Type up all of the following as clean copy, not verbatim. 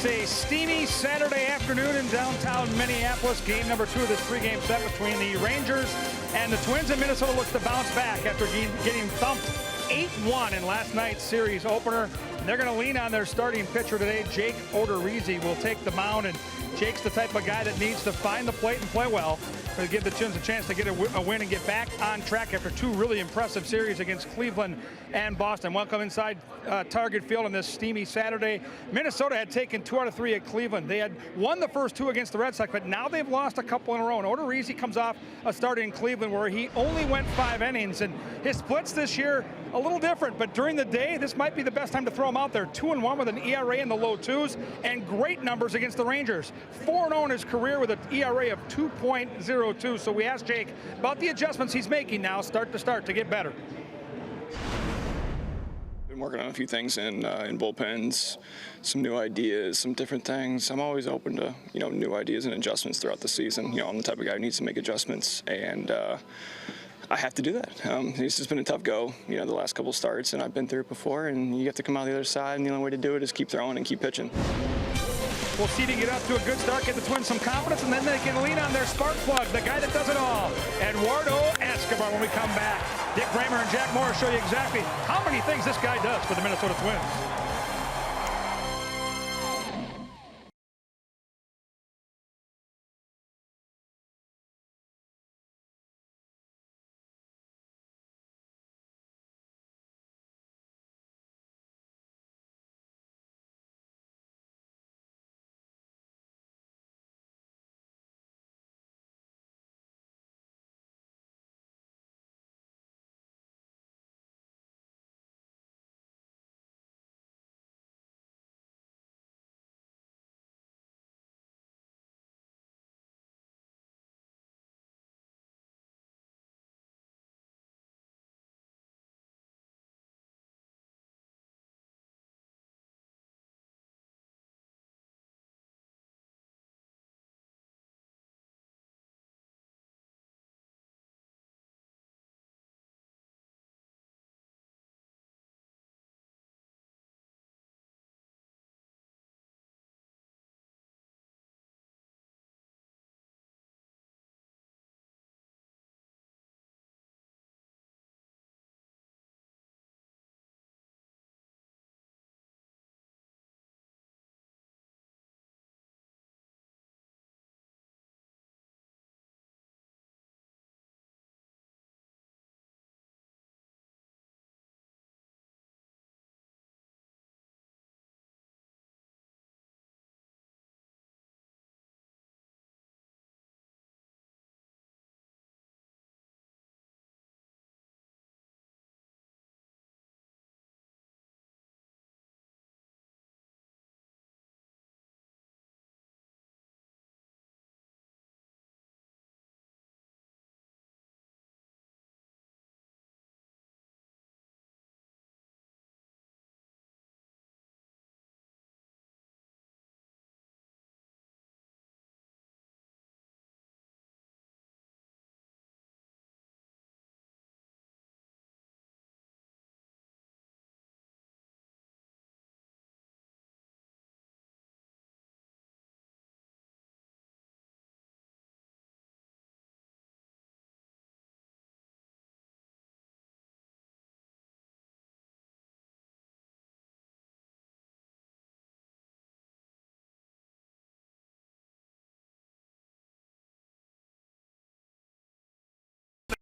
It's a steamy Saturday afternoon in downtown Minneapolis. Game number 2 of this 3-game set between the Rangers and the Twins. And Minnesota looks to bounce back after getting thumped 8-1 in last night's series opener. And they're going to lean on their starting pitcher today. Jake Odorizzi will take the mound, and Jake's the type of guy that needs to find the plate and play well to give the Twins a chance to get a win and get back on track after 2 really impressive series against Cleveland and Boston. Welcome inside Target Field on this steamy Saturday. Minnesota had taken 2 out of 3 at Cleveland. They had won the first 2 against the Red Sox, but now they've lost a couple in a row. And Odorizzi comes off a start in Cleveland where he only went 5 innings, and his splits this year a little different, but during the day, this might be the best time to throw him out there. 2-1 with an ERA in the low 2s and great numbers against the Rangers. 4-0 in his career with an ERA of 2.02. So we asked Jake about the adjustments he's making now, start to get better. Been working on a few things in bullpens, some new ideas, some different things. I'm always open to new ideas and adjustments throughout the season. I'm the type of guy who needs to make adjustments, and I have to do that. It's just been a tough go, the last couple starts, and I've been through it before, and you have to come out the other side, and the only way to do it is keep throwing and keep pitching. We'll see to get up to a good start, get the Twins some confidence, and then they can lean on their spark plug, the guy that does it all, Eduardo Escobar, when we come back. Dick Bramer and Jack Morris show you exactly how many things this guy does for the Minnesota Twins.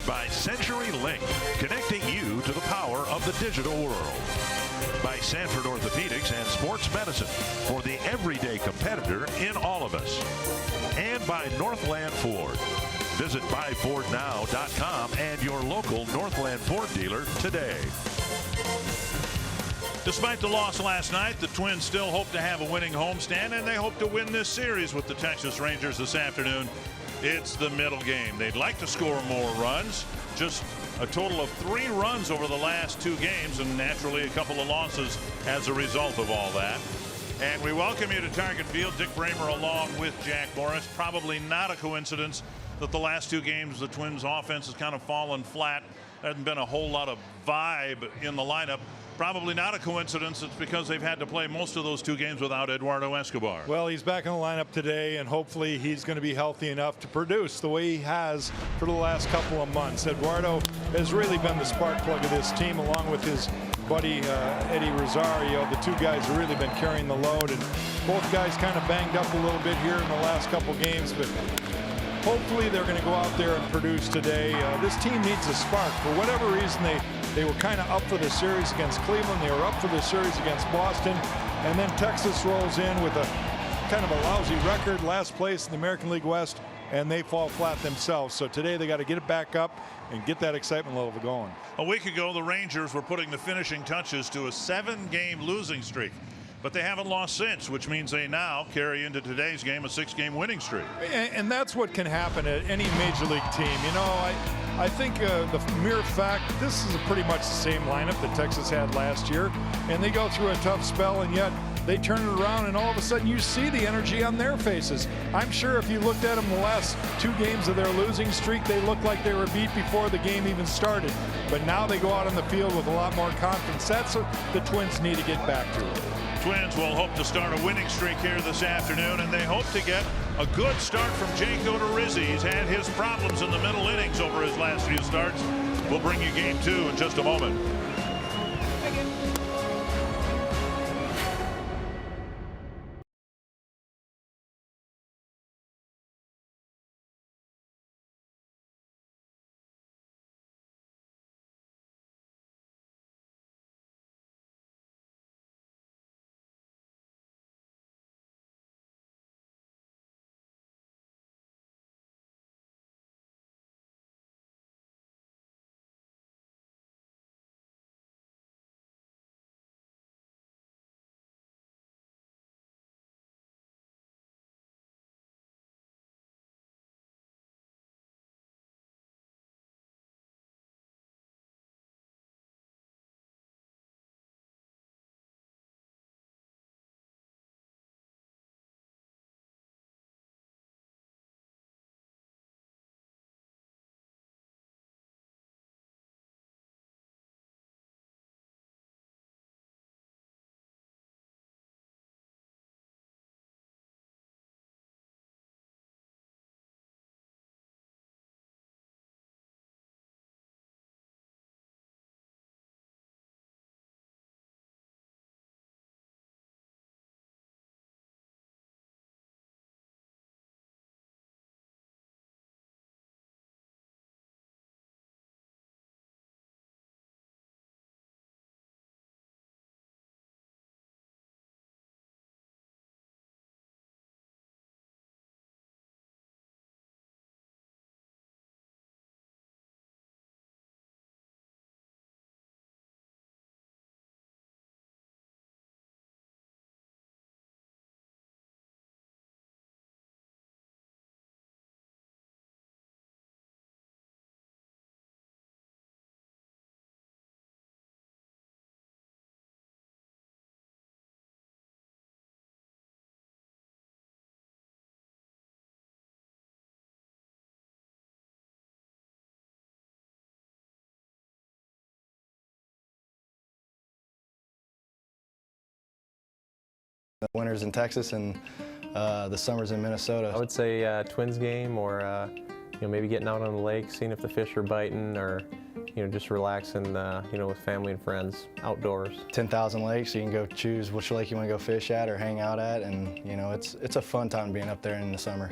By CenturyLink, connecting you to the power of the digital world. By Sanford Orthopedics and Sports Medicine, for the everyday competitor in all of us. And by Northland Ford. Visit buyfordnow.com and your local Northland Ford dealer today. Despite the loss last night, the Twins still hope to have a winning homestand, and they hope to win this series with the Texas Rangers this afternoon. It's the middle game. They'd like to score more runs, just a total of 3 runs over the last 2 games, and naturally a couple of losses as a result of all that. And we welcome you to Target Field. Dick Bramer along with Jack Morris. Probably not a coincidence that the last 2 games the Twins offense has kind of fallen flat. There hasn't been a whole lot of vibe in the lineup. probably not a coincidence. It's because they've had to play most of those 2 games without Eduardo Escobar. Well, he's back in the lineup today, and hopefully he's going to be healthy enough to produce the way he has for the last couple of months. Eduardo has really been the spark plug of this team, along with his buddy Eddie Rosario. The 2 guys have really been carrying the load, and both guys kind of banged up a little bit here in the last couple games, but hopefully they're going to go out there and produce today. This team needs a spark. For whatever reason, they were kind of up for the series against Cleveland. They were up for the series against Boston. And then Texas rolls in with a kind of a lousy record, last place in the American League West, and they fall flat themselves. So today they got to get it back up and get that excitement level going. A week ago, the Rangers were putting the finishing touches to a 7-game losing streak. But they haven't lost since, which means they now carry into today's game a 6-game winning streak. And that's what can happen at any major league team. You know, I think the mere fact this is pretty much the same lineup that Texas had last year, and they go through a tough spell, and yet they turn it around, and all of a sudden you see the energy on their faces. I'm sure if you looked at them the last 2 games of their losing streak, they looked like they were beat before the game even started. But now they go out on the field with a lot more confidence. That's what the Twins need to get back to. Twins will hope to start a winning streak here this afternoon, and they hope to get a good start from Jake Odorizzi. He's had his problems in the middle innings over his last few starts. We'll bring you game 2 in just a moment. The winters in Texas and the summers in Minnesota. I would say Twins game, or maybe getting out on the lake, seeing if the fish are biting, or just relaxing with family and friends outdoors. 10,000 lakes, you can go choose which lake you want to go fish at or hang out at, and it's a fun time being up there in the summer.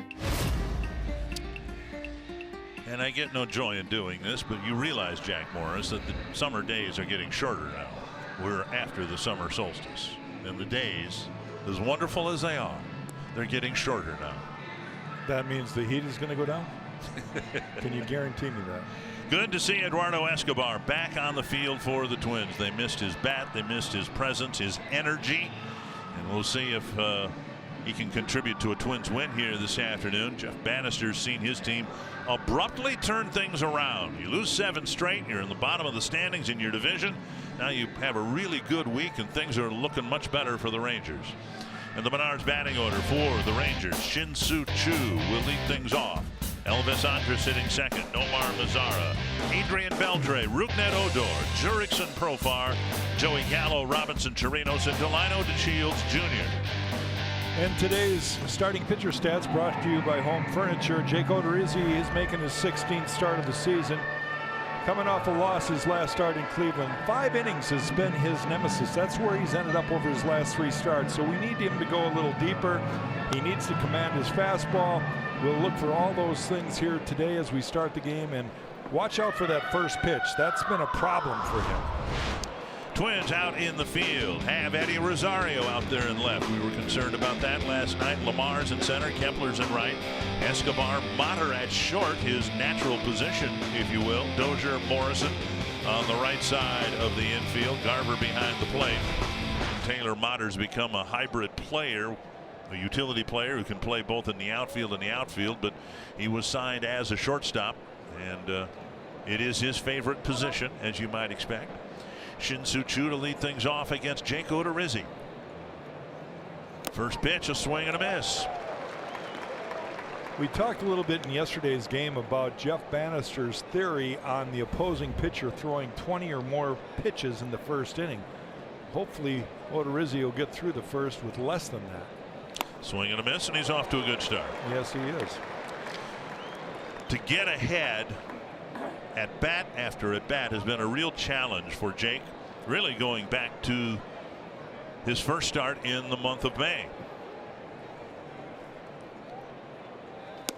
And I get no joy in doing this, but you realize, Jack Morris, that the summer days are getting shorter now. We're after the summer solstice, and the days, as wonderful as they are, they're getting shorter now. That means the heat is going to go down? Can you guarantee me that? Good to see Eduardo Escobar back on the field for the Twins. They missed his bat, they missed his presence, his energy, and we'll see if he can contribute to a Twins win here this afternoon. Jeff Bannister's seen his team abruptly turn things around. You lose 7 straight, you're in the bottom of the standings in your division. Now you have a really good week, and things are looking much better for the Rangers. And the Menards batting order for the Rangers: Shin-Soo Choo will lead things off. Elvis Andrus hitting second. Nomar Mazara, Adrian Beltre, Rugnet Odor, Jurickson Profar, Joey Gallo, Robinson Chirinos, and Delino DeShields Jr. And today's starting pitcher stats brought to you by Home Furniture. Jake Odorizzi is making his 16th start of the season. Coming off a loss his last start in Cleveland. 5 innings has been his nemesis. That's where he's ended up over his last 3 starts. So we need him to go a little deeper. He needs to command his fastball. We'll look for all those things here today as we start the game. And watch out for that first pitch. That's been a problem for him. Twins out in the field have Eddie Rosario out there in left. We were concerned about that last night. Lamar's in center, Kepler's in right, Escobar Mater at short, his natural position, if you will. Dozier, Morrison on the right side of the infield, Garver behind the plate. Taylor Mater's become a hybrid player, a utility player who can play both in the outfield and the outfield, but he was signed as a shortstop, and it is his favorite position, as you might expect. Shin-Soo Choo to lead things off against Jake Odorizzi. First pitch, a swing and a miss. We talked a little bit in yesterday's game about Jeff Bannister's theory on the opposing pitcher throwing 20 or more pitches in the first inning. Hopefully Odorizzi will get through the first with less than that. Swing and a miss, and he's off to a good start. Yes, he is. To get ahead at bat after at bat has been a real challenge for Jake, really going back to his first start in the month of May.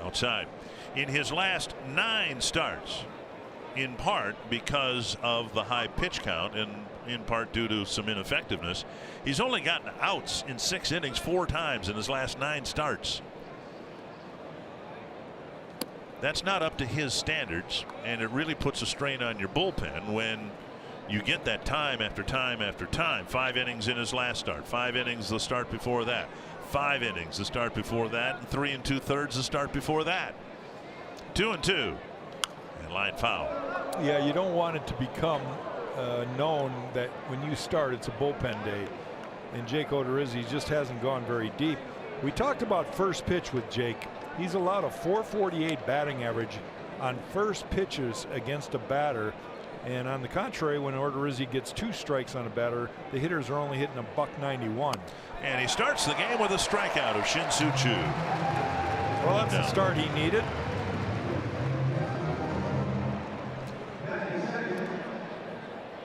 Outside. In his last 9 starts, in part because of the high pitch count and in part due to some ineffectiveness, he's only gotten outs in 6 innings 4 times in his last 9 starts. That's not up to his standards, and it really puts a strain on your bullpen when you get that time after time after time. 5 innings in his last start, 5 innings the start before that, 5 innings the start before that, and 3 2/3 the start before that. 2-2, and line foul. Yeah, you don't want it to become known that when you start it's a bullpen day, and Jake Odorizzi just hasn't gone very deep. We talked about first pitch with Jake. He's allowed a .448 batting average on first pitches against a batter, and on the contrary, when Odorizzi gets 2 strikes on a batter, the hitters are only hitting a .191. And he starts the game with a strikeout of Shin-Soo Choo. Well, that's the start he needed.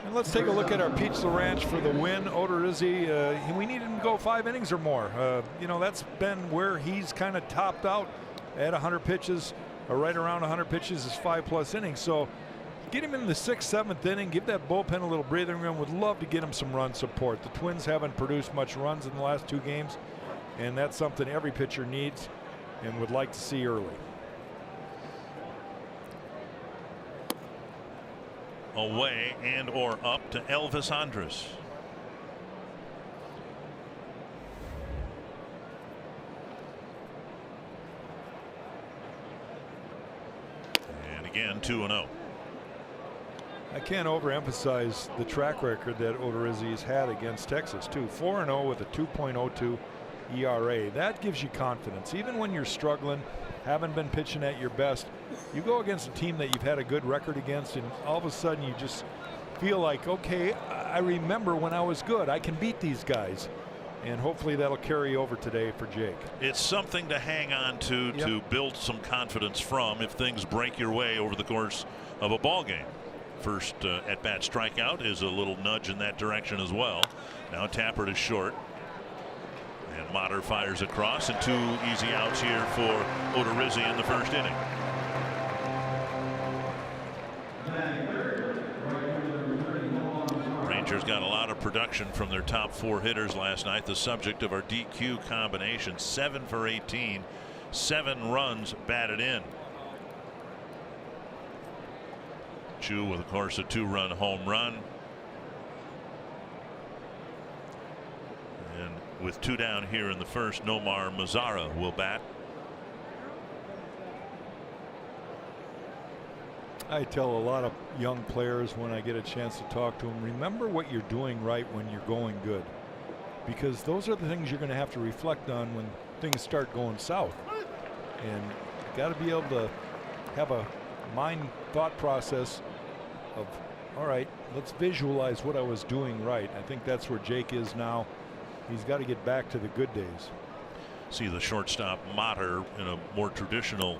And let's take a look at our Pizza Ranch for the win. Odorizzi, we need him to go 5 innings or more. You know, that's been where he's kind of topped out at 100 pitches, or right around 100 pitches is 5+ innings. So get him in the 6th, 7th inning, give that bullpen a little breathing room. Would love to get him some run support. The Twins haven't produced much runs in the last 2 games, and that's something every pitcher needs and would like to see early. Away and or up to Elvis Andrus. And again 2-0. I can't overemphasize the track record that Odorizzi has had against Texas too. 4-0 with a 2.02 ERA. That gives you confidence. Even when you're struggling, haven't been pitching at your best, you go against a team that you've had a good record against, and all of a sudden you just feel like, okay, I remember when I was good. I can beat these guys. And hopefully that'll carry over today for Jake. It's something to hang on to build some confidence from if things break your way over the course of a ball game. First at bat strikeout is a little nudge in that direction as well. Now Tappert is short. And Mater fires across, and 2 easy outs here for Odorizzi in the first inning. Rangers got a lot of production from their top 4 hitters last night, the subject of our DQ combination. 7 for 18, 7 runs batted in. Chu with, of course, a 2-run home run. And with 2 down here in the first, Nomar Mazara will bat. I tell a lot of young players when I get a chance to talk to them, remember what you're doing right when you're going good, because those are the things you're going to have to reflect on when things start going south. And you got to be able to have a mind thought process of, all right, let's visualize what I was doing right. I think that's where Jake is now. He's got to get back to the good days. See the shortstop Mater in a more traditional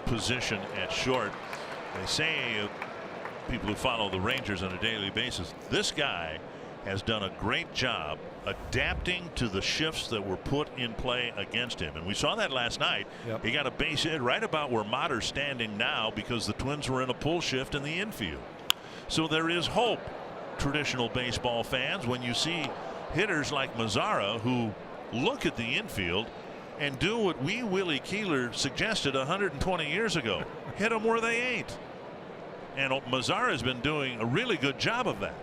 position at short. They say, people who follow the Rangers on a daily basis, this guy has done a great job adapting to the shifts that were put in play against him. And we saw that last night. Yep. He got a base hit right about where Mater's standing now because the Twins were in a pull shift in the infield. So there is hope, traditional baseball fans, when you see hitters like Mazzara who look at the infield and do what wee Willie Keeler suggested 120 years ago. Hit them where they ain't. And Mazzara has been doing a really good job of that.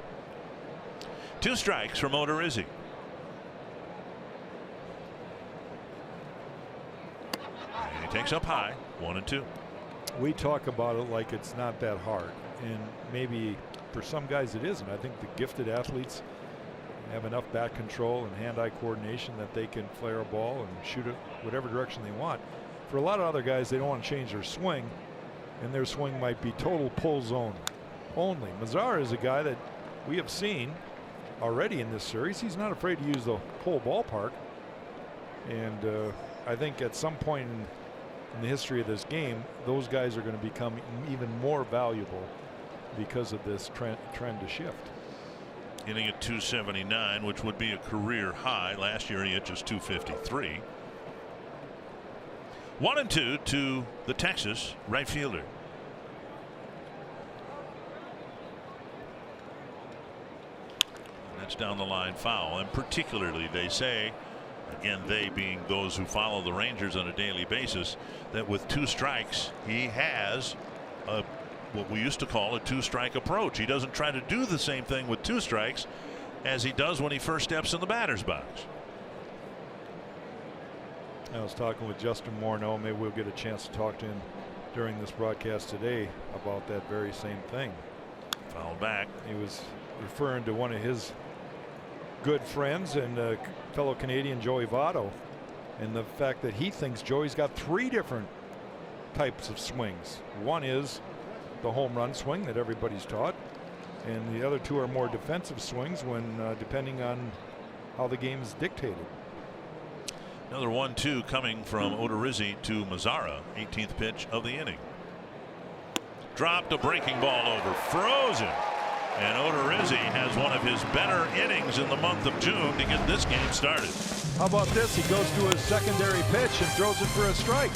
2 strikes from Odorizzi. And he takes up high, 1-2. We talk about it like it's not that hard, and maybe for some guys it isn't. I think the gifted athletes have enough bat control and hand-eye coordination that they can flare a ball and shoot it whatever direction they want. For a lot of other guys, they don't want to change their swing, and their swing might be total pull zone only. Mazzara is a guy that we have seen already in this series. He's not afraid to use the whole ballpark, and I think at some point in the history of this game, those guys are going to become even more valuable because of this trend to shift. Hitting at 279, which would be a career high. Last year he hit just 253. 1-2 to the Texas right fielder. And that's down the line foul. And particularly, they say, again, they being those who follow the Rangers on a daily basis, that with 2 strikes he has what we used to call a 2-strike approach. He doesn't try to do the same thing with 2 strikes as he does when he first steps in the batter's box. I was talking with Justin Morneau. Maybe we'll get a chance to talk to him during this broadcast today about that very same thing. Foul back. He was referring to one of his good friends and fellow Canadian, Joey Votto, and the fact that he thinks Joey's got 3 different types of swings. One is the home run swing that everybody's taught, and the other 2 are more defensive swings when depending on how the game is dictated. Another 1-2 coming from Odorizzi to Mazzara. 18th pitch of the inning. Dropped a breaking ball over, frozen, and Odorizzi has one of his better innings in the month of June to get this game started. How about this? He goes to his secondary pitch and throws it for a strike.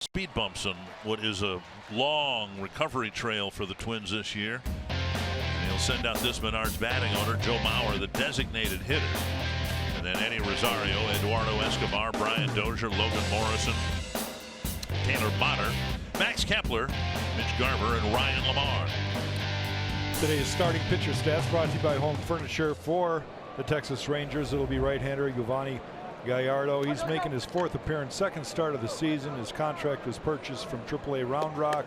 Speed bumps on what is a long recovery trail for the Twins this year. And he'll send out this Menards batting owner, Joe Mauer, the designated hitter. And then Eddie Rosario, Eduardo Escobar, Brian Dozier, Logan Morrison, Taylor Motter, Max Kepler, Mitch Garver, and Ryan Lamar. Today's starting pitcher stats brought to you by Home Furniture. For the Texas Rangers, it'll be right-hander Giovanni Gallardo. He's making his 4th appearance, 2nd start of the season. His contract was purchased from AAA Round Rock.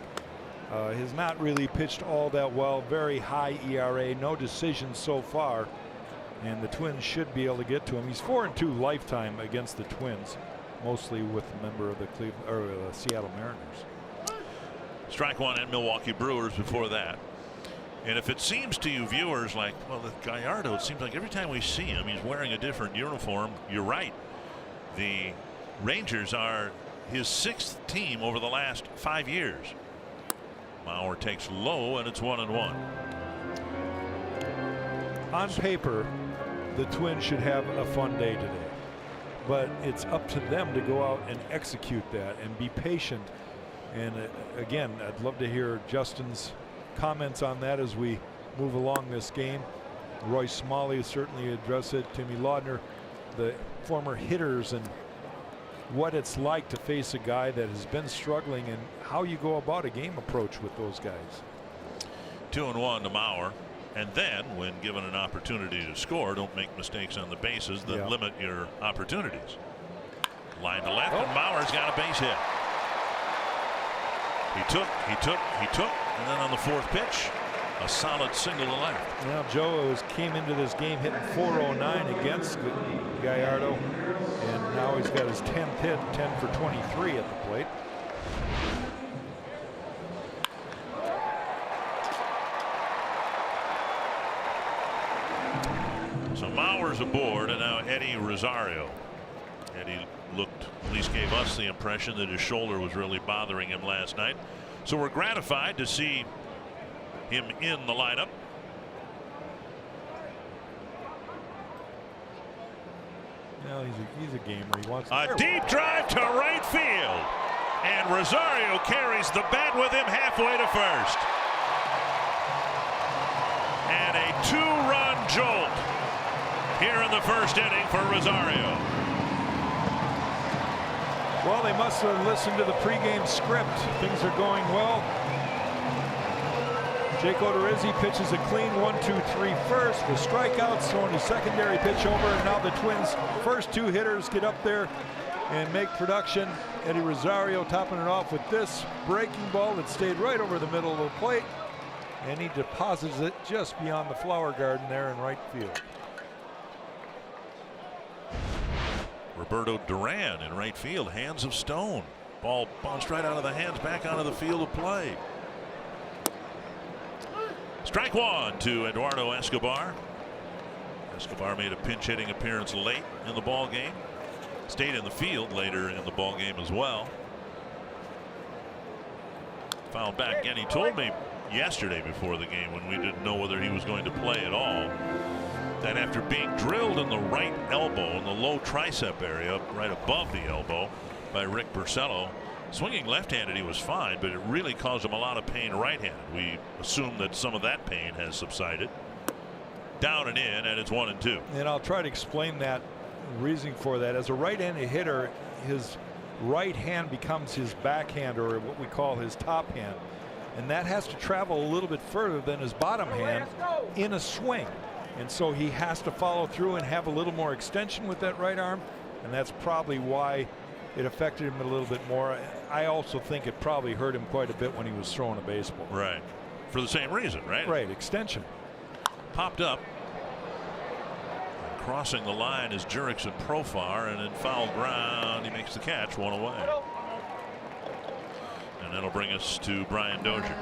Has not really pitched all that well. Very high ERA, no decisions so far, and the Twins should be able to get to him. He's 4-2 lifetime against the Twins, mostly with a member of the Seattle Mariners. Strike one at Milwaukee Brewers before that. And if it seems to you viewers like, well, the Gallardo, it seems like every time we see him, he's wearing a different uniform. You're right. The Rangers are his 6th team over the last 5 years. Mauer takes low, and it's 1-1. On paper, the Twins should have a fun day today, but it's up to them to go out and execute that and be patient. And again, I'd love to hear Justin's comments on that as we move along this game. Roy Smalley certainly addressed it. Timmy Laudner, the former hitters, and what it's like to face a guy that has been struggling and how you go about a game approach with those guys. 2-1 to Mauer. And then, when given an opportunity to score, don't make mistakes on the bases that limit your opportunities. Line to left, and Mauer's got a base hit. He took, and then on the 4th pitch, a solid single to left. Now Joe came into this game hitting .409 against Gallardo, and now he's got his 10th hit, 10 for 23 at the plate. So Mauer's aboard, and now Eddie Rosario. Eddie looked, at least gave us the impression that his shoulder was really bothering him last night. So we're gratified to see him in the lineup. Well, he's a gamer. He wants a deep drive to right field, and Rosario carries the bat with him halfway to first. And a 2-run jolt here in the 1st inning for Rosario. Well, they must have listened to the pregame script. Things are going well. Jake Odorizzi pitches a clean 1-2-3 first with strikeouts, throwing his secondary pitch over, and now the Twins' first 2 hitters get up there and make production. Eddie Rosario topping it off with this breaking ball that stayed right over the middle of the plate, and he deposits it just beyond the flower garden there in right field. Roberto Duran in right field, hands of stone. Ball bounced right out of the hands, back onto the field of play. Strike one to Eduardo Escobar. Escobar made a pinch hitting appearance late in the ball game. Stayed in the field later in the ball game as well. Fouled back again. He told me yesterday before the game, when we didn't know whether he was going to play at all, that after being drilled in the right elbow in the low tricep area right above the elbow by Rick Porcello, swinging left-handed he was fine, but it really caused him a lot of pain right-handed. We assume that some of that pain has subsided. Down and in, and it's 1-2. And I'll try to explain that reasoning for that. As a right-handed hitter, his right hand becomes his backhand, or what we call his top hand, and that has to travel a little bit further than his bottom hand in a swing. And so he has to follow through and have a little more extension with that right arm, and that's probably why it affected him a little bit more. I also think it probably hurt him quite a bit when he was throwing a baseball. Right. For the same reason, right? Right, extension. Popped up. And crossing the line is Jurickson Profar, and in foul ground he makes the catch, 1 away. And that'll bring us to Brian Dozier.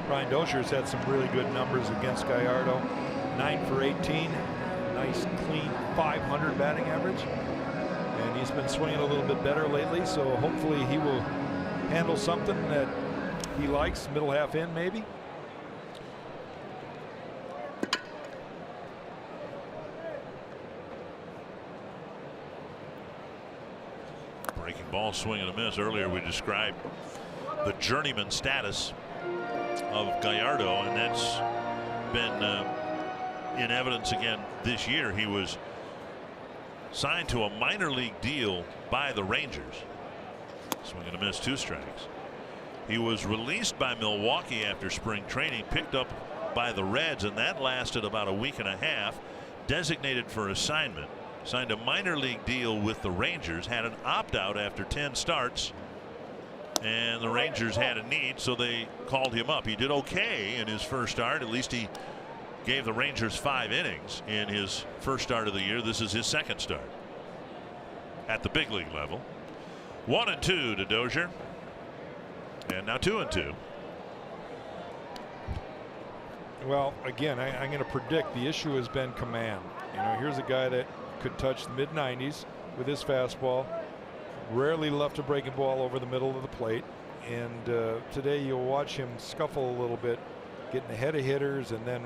Brian Dozier's had some really good numbers against Gallardo. 9 for 18. Nice clean 500 batting average, and he's been swinging a little bit better lately, so hopefully he will handle something that he likes. Middle half in, maybe. Breaking ball, swing and a miss. Earlier we described the journeyman status of Gallardo, and that's been in evidence again this year. He was signed to a minor league deal by the Rangers. Swing and a miss, 2 strikes. He was released by Milwaukee after spring training, picked up by the Reds, and that lasted about a week and a half. Designated for assignment, signed a minor league deal with the Rangers, had an opt-out after 10 starts, and the Rangers had a need, so they called him up. He did okay in his first start. At least he gave the Rangers 5 innings in his first start of the year. This is his second start at the big league level. 1-2 to Dozier, and now 2-2. Well, again, I'm going to predict the issue has been command. You know, here's a guy that could touch the mid-90s with his fastball. Rarely left a breaking ball over the middle of the plate. And today you'll watch him scuffle a little bit, getting ahead of hitters, and then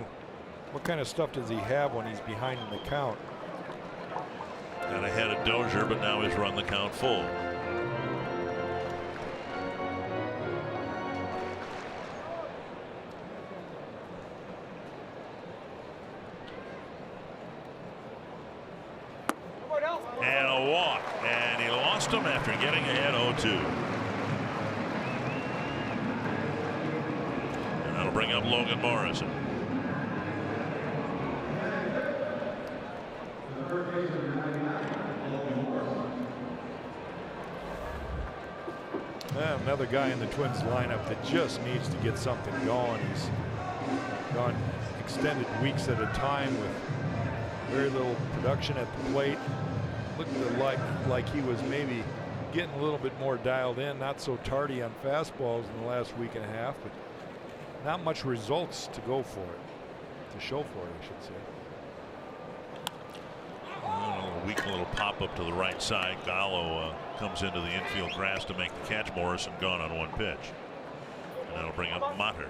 what kind of stuff does he have when he's behind in the count? Got ahead of Dozier, but now he's run the count full. And a walk, and he lost him after getting ahead 0-2. And that'll bring up Logan Morrison. Another guy in the Twins lineup that just needs to get something going. He's gone extended weeks at a time with very little production at the plate. Looked like he was maybe getting a little bit more dialed in, not so tardy on fastballs in the last week and a half, but not much results to go for it, to show for it, I should say. A weak little pop up to the right side. Gallo comes into the infield grass to make the catch. Morrison gone on 1 pitch, and that'll bring up Matter.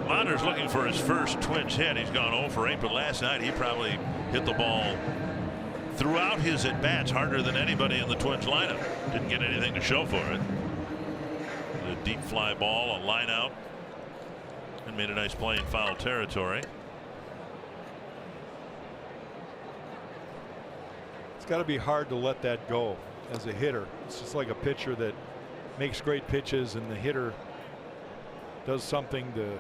Matter's looking for his first Twins hit. He's gone 0 for 8, but last night he probably hit the ball throughout his at bats harder than anybody in the Twins lineup. Didn't get anything to show for it. A deep fly ball, a line out, and made a nice play in foul territory. It's got to be hard to let that go as a hitter. It's just like a pitcher that makes great pitches and the hitter does something to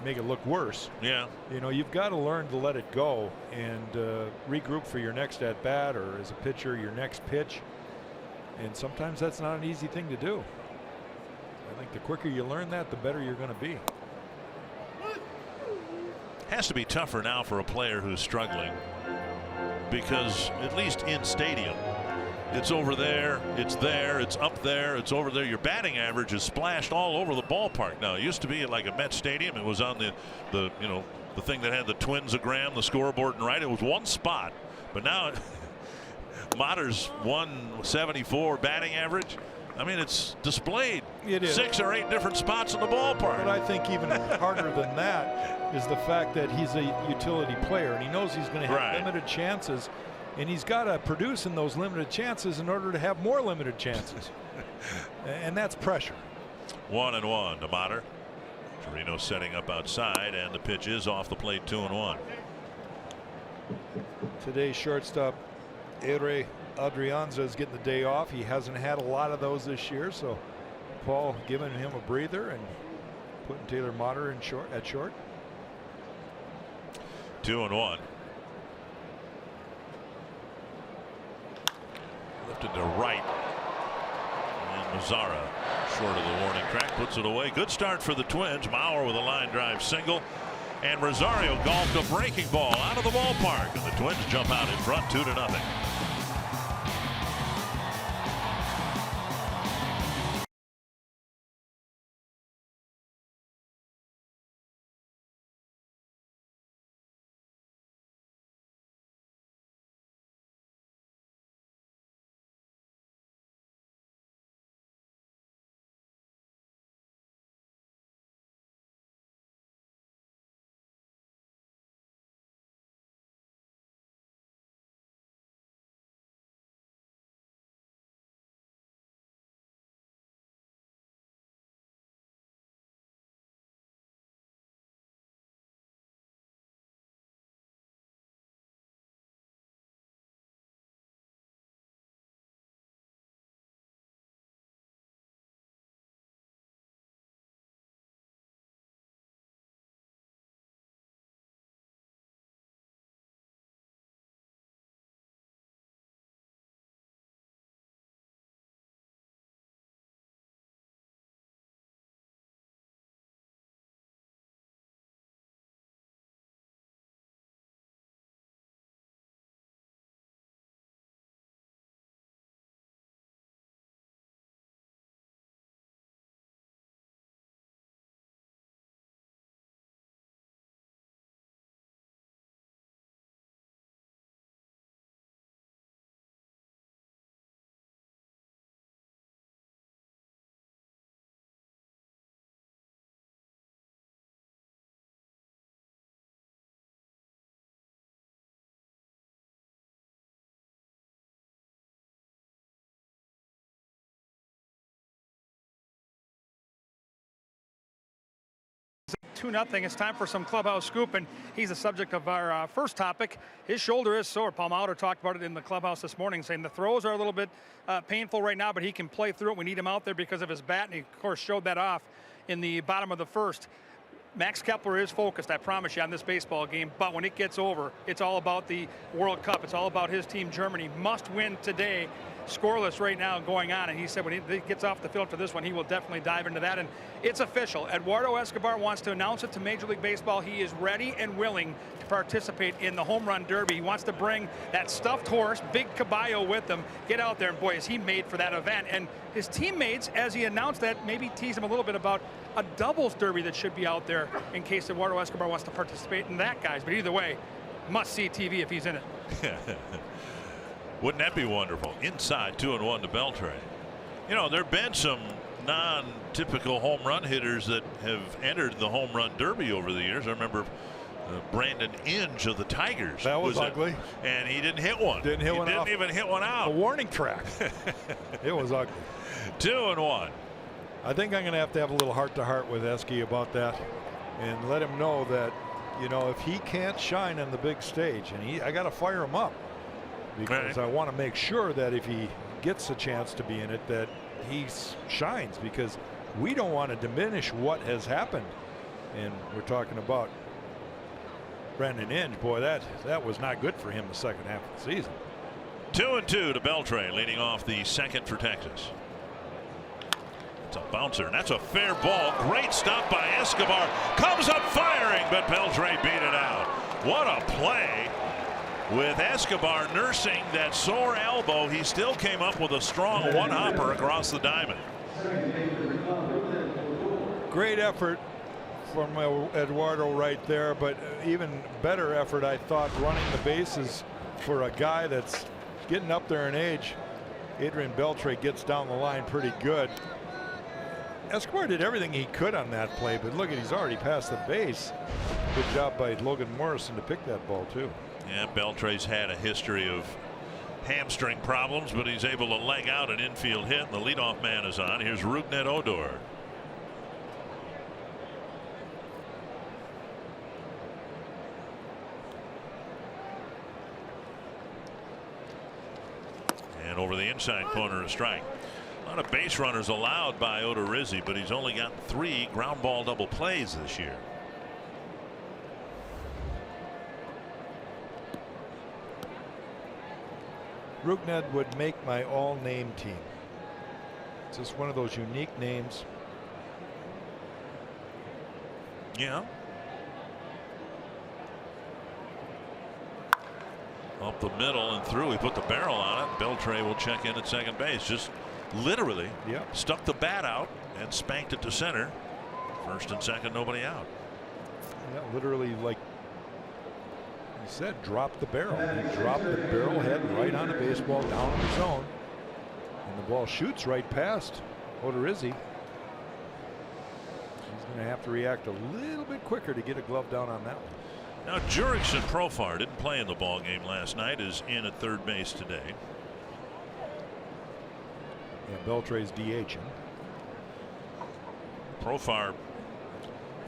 make it look worse. Yeah. You know, you've got to learn to let it go and regroup for your next at bat, or as a pitcher, your next pitch. And sometimes that's not an easy thing to do. I think the quicker you learn that, the better you're going to be. Has to be tougher now for a player who's struggling, because at least in stadium, it's over there, it's up there, it's over there. Your batting average is splashed all over the ballpark now. It used to be at like a Met Stadium. It was on the thing that had the Twinsogram, the scoreboard, and right. It was one spot, but now Matter's 174 batting average. I mean, it's displayed 6 or 8 different spots in the ballpark. But I think even harder than that is the fact that he's a utility player, and he knows he's going to have limited chances, and he's got to produce in those limited chances in order to have more limited chances. And that's pressure. 1-1 to Matter. Torino setting up outside, and the pitch is off the plate. 2-1. Today's shortstop Ere Adrianza is getting the day off. He hasn't had a lot of those this year, so Paul giving him a breather and putting Taylor Matter in at short. 2-1. Lifted to right, and Mazzara short of the warning track puts it away. Good start for the Twins. Mauer with a line drive single, and Rosario golfed a breaking ball out of the ballpark, and the Twins jump out in front 2-0. 2-0. It's time for some clubhouse scoop, and he's the subject of our first topic. His shoulder is sore. Palmauer talked about it in the clubhouse this morning, saying the throws are a little bit painful right now, but he can play through it. We need him out there because of his bat, and he, of course, showed that off in the bottom of the first. Max Kepler is focused, I promise you, on this baseball game, but when it gets over, it's all about the World Cup. It's all about his team, Germany. Must win today. Scoreless right now going on, and he said when he gets off the field for this one, he will definitely dive into that. And it's official. Eduardo Escobar wants to announce it to Major League Baseball. He is ready and willing to participate in the home run derby. He wants to bring that stuffed horse, Big Caballo, with him. Get out there, and boy, is he made for that event. And his teammates, as he announced that, maybe tease him a little bit about a doubles derby that should be out there in case Eduardo Escobar wants to participate in that, guys. But either way, must-see TV if he's in it. Wouldn't that be wonderful? Inside 2-1 to Beltre. You know, there have been some non-typical home run hitters that have entered the home run derby over the years. I remember Brandon Inge of the Tigers. That was ugly. And he didn't hit one. Didn't even hit one out. A warning track. It was ugly. 2-1. I think I'm going to have a little heart-to-heart with Esky about that and let him know that, you know, if he can't shine on the big stage, and I got to fire him up. Because I want to make sure that if he gets a chance to be in it, that he shines, because we don't want to diminish what has happened. And we're talking about Brandon Inge. Boy, that was not good for him the second half of the season. 2-2 to Beltre, leading off the second for Texas. It's a bouncer, and that's a fair ball. Great stop by Escobar. Comes up firing, but Beltre beat it out. What a play. With Escobar nursing that sore elbow, he still came up with a strong one-hopper across the diamond. Great effort from Eduardo right there, but even better effort, I thought, running the bases for a guy that's getting up there in age. Adrian Beltre gets down the line pretty good. Escobar did everything he could on that play, but look, he's already past the base. Good job by Logan Morrison to pick that ball, too. Yeah, Beltre's had a history of hamstring problems, but he's able to leg out an infield hit, and the leadoff man is on. Here's Rougned Odor. And over the inside corner, a strike. A lot of base runners allowed by Odorizzi, but he's only got 3 ground ball double plays this year. Rougned would make my all-name team. It's just one of those unique names. Yeah. Up the middle and through. He put the barrel on it. Beltre will check in at second base. Just literally stuck the bat out and spanked it to center. First and second, nobody out. Yeah, literally, like he said, dropped the barrel. He dropped the barrel head right on the baseball down in the zone. And the ball shoots right past Odorizzi. He's going to have to react a little bit quicker to get a glove down on that one. Now, Jurickson Profar didn't play in the ball game last night, is in at third base today. Yeah, Beltre's DHing. Profar,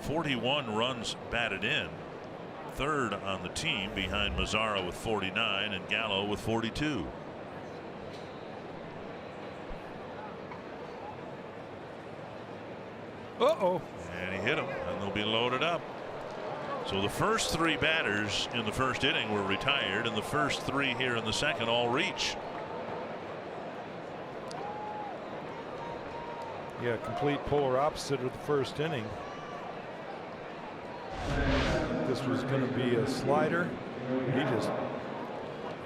41 runs batted in. Third on the team behind Mazzara with 49 and Gallo with 42. Uh-oh. And he hit him, and they'll be loaded up. So the first 3 batters in the first inning were retired, and the first 3 here in the second all reach. Yeah, complete polar opposite of the first inning. This was going to be a slider. He just,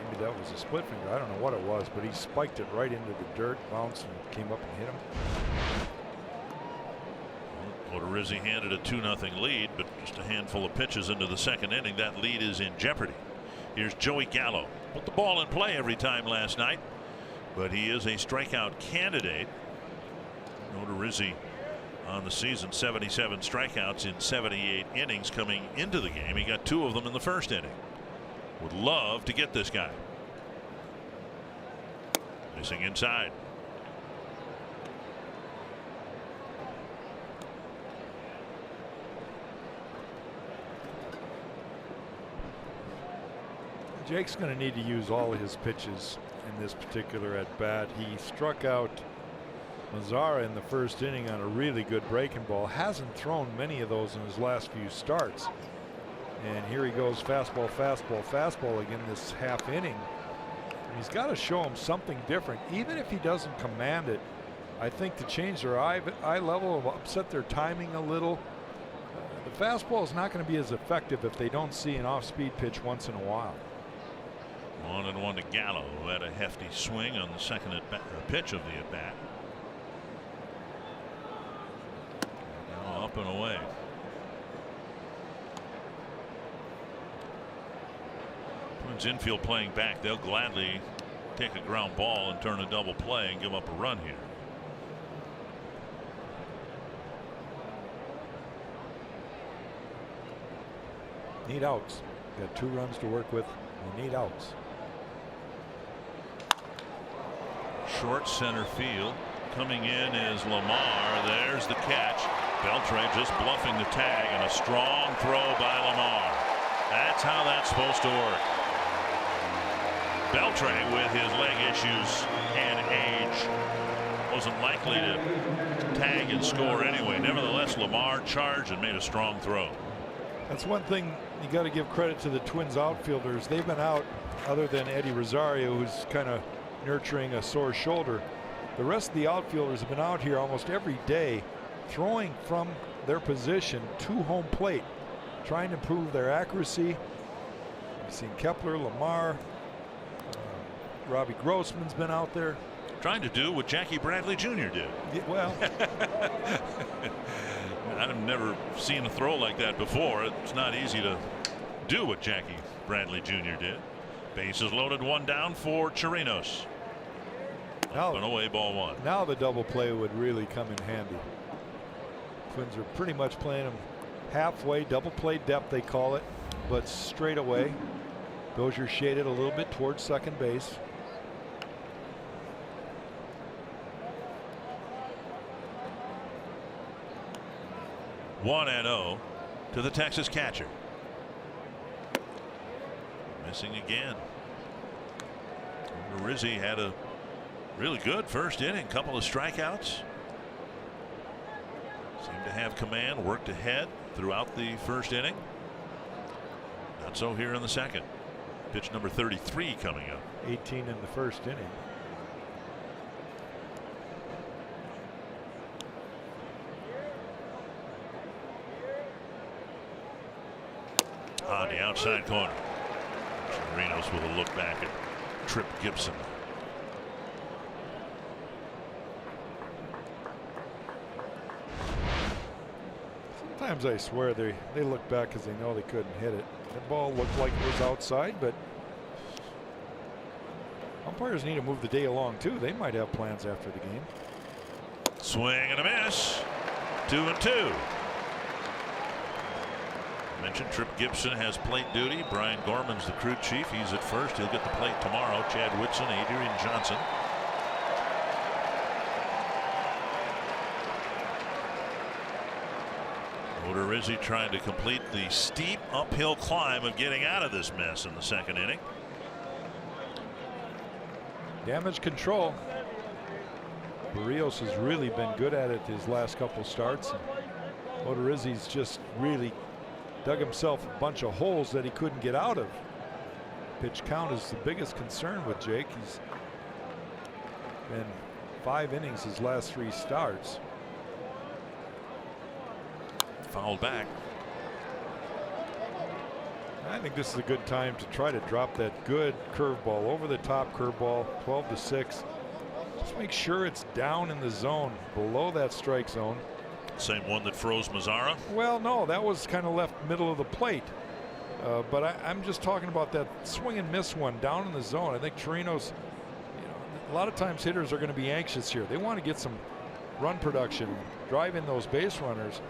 maybe that was a split finger. I don't know what it was, but he spiked it right into the dirt, bounced, and came up and hit him. Odorizzi handed a 2-0 lead, but just a handful of pitches into the second inning. That lead is in jeopardy. Here's Joey Gallo. Put the ball in play every time last night, but he is a strikeout candidate. Odorizzi on the season, 77 strikeouts in 78 innings coming into the game. He got 2 of them in the first inning. Would love to get this guy. Missing inside. Jake's going to need to use all of his pitches in this particular at bat. He struck out Mazzara in the first inning on a really good breaking ball. Hasn't thrown many of those in his last few starts. And here he goes, fastball, fastball, fastball again this half inning. And he's got to show him something different. Even if he doesn't command it, I think to change their eye level, will upset their timing a little. The fastball is not going to be as effective if they don't see an off-speed pitch once in a while. 1-1 to Gallo, who had a hefty swing on the second pitch of the at-bat. Now up and away. Twins infield playing back. They'll gladly take a ground ball and turn a double play and give up a run here. Need outs. Got 2 runs to work with. We need outs. Short center field. Coming in is Lamar. There's the catch. Beltre just bluffing the tag, and a strong throw by Lamar. That's how that's supposed to work. Beltre, with his leg issues and age, wasn't likely to tag and score anyway. Nevertheless, Lamar charged and made a strong throw. That's one thing you got to give credit to the Twins outfielders. They've been out, other than Eddie Rosario, who's kind of nurturing a sore shoulder. The rest of the outfielders have been out here almost every day, throwing from their position to home plate, trying to improve their accuracy. We've seen Kepler, Lamar, Robbie Grossman's been out there. Trying to do what Jackie Bradley Jr. did. Yeah, well, I've never seen a throw like that before. It's not easy to do what Jackie Bradley Jr. did. Bases loaded, 1 down for Chirinos. Up and away, ball 1. Now the double play would really come in handy. Twins are pretty much playing them halfway, double play depth they call it, but straight away. Dozier shaded a little bit towards second base. One and 0 to the Texas catcher. Missing again. Rizzi had a really good first inning, couple of strikeouts. Seemed to have command, worked ahead throughout the first inning. Not so here in the second. Pitch number 33 coming up. 18 in the first inning. On the outside corner. Chirinos with a look back at Trip Gibson. Sometimes I swear they look back because they know they couldn't hit it. The ball looked like it was outside, but umpires need to move the day along too. They might have plans after the game. Swing and a miss. 2-2. Mentioned Trip Gibson has plate duty. Brian Gorman's the crew chief. He's at first. He'll get the plate tomorrow. Chad Whitson, Adrian Johnson. Odorizzi trying to complete the steep uphill climb of getting out of this mess in the second inning. Damage control. Barrios has really been good at it his last couple starts. Odorizzi's just really dug himself a bunch of holes that he couldn't get out of. Pitch count is the biggest concern with Jake. He's been 5 innings his last 3 starts. Fouled back. I think this is a good time to try to drop that good curveball, over the top curveball, 12-6. Just make sure it's down in the zone, below that strike zone. Same one that froze Mazzara? Well, no, that was kind of left middle of the plate. But I'm just talking about that swing and miss one down in the zone. I think Chirinos, a lot of times hitters are going to be anxious here. They want to get some run production, drive in those base runners,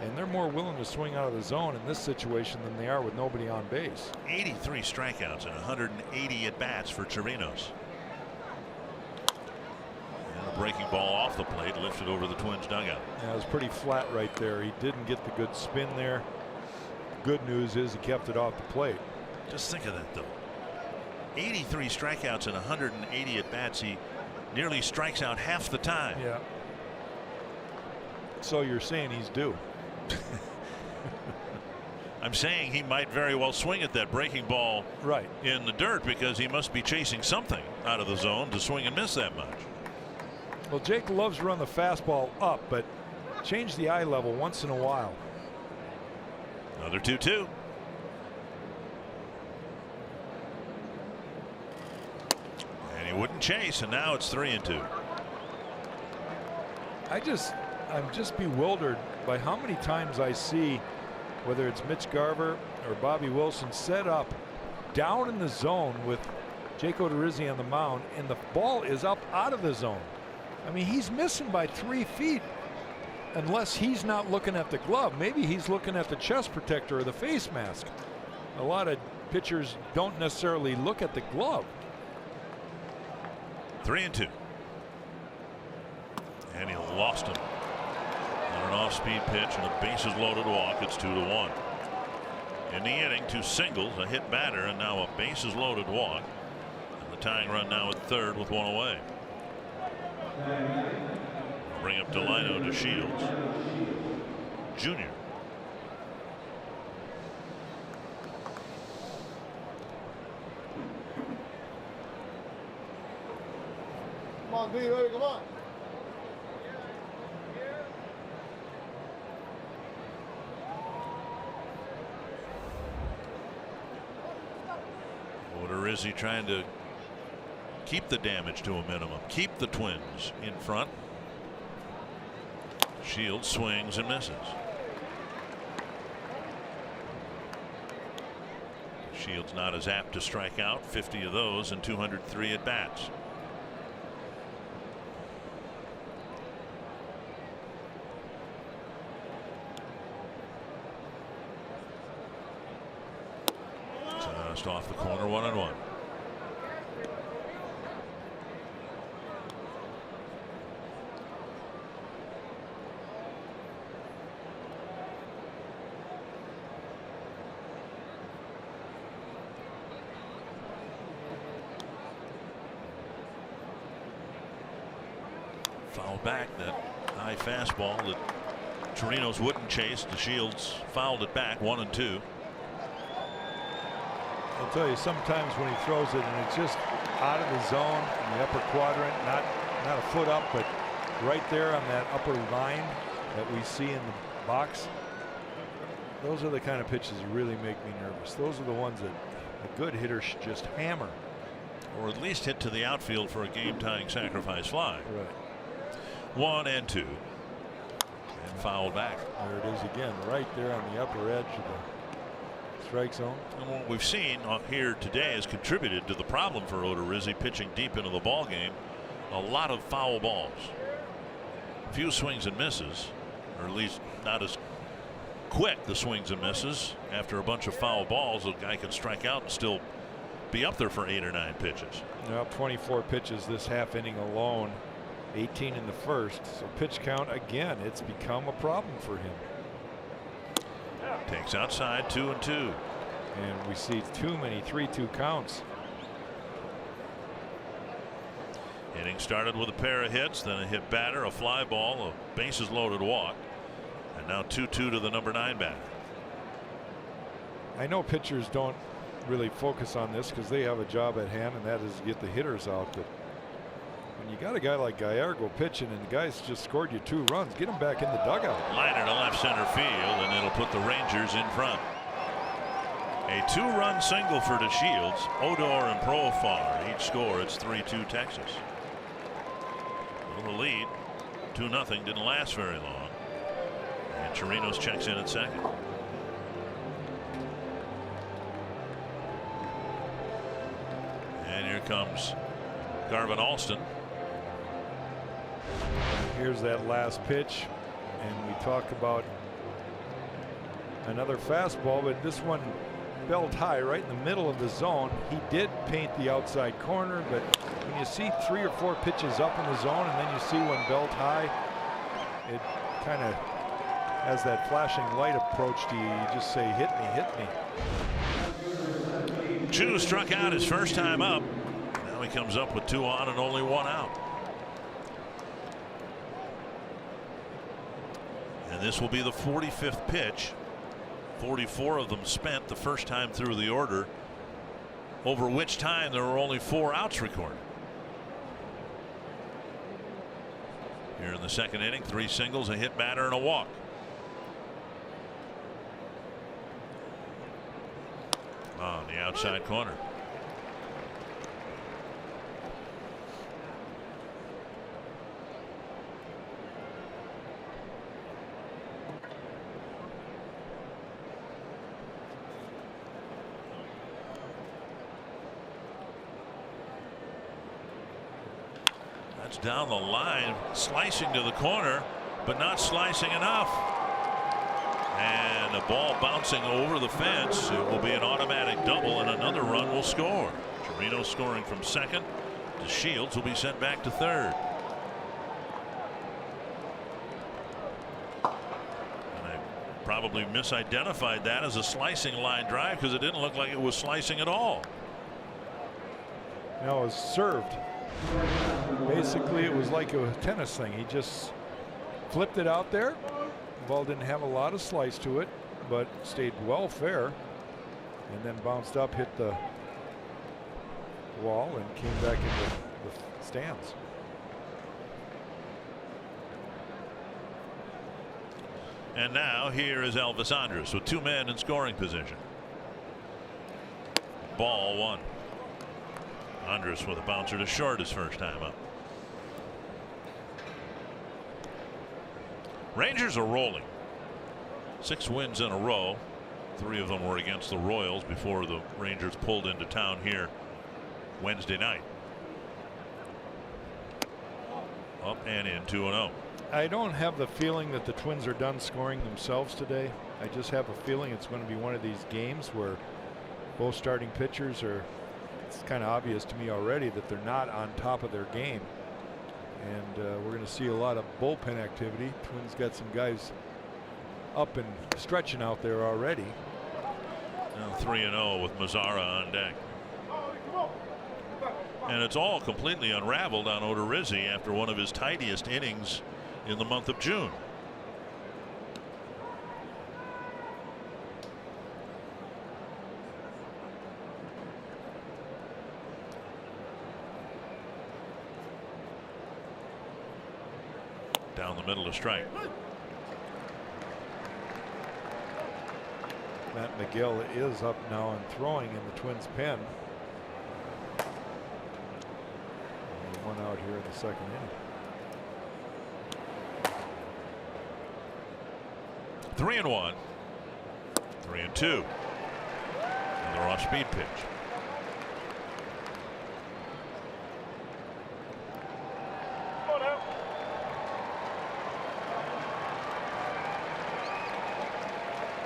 and they're more willing to swing out of the zone in this situation than they are with nobody on base. 83 strikeouts and 180 at bats for Chirinos. And a breaking ball off the plate, lifted over the Twins dugout. Yeah, it was pretty flat right there. He didn't get the good spin there. Good news is he kept it off the plate. Just think of that, though. 83 strikeouts and 180 at bats. He nearly strikes out half the time. Yeah. So you're saying he's due? I'm saying he might very well swing at that breaking ball right in the dirt, because he must be chasing something out of the zone to swing and miss that much. Well, Jake loves to run the fastball up, but change the eye level once in a while. Another 2-2. And he wouldn't chase, and now it's 3-2. I'm just bewildered by how many times I see, whether it's Mitch Garver or Bobby Wilson, set up down in the zone with Jake Odorizzi on the mound, and the ball is up out of the zone. I mean, he's missing by 3 feet unless he's not looking at the glove. Maybe he's looking at the chest protector or the face mask. A lot of pitchers don't necessarily look at the glove. 3-2. And he lost him on an off-speed pitch and a bases loaded walk. It's 2-1. In the inning, 2 singles, a hit batter, and now a bases loaded walk. And the tying run now at third with 1 away. Bring up Delino to Shields. Junior. Come on, B, baby, come on. Odorizzi trying to keep the damage to a minimum, keep the Twins in front. Shields swings and misses. Shields not as apt to strike out, 50 of those and 203 at bats. Just off the corner, 1-1. Fouled back, that high fastball that Chirinos wouldn't chase. The Shields fouled it back, 1-2. I'll tell you, sometimes when he throws it and it's just out of the zone in the upper quadrant, not a foot up, but right there on that upper line that we see in the box, those are the kind of pitches that really make me nervous. Those are the ones that a good hitter should just hammer. Or at least hit to the outfield for a game-tying sacrifice fly. Right. 1-2. And fouled back. There it is again, right there on the upper edge of the strike zone. And what we've seen here today has contributed to the problem for Odorizzi pitching deep into the ball game. A lot of foul balls. Few swings and misses, or at least not as quick the swings and misses. After a bunch of foul balls, a guy can strike out and still be up there for 8 or 9 pitches. Well, 24 pitches this half inning alone, 18 in the first. So pitch count again, it's become a problem for him. Takes outside, 2-2. And we see too many 3-2 counts. Inning started with a pair of hits, then a hit batter, a fly ball, a bases loaded walk, and now 2-2 to the number 9 batter. I know pitchers don't really focus on this because they have a job at hand, and that is to get the hitters out. But when you got a guy like Gallardo pitching and the guy's just scored you 2 runs, get him back in the dugout. Liner to left center field, and it'll put the Rangers in front. A 2-run single for the Shields. Odor and Profar each score. It's 3-2 Texas. Well, the lead 2-0 didn't last very long, and Chirinos checks in at second. And here comes Garvin Alston. Here's that last pitch, and we talk about another fastball, but this one belt high right in the middle of the zone. He did paint the outside corner, but when you see 3 or 4 pitches up in the zone and then you see one belt high, it kind of has that flashing light approach to you. You just say, hit me, hit me. Chu struck out his first time up. Now he comes up with 2 on and only 1 out. And this will be the 45th pitch. 44 of them spent the first time through the order, over which time there were only 4 outs recorded. Here in the second inning, 3 singles, a hit batter, and a walk. On the outside corner. That's down the line, slicing to the corner, but not slicing enough. And a ball bouncing over the fence. It will be an automatic double, and another run will score. Chirino scoring from second. DeShields will be sent back to third. And I probably misidentified that as a slicing line drive because it didn't look like it was slicing at all. No, it was served. Basically, it was like a tennis thing. He just flipped it out there. The ball didn't have a lot of slice to it, but stayed well fair, and then bounced up, hit the wall, and came back into the stands. And now here is Elvis Andrus with 2 men in scoring position. Ball 1. Andrus with a bouncer to short his first time up. Rangers are rolling. 6 wins in a row. 3 of them were against the Royals before the Rangers pulled into town here Wednesday night. Up and in 2-0. I don't have the feeling that the Twins are done scoring themselves today. I just have a feeling it's going to be one of these games where both starting pitchers are, it's kind of obvious to me already that they're not on top of their game. And we're going to see a lot of bullpen activity. Twins got some guys up and stretching out there already. Now 3-0 with Mazzara on deck. And it's all completely unraveled on Odorizzi after one of his tidiest innings in the month of June. Down the middle to strike. Matt McGill is up now and throwing in the Twins pen. Only 1 out here in the second inning. 3-1. 3-2. Another off-speed pitch.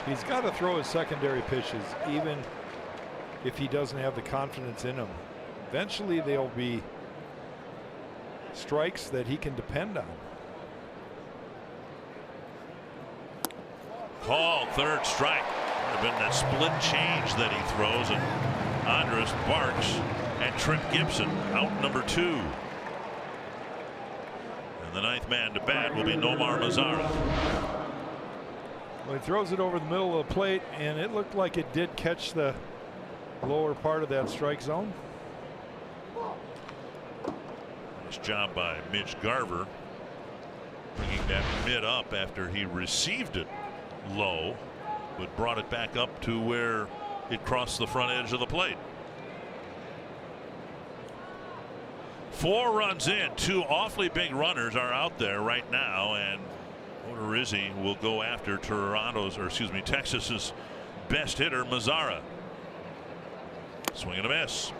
He's got to throw his secondary pitches, even if he doesn't have the confidence in them. Eventually, they'll be strikes that he can depend on. Called third strike. Would have been that split change that he throws, and Andrus barks at Trip Gibson, out number 2. And the 9th man to bat will be Nomar Mazzara. Well, he throws it over the middle of the plate, and it looked like it did catch the lower part of that strike zone. Nice job by Mitch Garver, bringing that mid up after he received it low, but brought it back up to where it crossed the front edge of the plate. 4 runs in. 2 awfully big runners are out there right now, and Odorizzi will go after Texas's best hitter, Mazzara. Swing and a miss.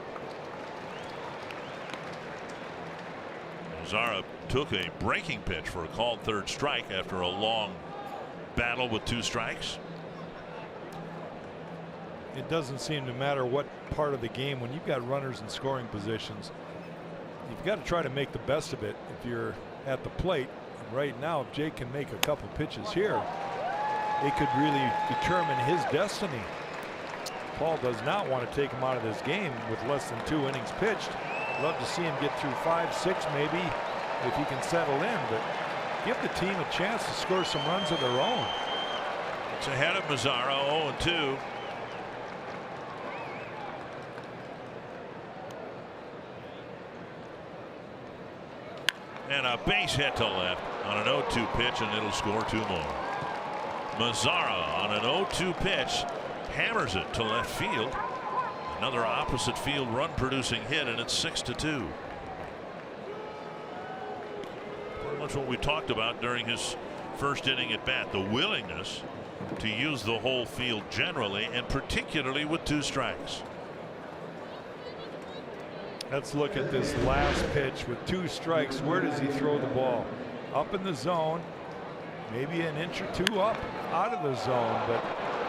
Mazzara took a breaking pitch for a called third strike after a long battle with 2 strikes. It doesn't seem to matter what part of the game, when you've got runners in scoring positions, you've got to try to make the best of it if you're at the plate. And right now, if Jake can make a couple pitches here, it could really determine his destiny. Paul does not want to take him out of this game with less than 2 innings pitched. Love to see him get through 5, 6 maybe if he can settle in, but give the team a chance to score some runs of their own. It's ahead of Mazzaro, 0-2. And a base hit to left on an 0-2 pitch, and it'll score 2 more. Mazzaro on an 0-2 pitch hammers it to left field. Another opposite field run producing hit, and it's 6-2. Pretty much what we talked about during his first inning at bat, the willingness to use the whole field generally, and particularly with 2 strikes. Let's look at this last pitch with 2 strikes. Where does he throw the ball? Up in the zone, maybe an inch or 2 up out of the zone, but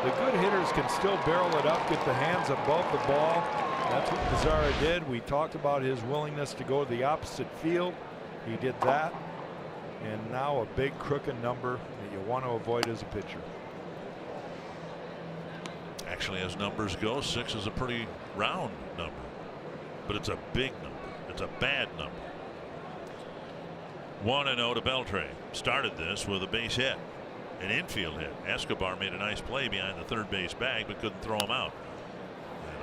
the good hitters can still barrel it up, get the hands above the ball. That's what Pizarro did. We talked about his willingness to go to the opposite field. He did that. And now a big crooked number that you want to avoid as a pitcher. Actually, as numbers go, 6 is a pretty round number, but it's a big number. It's a bad number. 1-0 to Beltre. Started this with a base hit, an infield hit. Escobar made a nice play behind the third base bag, but couldn't throw him out.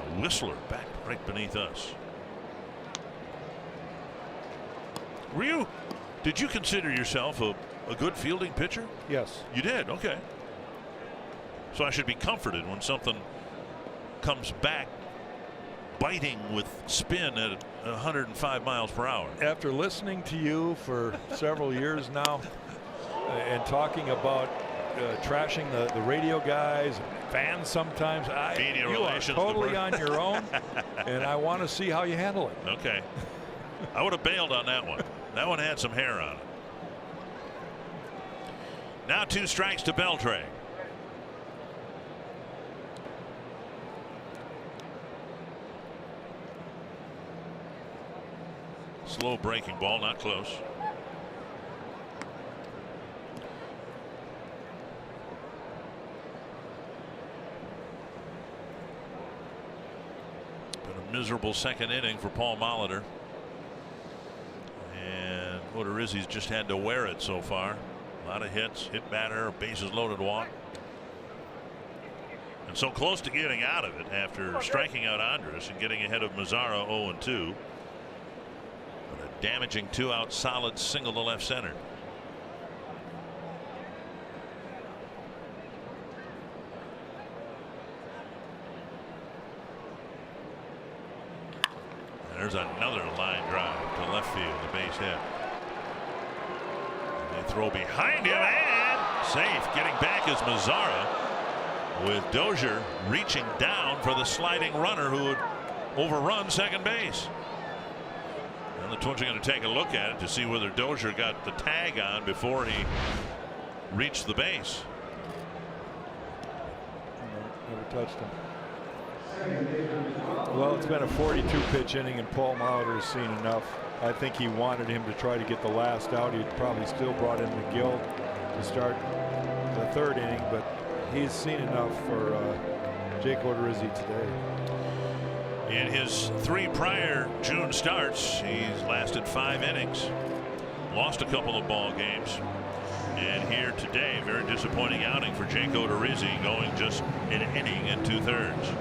And a whistler back right beneath us. Did you consider yourself a good fielding pitcher? Yes. You did? Okay. So I should be comforted when something comes back biting with spin at 105 miles per hour. After listening to you for several years now and talking about trashing the radio guys, fans sometimes, you are totally on your own, and I want to see how you handle it. Okay. I would have bailed on that one. That one had some hair on it. Now 2 strikes to Beltre. Slow breaking ball, not close. Been a miserable second inning for Paul Molitor. And Odorizzi's just had to wear it so far. A lot of hits, hit batter, bases loaded walk. And so close to getting out of it after striking out Andrus and getting ahead of Mazzaro 0-2. With a damaging 2-out solid single to left center. And there's another line drive to left field, the base hit. And they throw behind him and safe. Getting back is Mazzaro, with Dozier reaching down for the sliding runner who would overrun second base. And the Twins are going to take a look at it to see whether Dozier got the tag on before he reached the base. Never touched him. Well, it's been a 42 pitch inning, and Paul Molitor has seen enough. I think he wanted him to try to get the last out. He'd probably still brought in McGill to start the 3rd inning, but he's seen enough for Jake Odorizzi today. In his 3 prior June starts, he's lasted 5 innings, lost a couple of ball games, and here today, very disappointing outing for Jake Odorizzi, going just an inning and 2/3.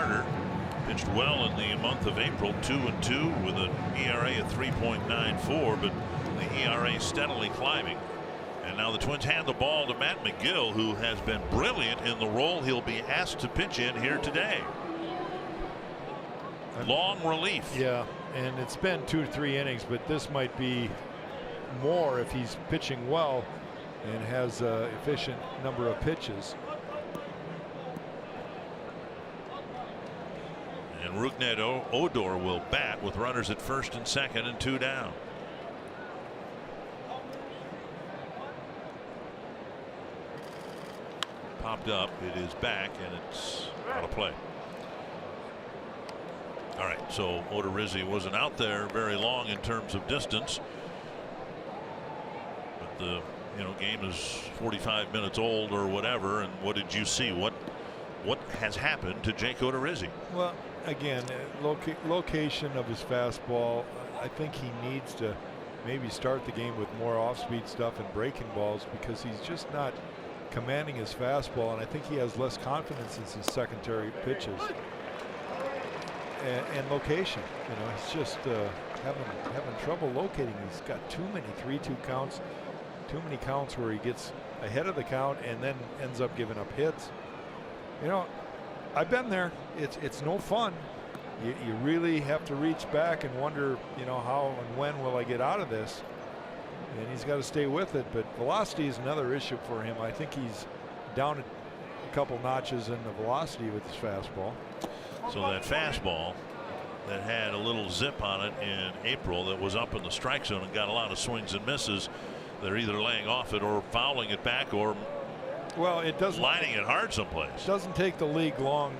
starter. Pitched well in the month of April, 2-2 with an ERA of 3.94, but the ERA steadily climbing. And now the Twins hand the ball to Matt McGill, who has been brilliant in the role he'll be asked to pitch in here today. Long relief. Yeah, and it's been 2 to 3 innings, but this might be more if he's pitching well and has an efficient number of pitches. And Rougned Odor will bat with runners at first and second and 2 down. Popped up, it is back, and it's out of play. All right, so Odorizzi wasn't out there very long in terms of distance, but the game is 45 minutes old or whatever. And what did you see? What has happened to Jake Odorizzi? Well, again, location of his fastball. I think he needs to maybe start the game with more off-speed stuff and breaking balls, because he's just not commanding his fastball, and I think he has less confidence in his secondary pitches and location. He's just having trouble locating. He's got too many 3-2 counts, too many counts where he gets ahead of the count and then ends up giving up hits. I've been there. It's no fun. You really have to reach back and wonder, how and when will I get out of this? And he's got to stay with it. But velocity is another issue for him. I think he's down a couple notches in the velocity with his fastball. So that fastball that had a little zip on it in April, that was up in the strike zone and got a lot of swings and misses, they're either laying off it or fouling it back, or it doesn't lining it hard someplace. It doesn't take the league long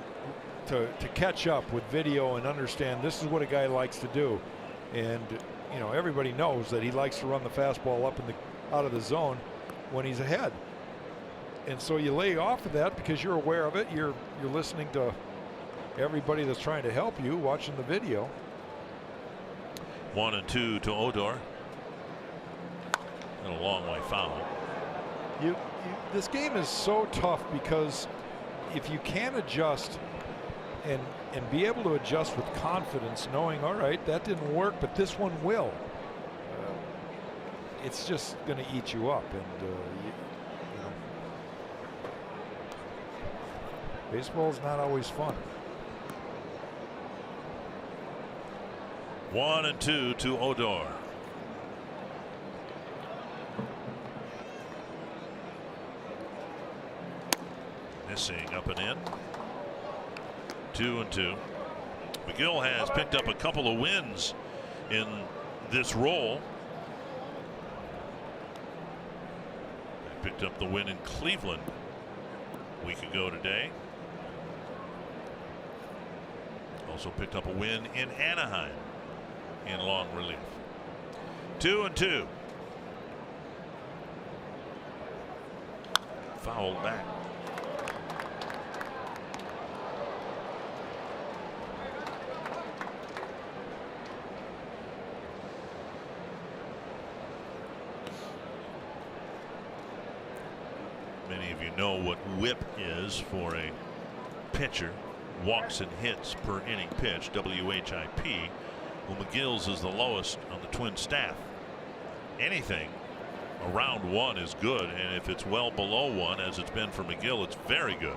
to catch up with video and understand this is what a guy likes to do. And everybody knows that he likes to run the fastball up out of the zone when he's ahead. And so you lay off of that because you're aware of it. You're listening to everybody that's trying to help you, watching the video. 1-2 to Odor. And a long way foul. This game is so tough because if you can't adjust and be able to adjust with confidence, knowing, all right, that didn't work, but this one will, it's just going to eat you up. And baseball is not always fun. 1-2 to Odor. Missing up and in. 2-2. McGill has picked up a couple of wins in this role. They picked up the win in Cleveland a week ago today. Also picked up a win in Anaheim in long relief. 2-2. Fouled back. Many of you know what WHIP is for a pitcher. Walks and hits per inning pitch, WHIP. Well, McGill's is the lowest on the Twin staff. Anything around 1 is good, and if it's well below 1, as it's been for McGill, it's very good.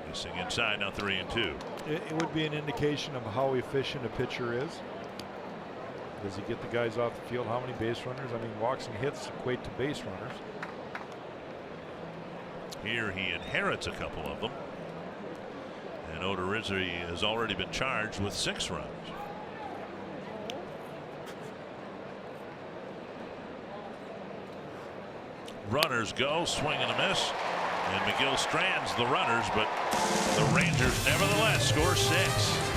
Missing inside, now 3-2. It would be an indication of how efficient a pitcher is. Does he get the guys off the field? How many base runners? I mean, walks and hits equate to base runners. Here he inherits a couple of them. And Odorizzi has already been charged with 6 runs. Runners go, swing and a miss. And McGill strands the runners, but the Rangers nevertheless score 6.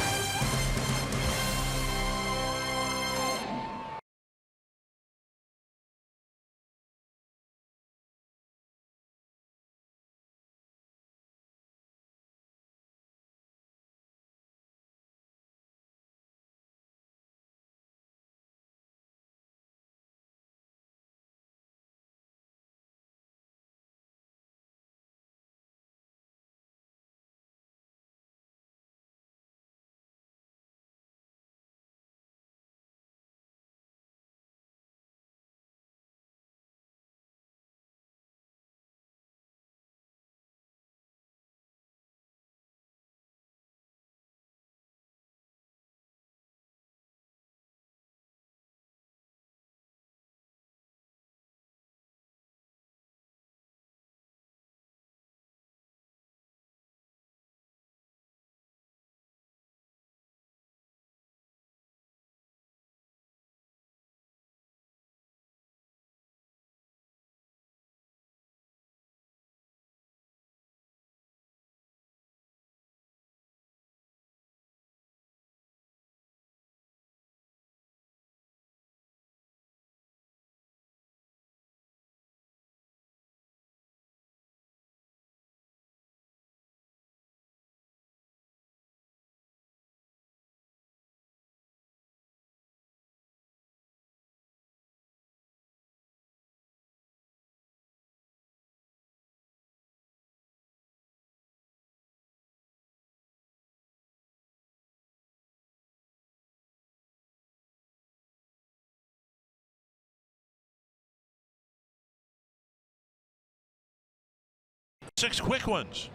6 quick ones.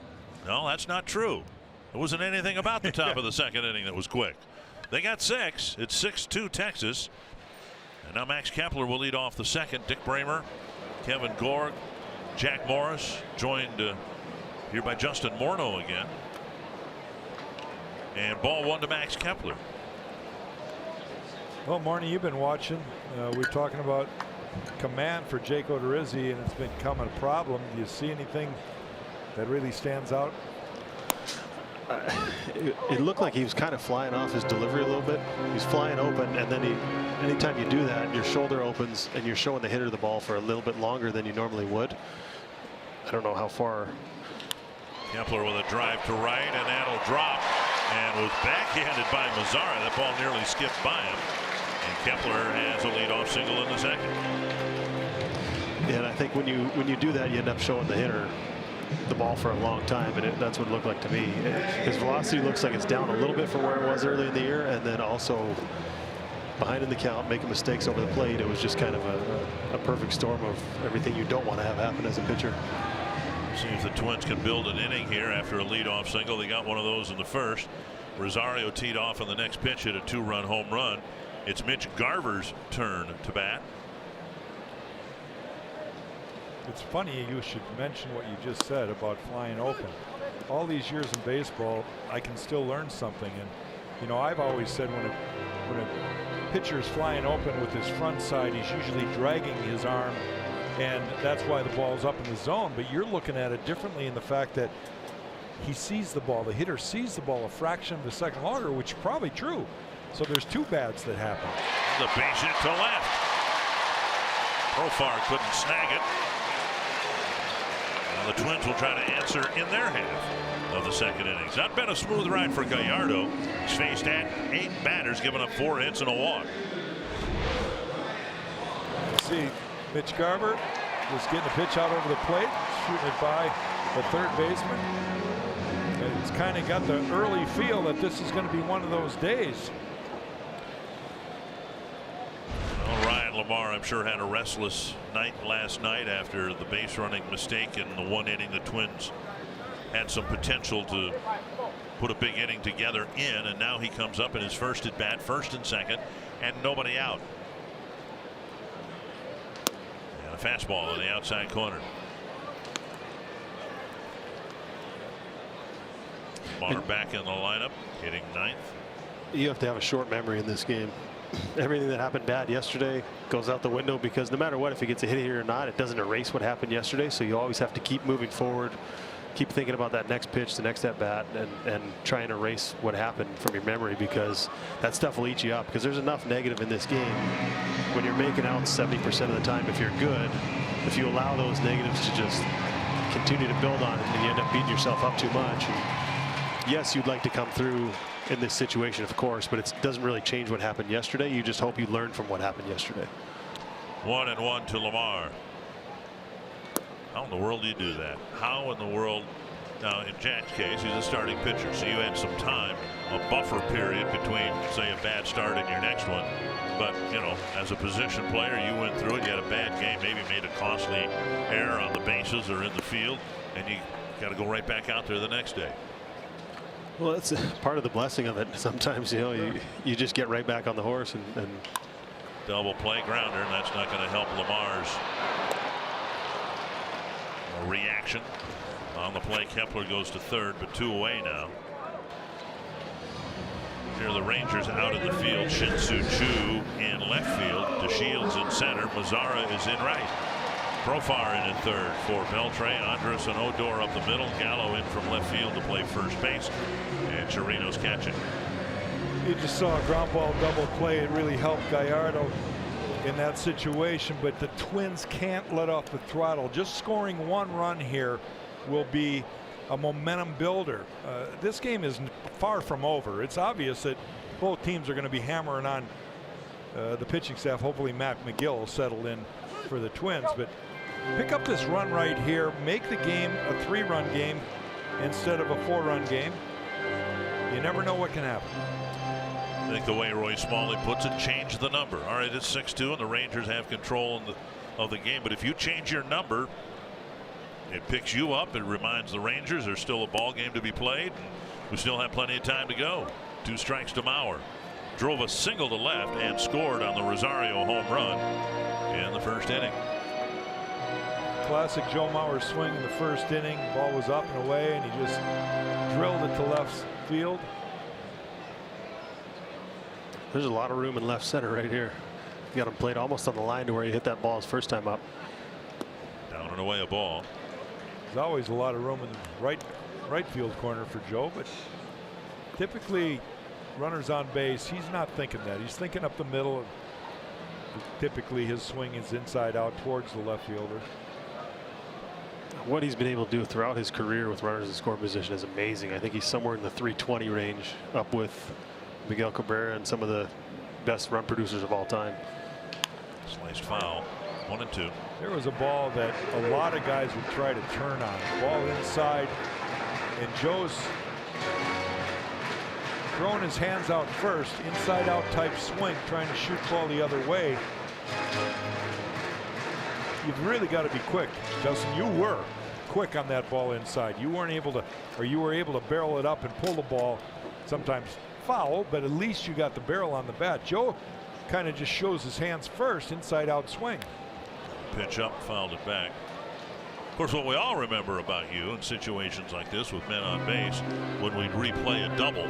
No, that's not true. There wasn't anything about the top of the second inning that was quick. They got 6. It's 6-2 Texas. And now Max Kepler will lead off the second. Dick Bramer, Kevin Gorg, Jack Morris, joined here by Justin Morneau again. And ball 1 to Max Kepler. Well, Marnie, you've been watching. We're talking about command for Jake Odorizzi, and it's becoming a problem. Do you see anything that really stands out? It looked like he was kind of flying off his delivery a little bit. He's flying open, and then anytime you do that, your shoulder opens and you're showing the hitter the ball for a little bit longer than you normally would. I don't know how far. Kepler with a drive to right, and that'll drop, and was backhanded by Mazzara. That ball nearly skipped by him, and Kepler has a leadoff single in the second. Yeah, and I think when you do that, you end up showing the hitter the ball for a long time, and that's what it looked like to me. His velocity looks like it's down a little bit from where it was early in the year, and then also behind in the count, making mistakes over the plate. It was just kind of a perfect storm of everything you don't want to have happen as a pitcher. See if the Twins can build an inning here after a leadoff single. They got one of those in the first. Rosario teed off on the next pitch, hit a 2-run home run. It's Mitch Garver's turn to bat. It's funny you should mention what you just said about flying open. All these years in baseball, I can still learn something. And you know, I've always said when a pitcher is flying open with his front side, he's usually dragging his arm, and that's why the ball's up in the zone. But you're looking at it differently in the fact that he sees the ball, the hitter sees the ball a fraction of a second longer, which is probably true. So there's 2 bads that happen. The base hit to left. Profar couldn't snag it. Now the Twins will try to answer in their half of the second inning. It's not been a smooth ride for Gallardo. He's faced at 8 batters, giving up 4 hits and a walk. See, Mitch Garver just getting a pitch out over the plate, shooting it by the third baseman. And it's kind of got the early feel that this is going to be one of those days. Well, Ryan Lamar, I'm sure, had a restless night last night after the base running mistake in the 1 inning. The Twins had some potential to put a big inning together in, and now he comes up in his first at bat, first and second, and nobody out. And a fastball on the outside corner. Lamar back in the lineup, hitting 9th. You have to have a short memory in this game. Everything that happened bad yesterday goes out the window, because no matter what, if he gets a hit here or not, it doesn't erase what happened yesterday. So you always have to keep moving forward, keep thinking about that next pitch, the next at bat, and try and erase what happened from your memory, because that stuff will eat you up. Because there's enough negative in this game when you're making out 70% of the time. If you're good, if you allow those negatives to just continue to build on it, and you end up beating yourself up too much. And yes, you'd like to come through in this situation, of course, but it doesn't really change what happened yesterday. You just hope you learn from what happened yesterday. 1-1 to Lamar. How in the world do you do that? How in the world? Now, in Jack's case, he's a starting pitcher, so you had some time, a buffer period between, say, a bad start and your next one. But, you know, as a position player, you went through it. You had a bad game, maybe made a costly error on the bases or in the field, and you got to go right back out there the next day. Well, that's part of the blessing of it. Sometimes, you know, you just get right back on the horse and double play grounder, and that's not going to help Lamar's reaction on the play. Kepler goes to third, but 2 away now. Here are the Rangers out in the field. Shin-Soo Choo in left field. DeShields in center. Mazzara is in right. Profar in at third for Beltre. Andrus and Odor up the middle. Gallo in from left field to play first base. And Chirino's catching. You just saw a ground ball double play. It really helped Gallardo in that situation, but the Twins can't let off the throttle. Just scoring 1 run here will be a momentum builder. This game is far from over. It's obvious that both teams are going to be hammering on the pitching staff. Hopefully Matt McGill will settle in for the Twins, but pick up this run right here, make the game a 3-run game instead of a 4-run game. You never know what can happen. I think the way Roy Smalley puts it, change the number. All right, it's 6-2 and the Rangers have control of the game, but if you change your number, It picks you up. It reminds the Rangers there's still a ball game to be played. We still have plenty of time to go. 2 strikes to Mauer. Drove a single to left and scored on the Rosario home run in the first inning. Classic Joe Mauer swing in the first inning. Ball was up and away, and he just drilled it to left field. There's a lot of room in left center right here. You got him played almost on the line to where he hit that ball his first time up. Down and away a ball. There's always a lot of room in the right field corner for Joe, but typically runners on base, he's not thinking that. He's thinking up the middle. Typically his swing is inside out towards the left fielder. What he's been able to do throughout his career with runners in scoring position is amazing. I think he's somewhere in the 320 range, up with Miguel Cabrera and some of the best run producers of all time. Sliced foul. 1-2. There was a ball that a lot of guys would try to turn on. Ball inside, and Joe's throwing his hands out first, inside out type swing, trying to shoot ball the other way. You've really got to be quick, Justin. You were quick on that ball inside. You weren't able to, or you were able to barrel it up and pull the ball, sometimes foul, but at least you got the barrel on the bat. Joe kind of just shows his hands first, inside out swing. Pitch up, fouled it back. Of course, what we all remember about you in situations like this with men on base, when we'd replay a double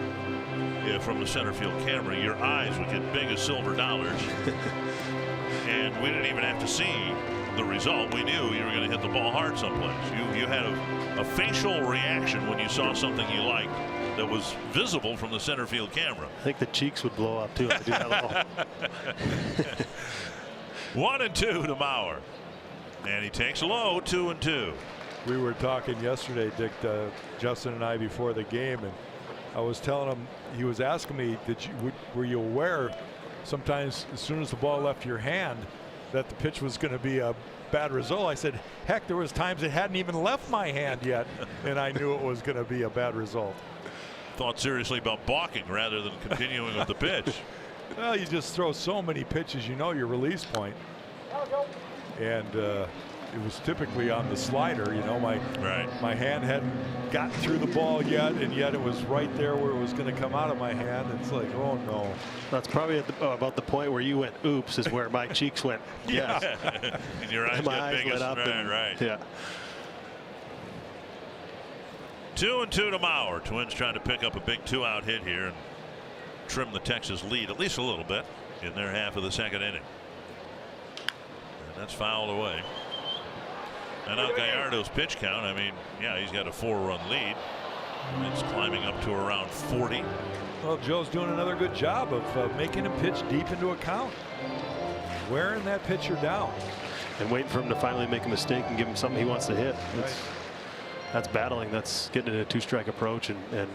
from the center field camera, your eyes would get big as silver dollars. And we didn't even have to see the result. We knew you were going to hit the ball hard someplace. You had a facial reaction when you saw something you liked that was visible from the center field camera. I think the cheeks would blow up too. I do that 1-2 to Mauer. And he takes low, 2-2. We were talking yesterday, Dick, Justin and I, before the game, and I was telling him, he was asking me, were you aware sometimes as soon as the ball left your hand that the pitch was going to be a bad result? I said, heck, there was times it hadn't even left my hand yet, and I knew it was going to be a bad result. Thought seriously about balking rather than continuing with the pitch. Well, you just throw so many pitches, you know your release point. And it was typically on the slider. You know, my hand hadn't gotten through the ball yet, and yet it was right there where it was going to come out of my hand. It's like, oh no. That's probably about the point where you went oops, is where my cheeks went yes. And your eyes my get eyes big. lit up right. Yeah. 2-2 to Mauer. Twins trying to pick up a big 2-out hit here and trim the Texas lead at least a little bit in their half of the second inning. And that's fouled away. And now Gallardo's pitch count, I mean, yeah, he's got a 4-run lead. It's climbing up to around 40. Well, Joe's doing another good job of making him pitch deep into a count, wearing that pitcher down, and waiting for him to finally make a mistake and give him something he wants to hit. Right. That's battling. That's getting in a 2-strike approach and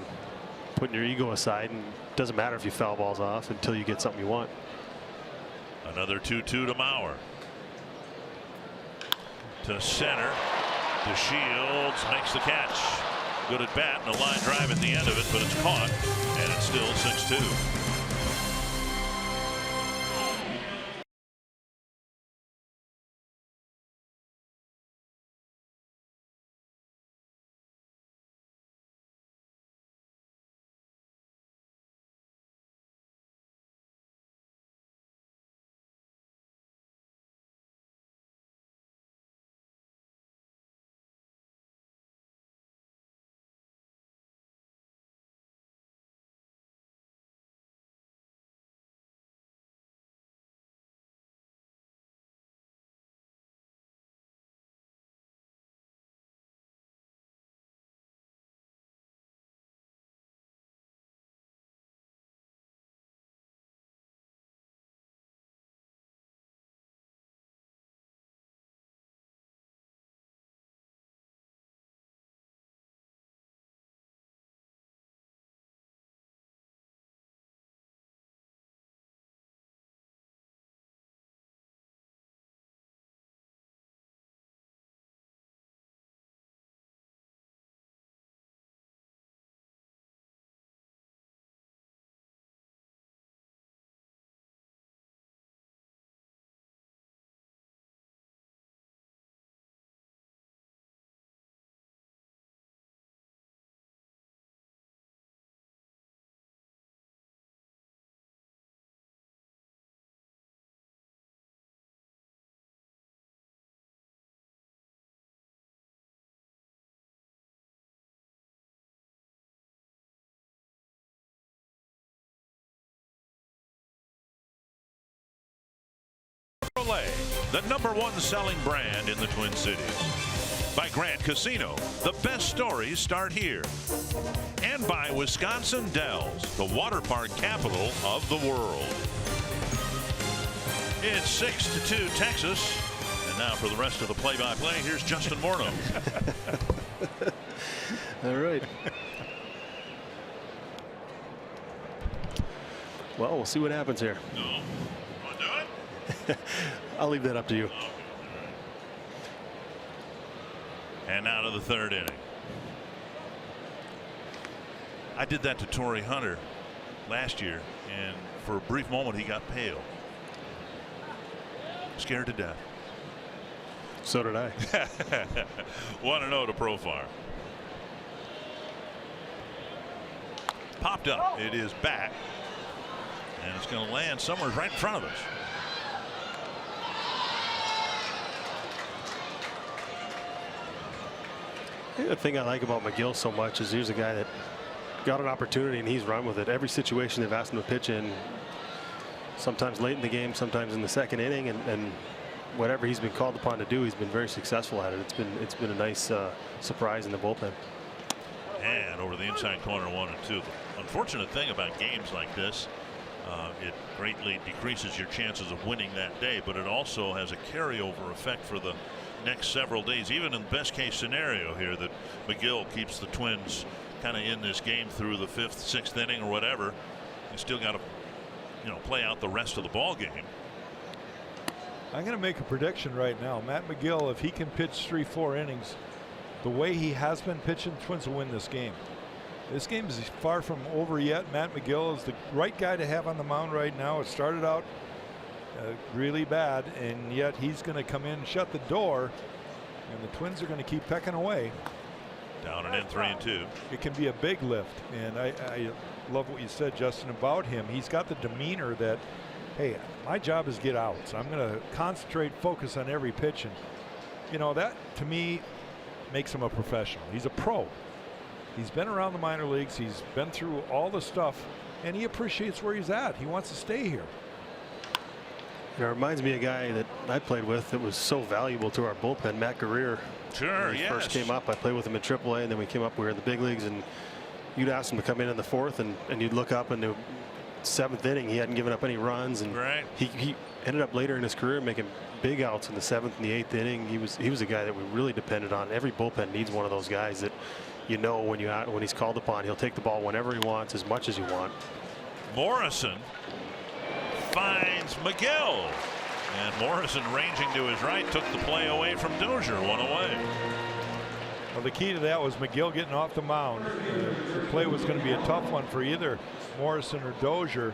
putting your ego aside. And it doesn't matter if you foul balls off until you get something you want. Another 2-2 to Mauer. To center. To Shields makes the catch. Good at bat and a line drive at the end of it, but it's caught, and it's still 6-2. Chevrolet, the #1 selling brand in the Twin Cities. By Grant Casino, the best stories start here. And by Wisconsin Dells, the water park capital of the world. It's 6-2 Texas. And now for the rest of the play-by-play, here's Justin Morneau. All right. Well, we'll see what happens here. No. Want to do it? I'll leave that up to you. Okay. And now to the third inning. I did that to Torrey Hunter last year, and for a brief moment he got pale. Scared to death. So did I. 1-0 to Profar. Popped up. It is back. And it's going to land somewhere right in front of us. The thing I like about McGill so much is here's a guy that got an opportunity and he's run with it. Every situation they've asked him to pitch in, sometimes late in the game, sometimes in the second inning, and whatever he's been called upon to do, he's been very successful at it. It's been a nice surprise in the bullpen. And over the inside corner, 1-2. The unfortunate thing about games like this, it greatly decreases your chances of winning that day, but it also has a carryover effect for the next several days, even in the best case scenario here that McGill keeps the Twins kind of in this game through the 5th, 6th inning or whatever. You still got to, play out the rest of the ball game. I'm going to make a prediction right now. Matt McGill, if he can pitch 3-4 innings the way he has been pitching, Twins will win this game. This game is far from over yet. Matt McGill is the right guy to have on the mound right now. It started out really bad, and yet he's going to come in, shut the door, and the Twins are going to keep pecking away. Down and in 3-2. It can be a big lift, and I love what you said, Justin, about him. He's got the demeanor that, hey, my job is get outs. I'm going to concentrate, focus on every pitch, and that to me makes him a professional. He's a pro. He's been around the minor leagues. He's been through all the stuff, and he appreciates where he's at. He wants to stay here. It reminds me of a guy that I played with that was so valuable to our bullpen, Matt Guerrier. Sure, when he first came up, I played with him in AAA, and then we came up, we were in the big leagues, and you'd ask him to come in the 4th, and you'd look up in the 7th inning, he hadn't given up any runs, and he ended up later in his career making big outs in the 7th and the 8th inning. He was a guy that we really depended on. Every bullpen needs one of those guys that when he's called upon, he'll take the ball whenever he wants, as much as you want. Morrison finds McGill, and Morrison, ranging to his right, took the play away from Dozier. 1 away. Well, the key to that was McGill getting off the mound. The play was going to be a tough one for either Morrison or Dozier,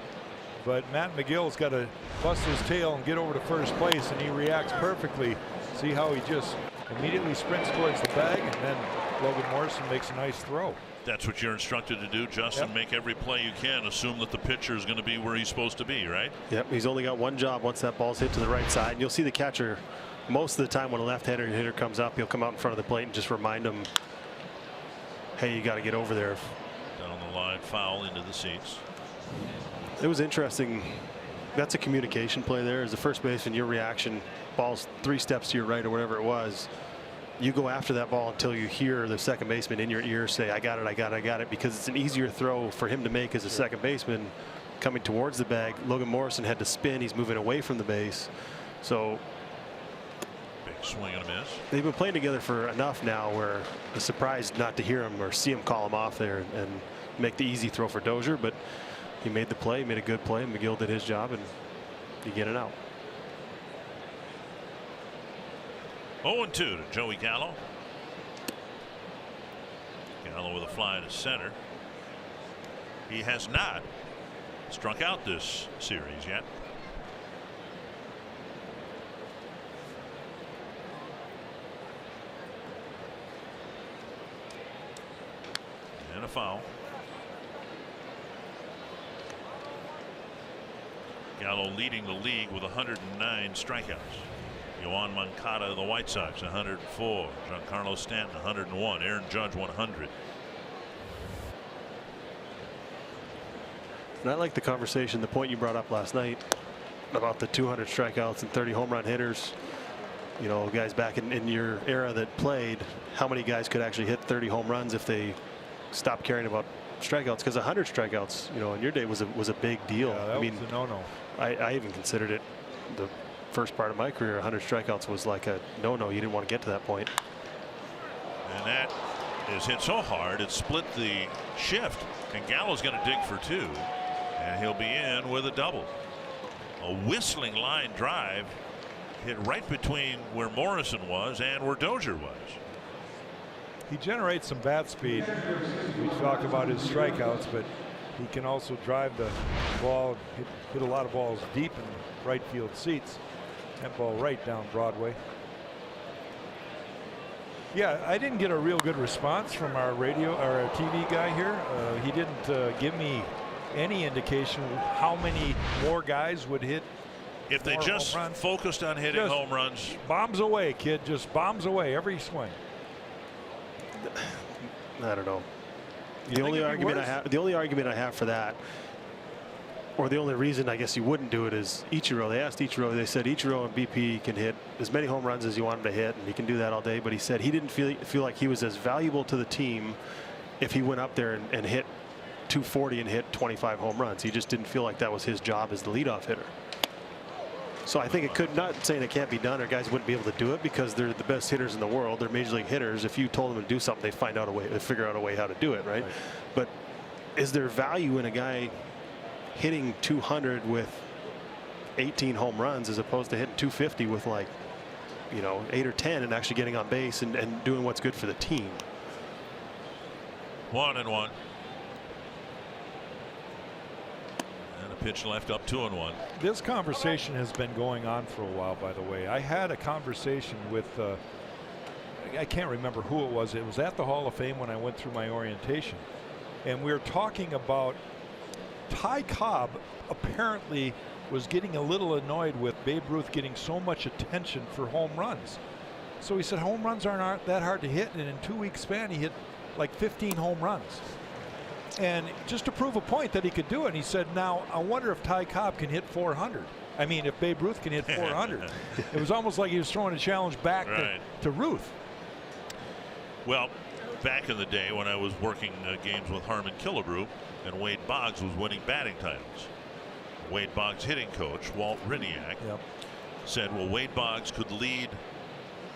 but Matt McGill's got to bust his tail and get over to first place, and he reacts perfectly. See how he just immediately sprints towards the bag, and then Logan Morrison makes a nice throw. That's what you're instructed to do, Justin. Yep. Make every play you can. Assume that the pitcher is going to be where he's supposed to be, right? Yep, he's only got one job once that ball's hit to the right side. And you'll see the catcher most of the time when a left-handed hitter comes up, he'll come out in front of the plate and just remind him, hey, you got to get over there. Down the line, foul into the seats. It was interesting. That's a communication play there. As the first baseman, your reaction, ball's 3 steps to your right or whatever it was. You go after that ball until you hear the second baseman in your ear say, I got it, I got it, I got it, because it's an easier throw for him to make as a second baseman coming towards the bag. Logan Morrison had to spin. He's moving away from the base. So big swing and a miss. They've been playing together for enough now where it's surprised not to hear him or see him call him off there and make the easy throw for Dozier, but he made the play, made a good play. McGill did his job, and you get it out. 0-2 to Joey Gallo. Gallo with a fly to center. He has not struck out this series yet. And a foul. Gallo leading the league with 109 strikeouts. Yoan Moncada of the White Sox 104. Giancarlo Stanton 101. Aaron Judge 100. And I like the conversation, the point you brought up last night. about the 200 strikeouts and 30 home run hitters. You know, guys back in your era that played, how many guys could actually hit 30 home runs if they stopped caring about strikeouts? Because 100 strikeouts, you know, in your day was a big deal. Yeah, that I mean, was a no-no. I even considered it the first part of my career. 100 strikeouts was like a no-no. You didn't want to get to that point. And that is hit so hard it split the shift, and Gallo's going to dig for 2, and he'll be in with a double. A whistling line drive hit right between where Morrison was and where Dozier was. He generates some bat speed. We talk about his strikeouts, but he can also drive the ball, hit a lot of balls deep in right field seats. That ball right down Broadway. Yeah, I didn't get a real good response from our TV guy here. He didn't give me any indication how many more guys would hit. If they just focused on hitting just home runs. Bombs away, kid. Just bombs away every swing. I don't know. The only argument I have for that, or the only reason I guess you wouldn't do it, is Ichiro. They asked Ichiro. They said Ichiro and BP can hit as many home runs as you want him to hit, and he can do that all day. But he said he didn't feel like he was as valuable to the team if he went up there and hit 240 and hit 25 home runs. He just didn't feel like that was his job as the leadoff hitter. So I think it could, not saying it can't be done or guys wouldn't be able to do it because they're the best hitters in the world. They're major league hitters. If you told them to do something, they find out a way, they figure out a way how to do it, right? But is there value in a guy hitting 200 with 18 home runs as opposed to hitting 250 with, like, you know, 8 or 10 and actually getting on base and doing what's good for the team? 1-1. Pitch left up 2-1. This conversation has been going on for a while, by the way. I had a conversation with, I can't remember who it was. It was at the Hall of Fame when I went through my orientation. And we were talking about Ty Cobb apparently was getting a little annoyed with Babe Ruth getting so much attention for home runs. So he said home runs aren't that hard to hit, and in 2 weeks span he hit like 15 home runs. And just to prove a point that he could do it, and he said, now I wonder if Ty Cobb can hit 400. I mean, if Babe Ruth can hit 400. It was almost like he was throwing a challenge back to Ruth. Well, back in the day when I was working games with Harmon Killebrew, and Wade Boggs was winning batting titles. Wade Boggs' hitting coach, Walt Riniak, said, well, Wade Boggs could lead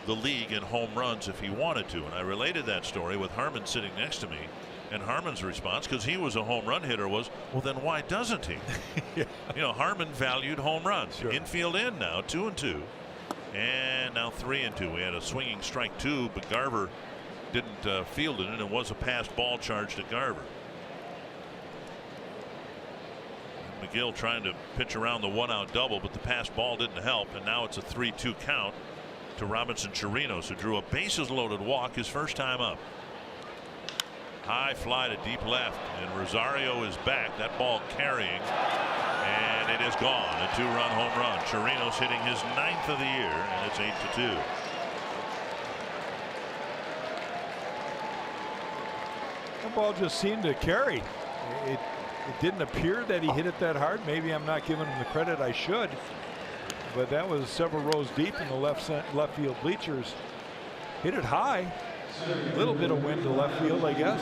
the league in home runs if he wanted to. And I related that story with Harmon sitting next to me. And Harmon's response, because he was a home run hitter, was, well, then why doesn't he? You know, Harmon valued home runs. Sure. Infield in now, 2-2. And now 3-2. We had a swinging strike 2, but Garver didn't field it, and it was a passed ball charge to Garver. And McGill trying to pitch around the 1-out double, but the passed ball didn't help, and now it's a 3-2 count to Robinson Chirinos, who drew a bases-loaded walk his first time up. High fly to deep left, and Rosario is back. That ball carrying, and it is gone. A 2-run home run. Chirinos hitting his 9th of the year, and it's 8-2. That ball just seemed to carry. It didn't appear that he hit it that hard. Maybe I'm not giving him the credit I should, but that was several rows deep in the left field bleachers. Hit it high. A little bit of wind to left field, I guess.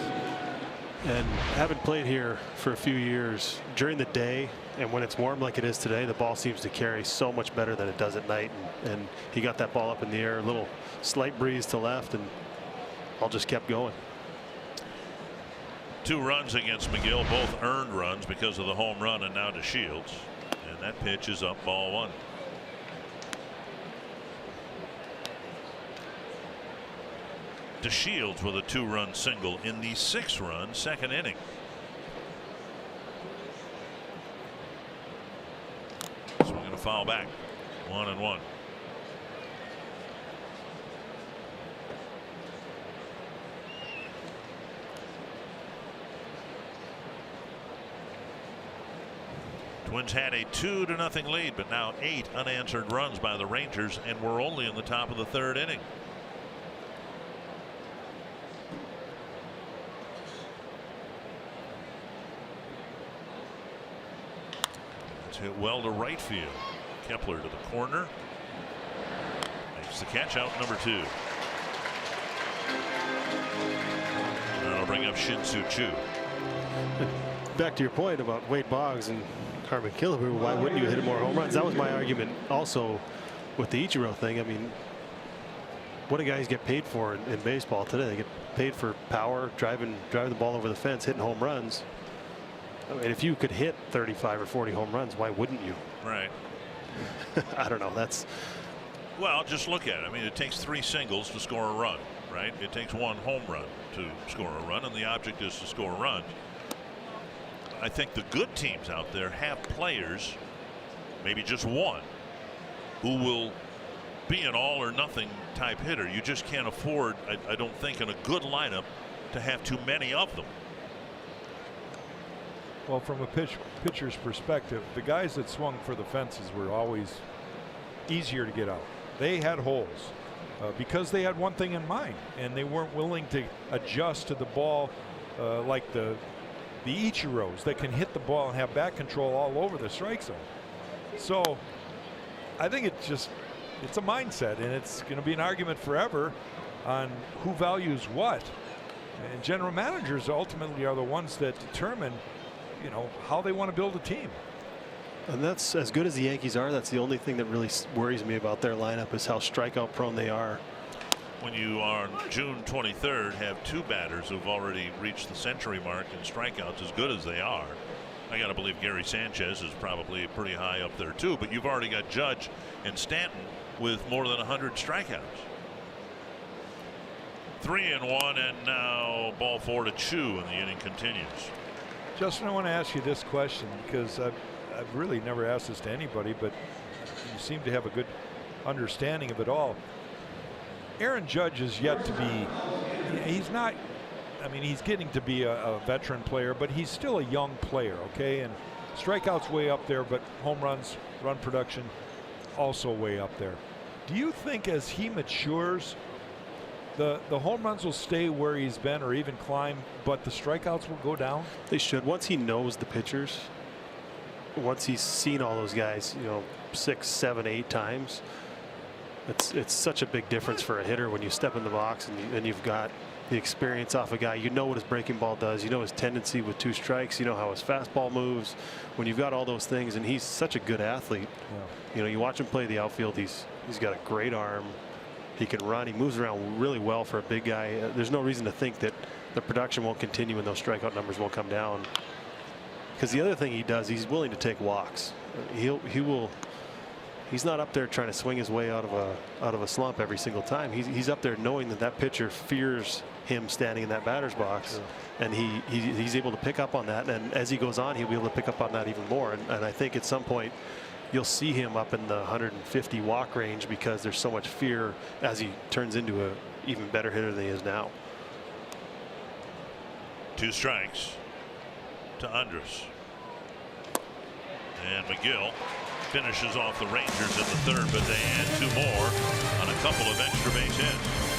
And having played here for a few years, during the day and when it's warm like it is today, the ball seems to carry so much better than it does at night. And he got that ball up in the air, a little slight breeze to left, and ball just kept going. 2 runs against McGill, both earned runs because of the home run, and now to Shields. And that pitch is up, ball 1. To Shields with a 2-run single in the 6-run second inning. Swinging a foul back. 1-1. Twins had a 2-0 lead, but now 8 unanswered runs by the Rangers, and we're only in the top of the 3rd inning. Hit well to right field. Kepler to the corner. Makes the catch, out number 2. That'll bring up Shin-Soo Choo. Back to your point about Wade Boggs and Carmen Killebrew, why wouldn't you hit more home runs? That was my argument also with the Ichiro thing. I mean, what do guys get paid for in baseball today? They get paid for power, driving the ball over the fence, hitting home runs. I mean, if you could hit 35 or 40 home runs, why wouldn't you? Right. I don't know. That's. Well, just look at it. I mean, it takes 3 singles to score a run, right? It takes 1 home run to score a run, and the object is to score runs. I think the good teams out there have players, maybe just one, who will be an all or nothing type hitter. You just can't afford, I don't think, in a good lineup to have too many of them. Well, from a pitcher's perspective, the guys that swung for the fences were always easier to get out. They had holes because they had one thing in mind, and they weren't willing to adjust to the ball like the Ichiros that can hit the ball and have bat control all over the strike zone. So I think it's a mindset, and it's going to be an argument forever on who values what. And general managers ultimately are the ones that determine, you know, how they want to build a team. And that's as good as the Yankees are. That's the only thing that really worries me about their lineup is how strikeout prone they are. When you on June 23rd have 2 batters who've already reached the century mark in strikeouts, as good as they are, I got to believe Gary Sanchez is probably pretty high up there too. But you've already got Judge and Stanton with more than 100 strikeouts. 3-1, and now ball 4 to Choo, and the inning continues. Justin, I want to ask you this question because I've really never asked this to anybody, but you seem to have a good understanding of it all. Aaron Judge is yet to be, he's not, I mean, he's getting to be a veteran player, but he's still a young player, okay? And strikeouts way up there, but home runs, run production also way up there. Do you think as he matures, the home runs will stay where he's been or even climb, but the strikeouts will go down? They should. Once he knows the pitchers, once he's seen all those guys, you know, 6, 7, 8 times, it's such a big difference for a hitter when you step in the box and you've got the experience off a guy. You know what his breaking ball does. You know his tendency with 2 strikes. You know how his fastball moves. When you've got all those things, and he's such a good athlete. You know, you watch him play the outfield. He's got a great arm. He can run. He moves around really well for a big guy. There's no reason to think that the production won't continue and those strikeout numbers won't come down. Because the other thing he does, he's willing to take walks. He's not up there trying to swing his way out of a slump every single time. He's up there knowing that pitcher fears him standing in that batter's box, and he's able to pick up on that. And as he goes on, he'll be able to pick up on that even more. And I think at some point you'll see him up in the 150 walk range because there's so much fear as he turns into a even better hitter than he is now. 2 strikes to Andrus, and McGill finishes off the Rangers in the 3rd, but they add 2 more on a couple of extra base hits.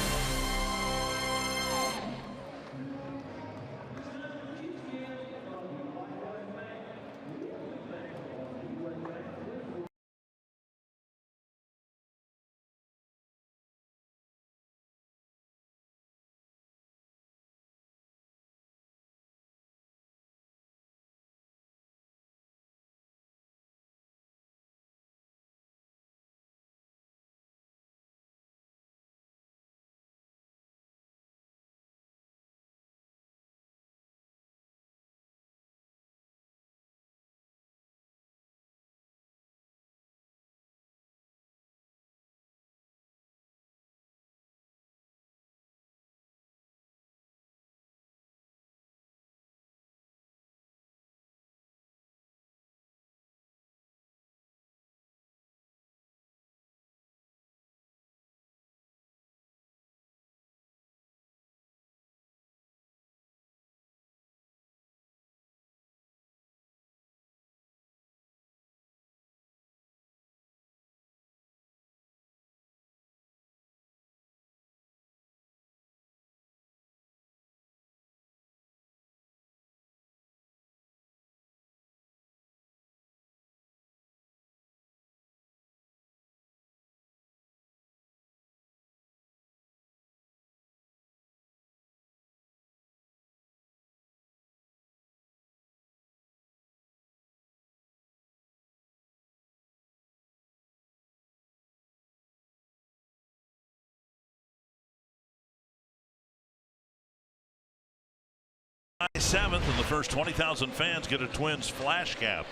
7th, and the first 20,000 fans get a Twins flash cap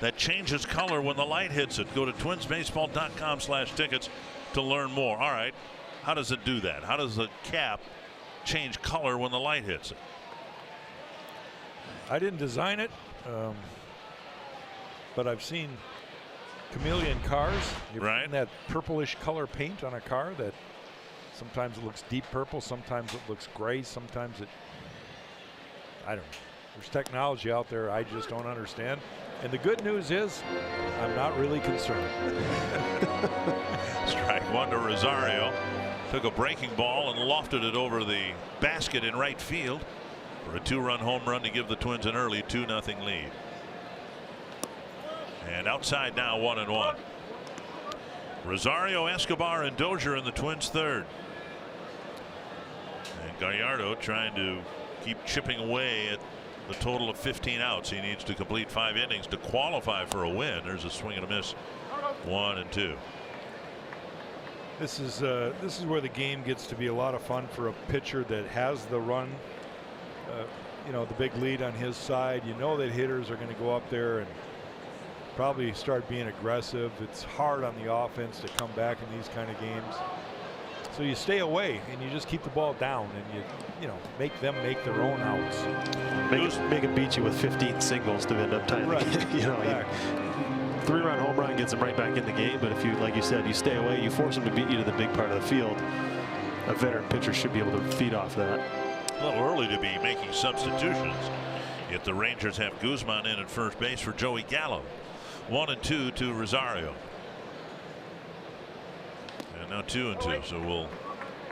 that changes color when the light hits it. Go to twinsbaseball.com/tickets to learn more. All right, how does it do that? How does the cap change color when the light hits it? I didn't design it, but I've seen chameleon cars. You've seen that purplish color paint on a car that sometimes it looks deep purple, sometimes it looks gray, sometimes it, I don't know. There's technology out there I just don't understand. And the good news is I'm not really concerned. Strike one to Rosario. Took a breaking ball and lofted it over the basket in right field for a 2-run home run to give the Twins an early 2-0 lead. And outside now, 1-1. Rosario, Escobar, and Dozier in the Twins' third. And Gallardo trying to keep chipping away at the total of 15 outs. He needs to complete 5 innings to qualify for a win. There's a swing and a miss. 1-2. This is where the game gets to be a lot of fun for a pitcher that has the run, you know, the big lead on his side. You know that hitters are going to go up there and probably start being aggressive. It's hard on the offense to come back in these kind of games. So you stay away and you just keep the ball down and you know, make them make their own outs. Make them beat you with 15 singles to end up tying the game. You know, exactly. 3-run home run gets them right back in the game. But if you, like you said, you stay away, you force them to beat you to the big part of the field. A veteran pitcher should be able to feed off that. A little early to be making substitutions. Yet the Rangers have Guzman in at first base for Joey Gallo. 1-2 to Rosario. And now 2-2. So we'll,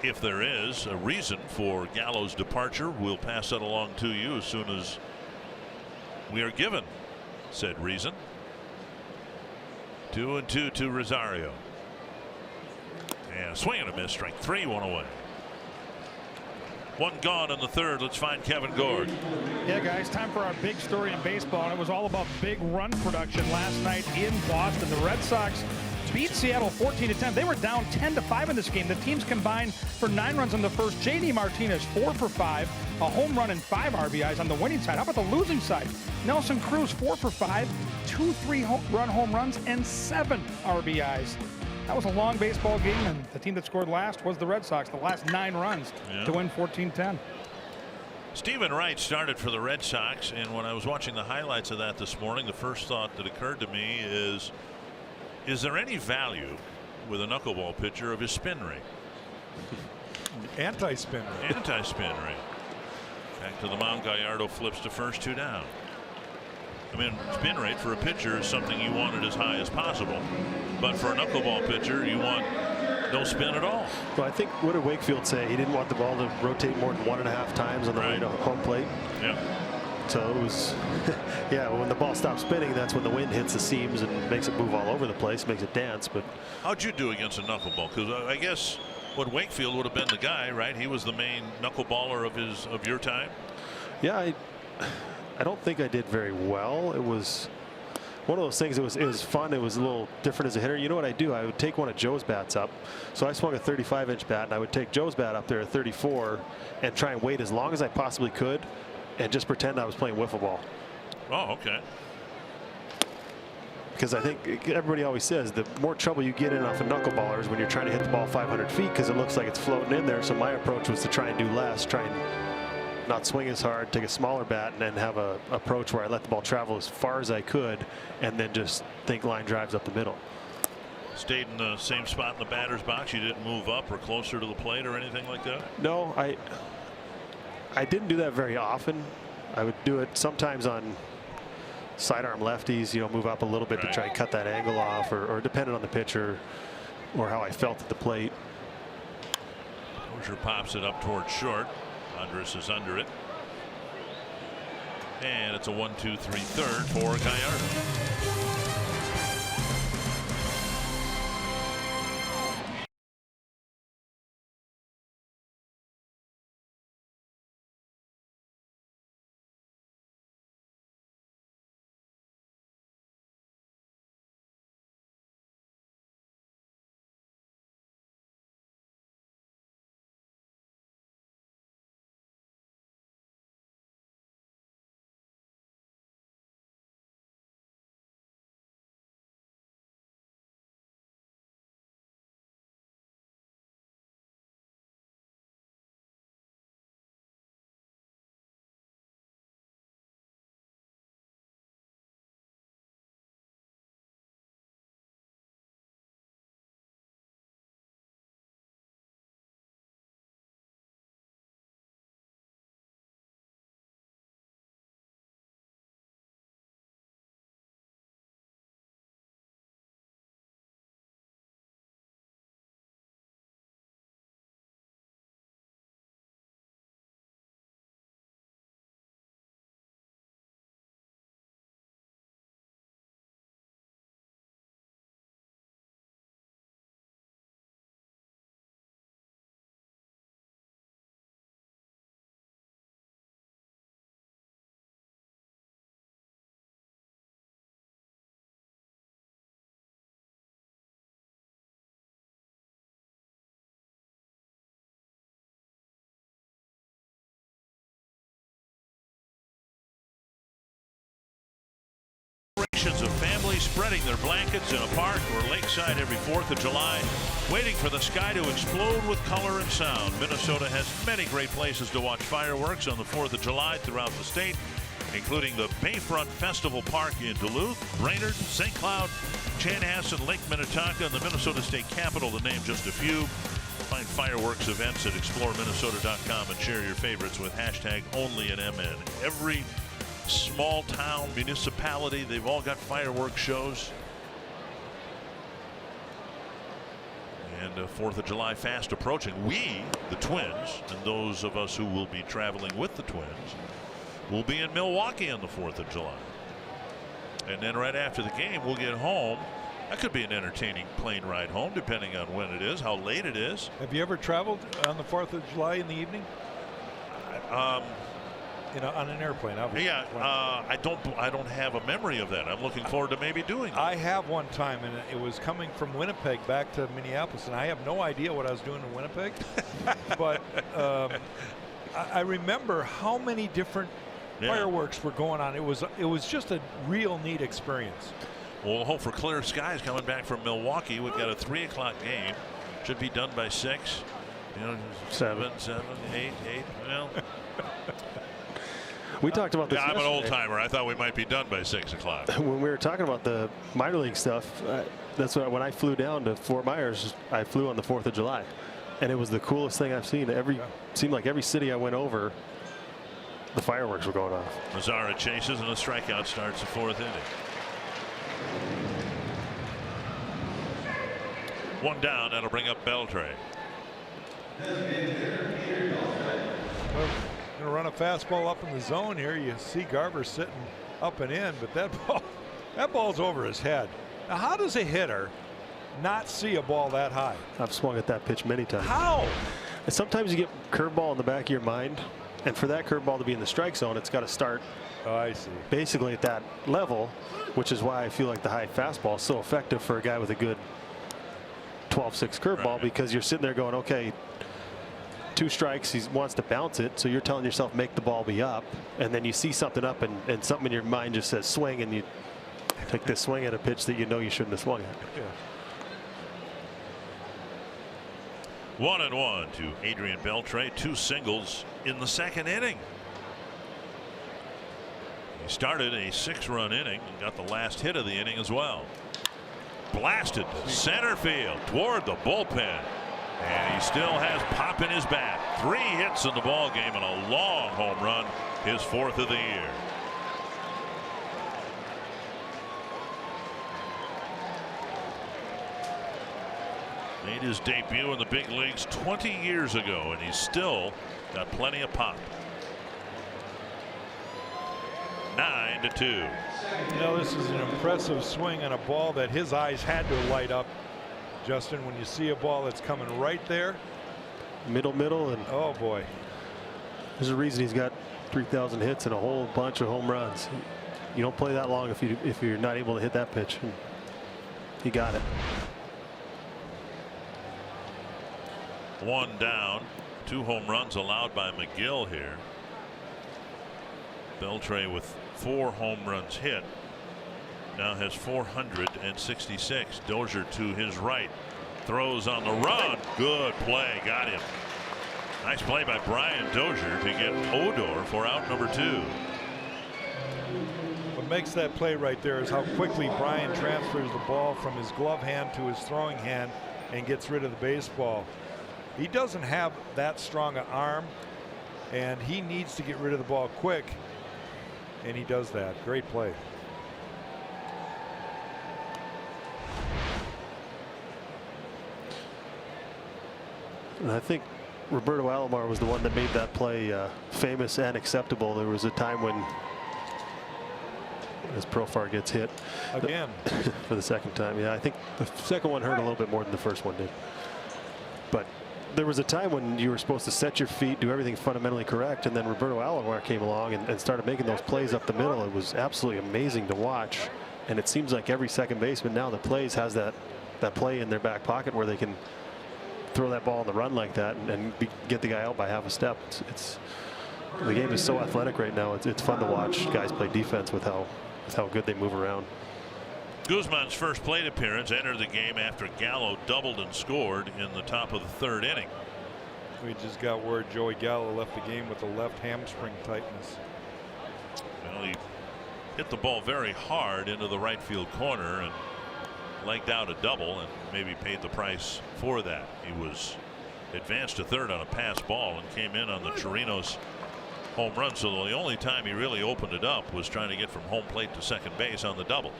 if there is a reason for Gallo's departure, we'll pass that along to you as soon as we are given said reason. 2-2 to Rosario. And a swing and a miss. Strike 3, 1 away. 1 gone in the third. Let's find Kevin Gord. Yeah, guys, time for our big story in baseball. And it was all about big run production last night in Boston. The Red Sox beat Seattle 14-10. They were down 10-5 in this game. The teams combined for 9 runs on the first. J.D. Martinez 4 for 5, a home run and 5 RBIs on the winning side. How about the losing side? Nelson Cruz 4 for 5, 2 3-run home runs and 7 RBIs. That was a long baseball game, and the team that scored last was the Red Sox, the last 9 runs to win 14-10. Stephen Wright started for the Red Sox, and when I was watching the highlights of that this morning, the first thought that occurred to me is there any value with a knuckleball pitcher of his spin rate? Anti-spin rate. Anti-spin rate. Back to the mound, Gallardo flips to first, 2 down. I mean, spin rate for a pitcher is something you want it as high as possible. But for a knuckleball pitcher, you want no spin at all. Well, I think, what did Wakefield say? He didn't want the ball to rotate more than 1.5 times on the way to home plate. Yeah. So it was, yeah, when the ball stops spinning, that's when the wind hits the seams and makes it move all over the place, makes it dance. But how'd you do against a knuckleball? Because I guess what Wakefield would have been the guy, right? He was the main knuckleballer of your time. Yeah, I don't think I did very well. It was one of those things. It was fun. It was a little different as a hitter. You know what I do? I would take one of Joe's bats up. So I swung a 35-inch bat, and I would take Joe's bat up there at 34 and try and wait as long as I possibly could and just pretend I was playing wiffle ball. Oh, okay. Because I think everybody always says the more trouble you get in off of knuckleballers when you're trying to hit the ball 500 feet because it looks like it's floating in there. So my approach was to try and do less, try and not swing as hard, take a smaller bat, and then have a approach where I let the ball travel as far as I could and then just think line drives up the middle. Stayed in the same spot in the batter's box. You didn't move up or closer to the plate or anything like that? No, I didn't do that very often. I would do it sometimes on sidearm lefties, you know, move up a little bit to try and cut that angle off, or depending on the pitcher or how I felt at the plate. Dozier pops it up towards short. Andrus is under it. And it's a 1-2-3 third for Gallardo. generations of families spreading their blankets in a park or lakeside every 4th of July, waiting for the sky to explode with color and sound. Minnesota has many great places to watch fireworks on the 4th of July throughout the state, including the Bayfront Festival Park in Duluth, Brainerd, St. Cloud, Chanhassen, Lake Minnetonka, and the Minnesota State Capitol, to name just a few. Find fireworks events at exploreminnesota.com and share your favorites with hashtag #OnlyAnMN. Every small town, municipality, they've all got fireworks shows. And 4th of July fast approaching. We, the Twins, and those of us who will be traveling with the Twins, will be in Milwaukee on the 4th of July. And then right after the game, we'll get home. That could be an entertaining plane ride home, depending on when it is, how late it is. Have you ever traveled on the 4th of July in the evening? You know, on an airplane, obviously. Yeah, I don't have a memory of that. I'm looking forward to maybe doing that. I have one time, and it was coming from Winnipeg back to Minneapolis, and I have no idea what I was doing in Winnipeg. But I remember how many different fireworks were going on. It was just a real neat experience. Well, we'll hope for clear skies coming back from Milwaukee. We've got a 3 o'clock game. Should be done by 6. You know, 7, 8. Well. We talked about this I'm an yesterday. old timer. I thought we might be done by 6 o'clock. When we were talking about the minor league stuff, that's what, when I flew down to Fort Myers, I flew on the 4th of July, and it was the coolest thing I've seen. Seemed like every city I went over, the fireworks were going off. Mazzara chases, and a strikeout starts the 4th inning. 1 down. That'll bring up Beltre. Going to run a fastball up in the zone here. You see Garver sitting up and in, but that ball's over his head. Now, how does a hitter not see a ball that high? I've swung at that pitch many times. How? And sometimes you get curveball in the back of your mind, and for that curveball to be in the strike zone, it's got to start. Oh, I see. Basically at that level, which is why I feel like the high fastball is so effective for a guy with a good 12-6 curveball, because you're sitting there going, okay, 2 strikes, he wants to bounce it, so you're telling yourself make the ball be up, and then you see something up, and something in your mind just says swing, and you take this swing at a pitch that you know you shouldn't have swung at. Yeah. 1-1 to Adrian Beltre. 2 singles in the 2nd inning. He started a 6-run inning and got the last hit of the inning as well. Blasted to center field toward the bullpen. And he still has pop in his bat. 3 hits in the ball game and a long home run, his 4th of the year. Made his debut in the big leagues 20 years ago, and he's still got plenty of pop. 9-2. You know, this is an impressive swing on a ball that his eyes had to light up. Justin, when you see a ball that's coming right there, middle, and oh boy, there's a reason he's got 3,000 hits and a whole bunch of home runs. You don't play that long if you're not able to hit that pitch. He got it. 1 down. 2 home runs allowed by McGill here. Beltre with 4 home runs hit now has 466. Dozier to his right, throws on the run. Good play, got him. Nice play by Brian Dozier to get Odor for out number 2. What makes that play right there is how quickly Brian transfers the ball from his glove hand to his throwing hand and gets rid of the baseball. He doesn't have that strong an arm, and he needs to get rid of the ball quick, and he does that. Great play. And I think Roberto Alomar was the one that made that play famous and acceptable. There was a time when, as Profar gets hit again for the 2nd time. Yeah, I think the 2nd one hurt a little bit more than the 1st one did. But there was a time when you were supposed to set your feet, do everything fundamentally correct, and then Roberto Alomar came along and started making those plays up the middle. It was absolutely amazing to watch. And it seems like every second baseman now that plays has that play in their back pocket where they can throw that ball on the run like that and get the guy out by half a step. The game is so athletic right now. It's fun to watch guys play defense with how good they move around. Guzman's first plate appearance entered the game after Gallo doubled and scored in the top of the third inning. We just got word Joey Gallo left the game with a left hamstring tightness. Well, he hit the ball very hard into the right field corner and legged out a double and maybe paid the price for that. He was advanced to third on a pass ball and came in on the Chirinos home run. So the only time he really opened it up was trying to get from home plate to second base on the double.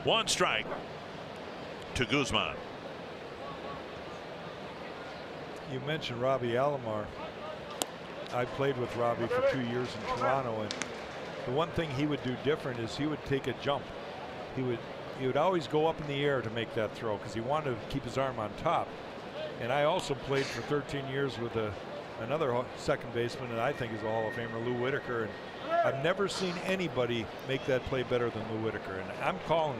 1 strike to Guzman. You mentioned Robbie Alomar. I played with Robbie for 2 years in Toronto, and the one thing he would do different is he would take a jump. He would always go up in the air to make that throw because he wanted to keep his arm on top. And I also played for 13 years with another second baseman that I think is a Hall of Famer, Lou Whitaker, and I've never seen anybody make that play better than Lou Whitaker, and I'm calling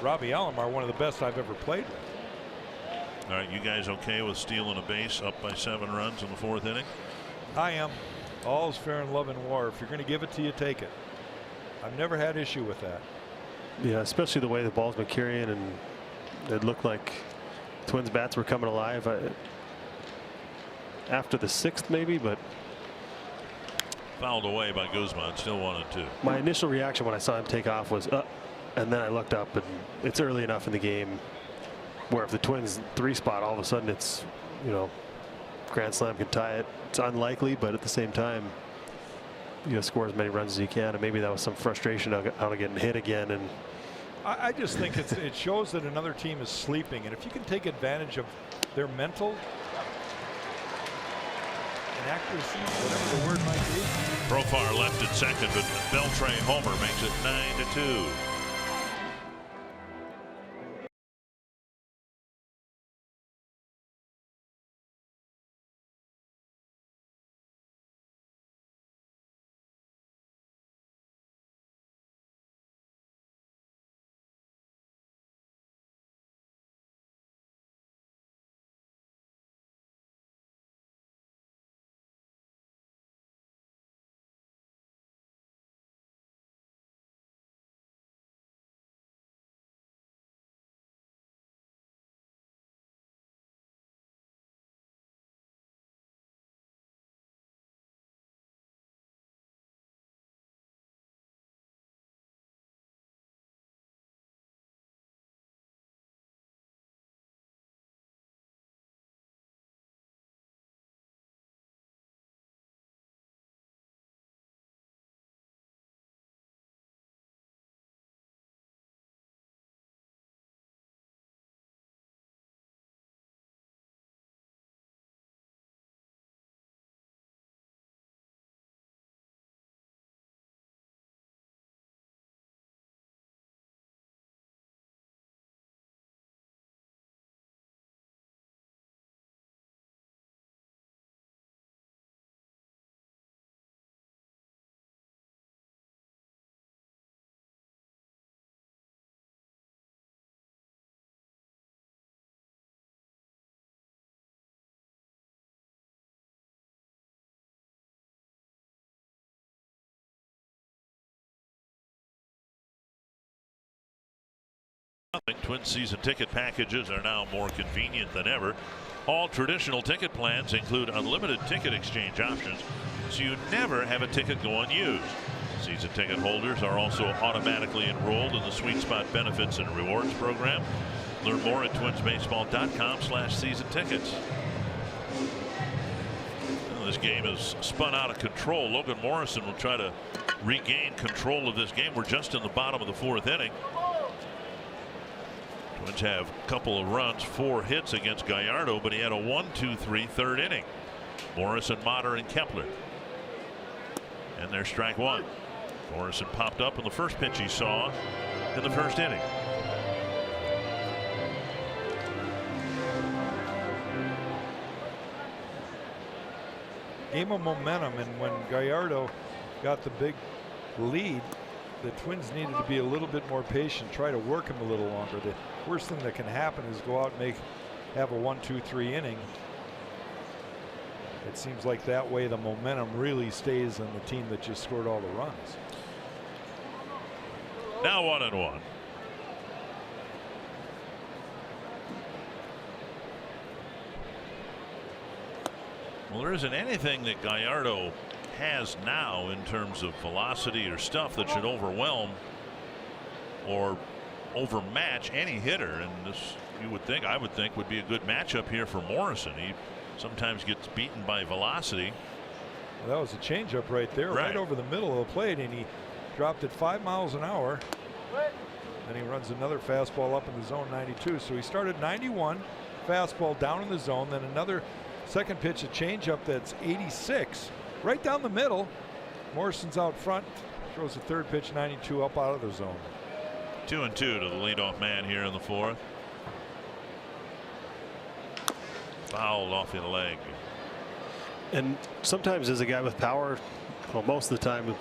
Robbie Alomar one of the best I've ever played with. All right, you guys okay with stealing a base up by 7 runs in the 4th inning? I am. All's fair in love and war. If you're going to give it to you, take it. I've never had issue with that. Yeah, especially the way the ball's been carrying, and it looked like Twins bats were coming alive after the 6th maybe, but fouled away by Guzman. Still 1-2. My initial reaction when I saw him take off was and then I looked up, and it's early enough in the game where if the Twins 3 spot, all of a sudden it's, you know, grand slam can tie it. It's unlikely, but at the same time, you know, score as many runs as you can, and maybe that was some frustration out of getting hit again. And I just think it shows that another team is sleeping, and if you can take advantage of their mental and accuracy, whatever the word might be. Profar left at second, but Beltre homer makes it 9-2. Twin season ticket packages are now more convenient than ever. All traditional ticket plans include unlimited ticket exchange options, so you never have a ticket go unused. Season ticket holders are also automatically enrolled in the Sweet Spot Benefits and Rewards program. Learn more at twinsbaseball.com/season tickets. Well, this game is spun out of control. Logan Morrison will try to regain control of this game. We're just in the bottom of the 4th inning. Twins have a couple of runs, 4 hits against Gallardo, but he had a 1-2-3 third inning. Morrison, Motter, and Kepler. And there's strike 1. Morrison popped up in the first pitch he saw in the first inning. Game of momentum, and when Gallardo got the big lead, the Twins needed to be a little bit more patient, try to work him a little longer. The worst thing that can happen is go out and have a 1-2-3 inning. It seems like that way the momentum really stays on the team that just scored all the runs. Now 1-1. Well, there isn't anything that Gallardo has now in terms of velocity or stuff that should overwhelm or overmatch any hitter. And this, I would think, would be a good matchup here for Morrison. He sometimes gets beaten by velocity. Well, that was a changeup right there, right over the middle of the plate, and he dropped it 5 miles an hour. Then he runs another fastball up in the zone 92. So he started 91, fastball down in the zone, then another second pitch, a changeup that's 86, right down the middle. Morrison's out front, throws the third pitch 92 up out of the zone. 2-2 to the leadoff man here in the fourth. Fouled off the leg. And sometimes as a guy with power, well, most of the time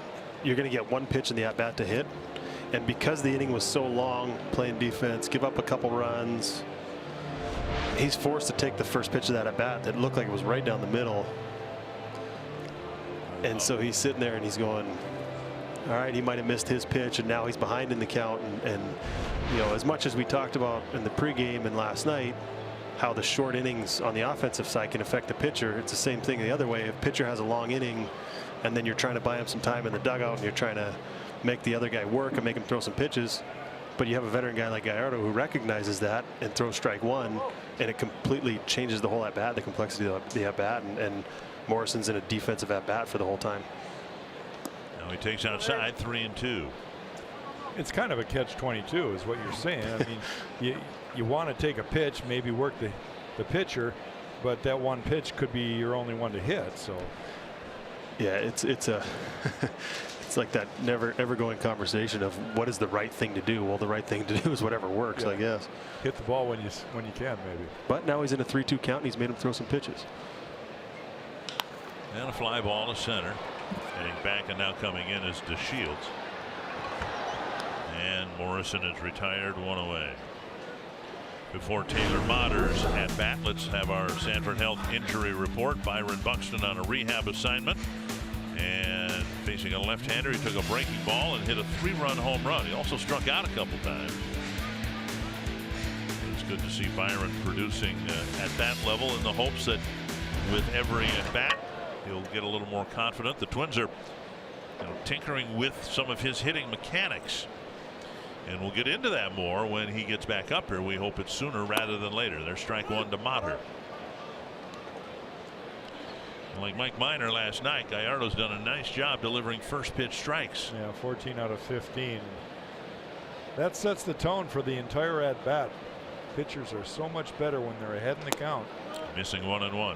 you're going to get one pitch in the at bat to hit, and because the inning was so long, playing defense, give up a couple runs, he's forced to take the first pitch of that at bat that looked like it was right down the middle. And so he's sitting there and he's going, all right, he might have missed his pitch, and now he's behind in the count. And you know, as much as we talked about in the pregame and last night, how the short innings on the offensive side can affect the pitcher, it's the same thing the other way. If pitcher has a long inning and then you're trying to buy him some time in the dugout and you're trying to make the other guy work and make him throw some pitches, but you have a veteran guy like Gallardo who recognizes that and throws strike one, and it completely changes the whole at bat, the complexity of the at bat, and Morrison's in a defensive at bat for the whole time. Now he takes outside, 3-2. It's kind of a catch-22 is what you're saying. I mean, you want to take a pitch, maybe work the pitcher, but that one pitch could be your only one to hit. So yeah, it's a it's like that never ever going conversation of what is the right thing to do. Well, the right thing to do is whatever works, I guess. Hit the ball when you can, maybe. But now he's in a 3-2 count and he's made him throw some pitches. And a fly ball to center. Heading back and now coming in is DeShields. And Morrison is retired, one away. Before Taylor Motter's at bat, let's have our Sanford Health injury report. Byron Buxton on a rehab assignment. And facing a left-hander, he took a breaking ball and hit a 3-run home run. He also struck out a couple times. It's good to see Byron producing at that level, in the hopes that with every at bat he'll get a little more confident. The Twins are tinkering with some of his hitting mechanics, and we'll get into that more when he gets back up here. We hope it's sooner rather than later. There's strike one to Motter. Like Mike Minor last night, Gallardo's done a nice job delivering first pitch strikes. Yeah, 14 out of 15. That sets the tone for the entire at bat. Pitchers are so much better when they're ahead in the count. Missing 1-1.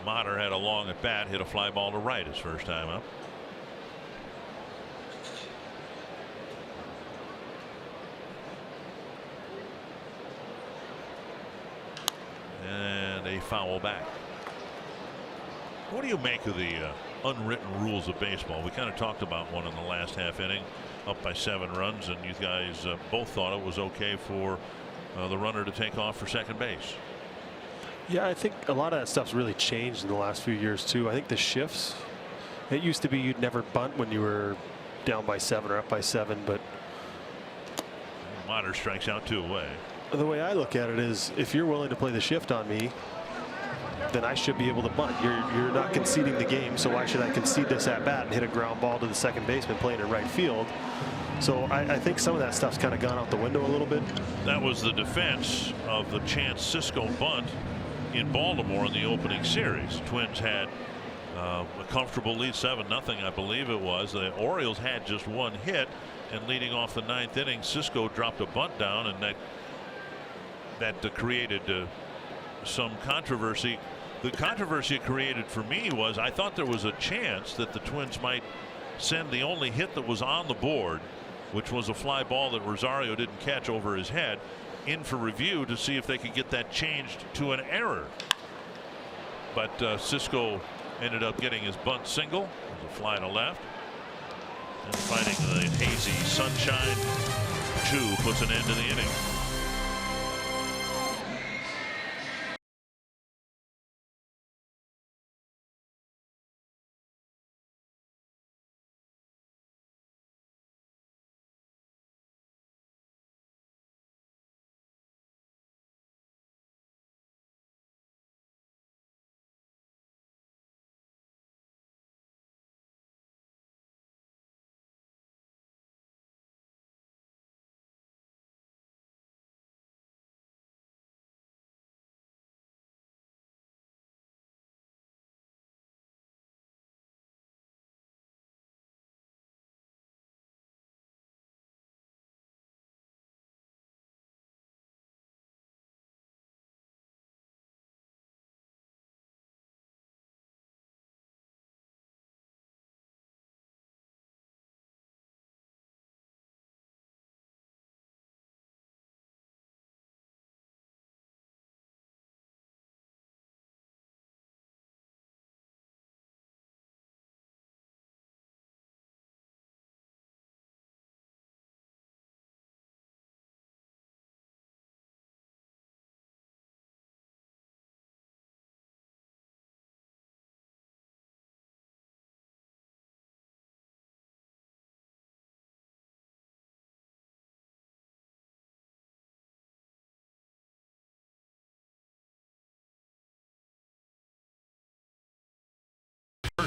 Motter had a long at bat, hit a fly ball to right his first time up. And a foul back. What do you make of the unwritten rules of baseball? We kind of talked about one in the last half inning, up by 7 runs, and you guys both thought it was okay for the runner to take off for second base. Yeah, I think a lot of that stuff's really changed in the last few years too. I think the shifts, it used to be you'd never bunt when you were down by 7 or up by 7, but Motter strikes out 2 away. The way I look at it is, if you're willing to play the shift on me, then I should be able to bunt. You're not conceding the game, so why should I concede this at bat and hit a ground ball to the second baseman playing in right field? So I think some of that stuff's kind of gone out the window a little bit. That was the defense of the Chance Cisco bunt in Baltimore in the opening series. Twins had a comfortable lead, 7-0, I believe it was. The Orioles had just 1 hit, and leading off the 9th inning, Cisco dropped a bunt down, and that created some controversy. The controversy it created for me was I thought there was a chance that the Twins might send the only hit that was on the board, which was a fly ball that Rosario didn't catch over his head, in for review to see if they could get that changed to an error. But Cisco ended up getting his bunt single. There's a fly to left. And fighting the hazy sunshine, 2 puts an end to the inning.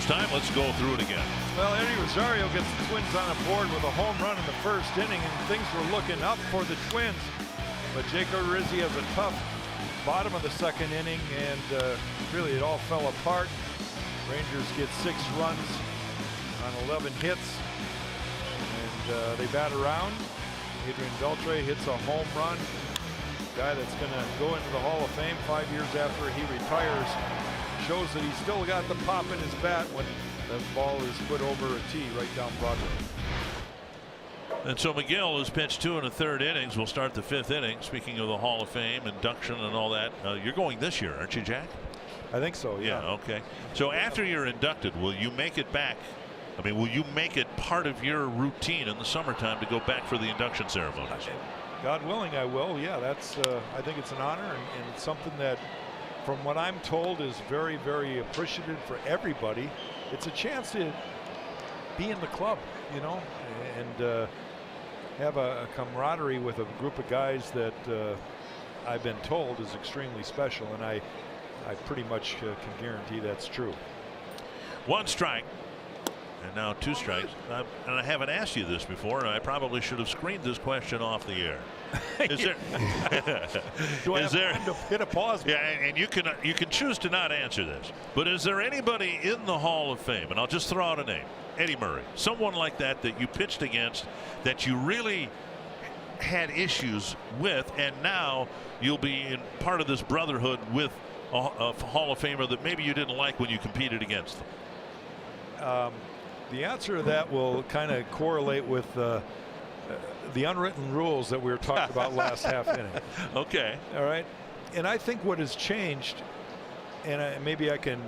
first time. Let's go through it again. Well, Eddie Rosario gets the Twins on a board with a home run in the first inning, and things were looking up for the Twins. But Jake Odorizzi has a tough bottom of the second inning, and really it all fell apart. Rangers get 6 runs on 11 hits, and they bat around. Adrian Beltre hits a home run. Guy that's going to go into the Hall of Fame 5 years after he retires. Shows that he's still got the pop in his bat when the ball is put over a tee right down Broadway. And so McGill has pitched 2 1/3 innings. We'll start the 5th inning. Speaking of the Hall of Fame, induction and all that, you're going this year, aren't you, Jack? I think so, yeah. Okay. So after you're inducted, will you make it back? I mean, will you make it part of your routine in the summertime to go back for the induction ceremonies? God willing, I will. Yeah, that's. I think it's an honor, and it's something that, from what I'm told, is very, very appreciative for everybody. It's a chance to be in the club, you know, and have a camaraderie with a group of guys that I've been told is extremely special, and I pretty much can guarantee that's true. 1 strike. And now 2 strikes. And I haven't asked you this before, and I probably should have screened this question off the air. Is there? Do I have time to hit a pause? Yeah, and you can choose to not answer this. But is there anybody in the Hall of Fame, and I'll just throw out a name, Eddie Murray, someone like that you pitched against that you really had issues with, and now you'll be in part of this brotherhood with a Hall of Famer that maybe you didn't like when you competed against them? The answer to that will kind of correlate with the unwritten rules that we were talking about last half inning. Okay. All right. And I think what has changed, and maybe I can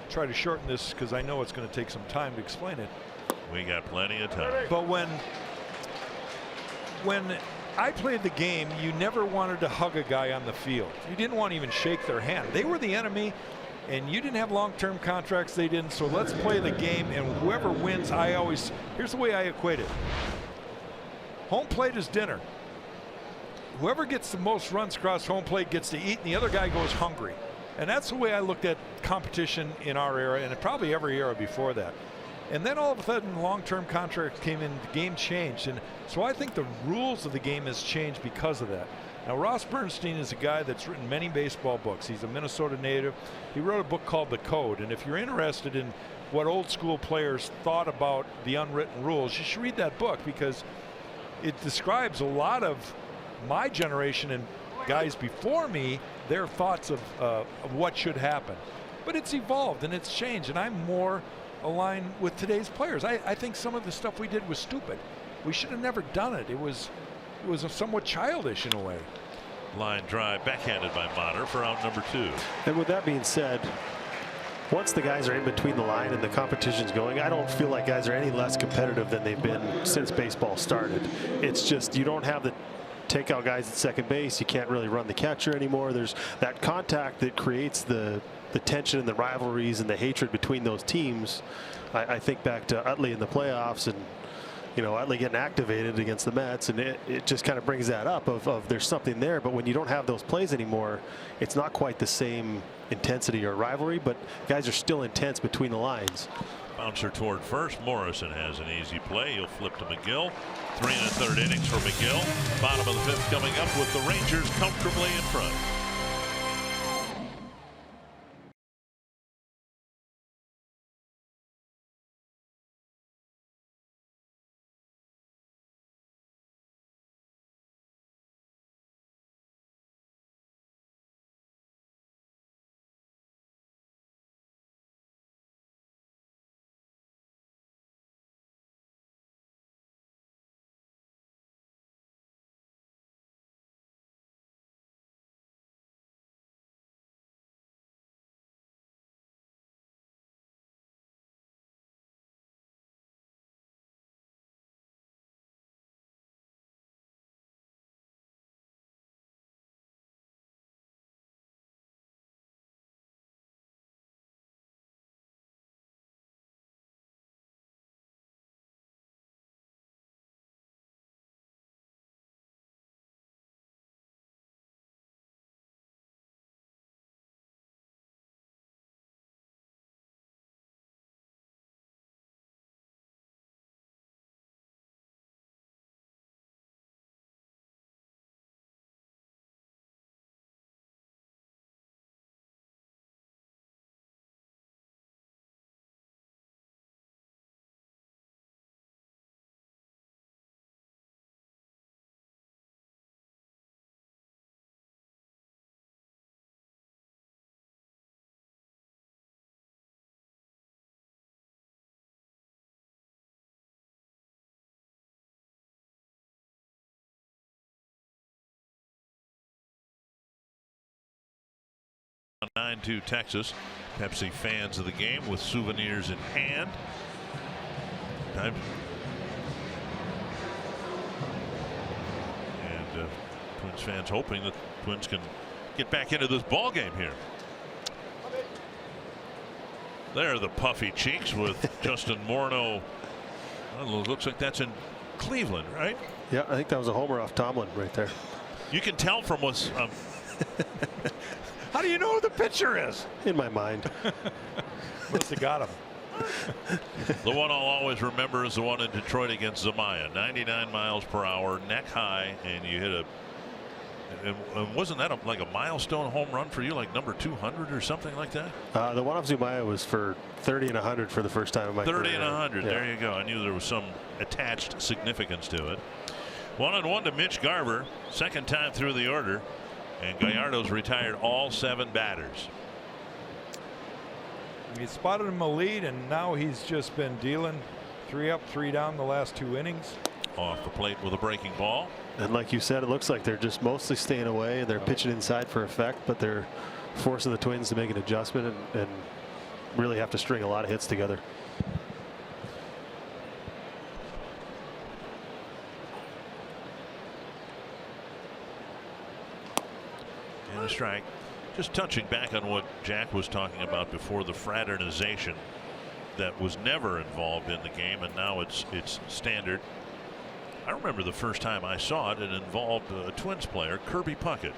try to shorten this because I know it's going to take some time to explain it. We got plenty of time. But when I played the game, you never wanted to hug a guy on the field. You didn't want to even shake their hand. They were the enemy. And you didn't have long-term contracts, they didn't, so let's play the game, and whoever wins, here's the way I equate it. Home plate is dinner. Whoever gets the most runs across home plate gets to eat, and the other guy goes hungry. And that's the way I looked at competition in our era, and probably every era before that. And then all of a sudden, long-term contract came in, the game changed, and so I think the rules of the game has changed because of that. Now, Ross Bernstein is a guy that's written many baseball books. He's a Minnesota native. He wrote a book called The Code, and if you're interested in what old school players thought about the unwritten rules, you should read that book because it describes a lot of my generation and guys before me, their thoughts of what should happen. But it's evolved and it's changed, and I'm more aligned with today's players. I think some of the stuff we did was stupid. We should have never done it. It was somewhat childish in a way. Line drive backhanded by Motter for out number 2. And with that being said, once the guys are in between the line and the competition's going, I don't feel like guys are any less competitive than they've been since baseball started. It's just you don't have the takeout guys at second base. You can't really run the catcher anymore. There's that contact that creates the tension and the rivalries and the hatred between those teams. I think back to Utley in the playoffs, and you know, Utley getting activated against the Mets, and it just kind of brings that up of there's something there. But when you don't have those plays anymore, it's not quite the same intensity or rivalry, but guys are still intense between the lines. Bouncer toward first. Morrison has an easy play. He'll flip to McGill. 3 1/3 innings for McGill. Bottom of the 5th coming up with the Rangers comfortably in front. 9-2 Texas. Pepsi fans of the game with souvenirs in hand. And Twins fans hoping that Twins can get back into this ball game here. There are the puffy cheeks with Justin Morneau. Well, looks like that's in Cleveland, right? Yeah, I think that was a homer off Tomlin right there. You can tell from what's. How do you know who the pitcher is? In my mind. Must have got him. The one I'll always remember is the one in Detroit against Zamaya. 99 miles per hour, neck high, and you hit a. And wasn't that like a milestone home run for you, like number 200 or something like that? The one off Zumaya was for 30 and 100 for the first time in my career. 30 and 100. Yeah. There you go. I knew there was some attached significance to it. 1-1 to Mitch Garver, second time through the order, and Gallardo's retired all 7 batters. He spotted him a lead, and now he's just been dealing 3 up, 3 down the last 2 innings. Off the plate with a breaking ball. And like you said, it looks like they're just mostly staying away. They're pitching inside for effect, but they're forcing the Twins to make an adjustment and really have to string a lot of hits together. And a strike. Just touching back on what Jack was talking about before, the fraternization that was never involved in the game, and now it's standard. I remember the first time I saw it, it involved a Twins player, Kirby Puckett.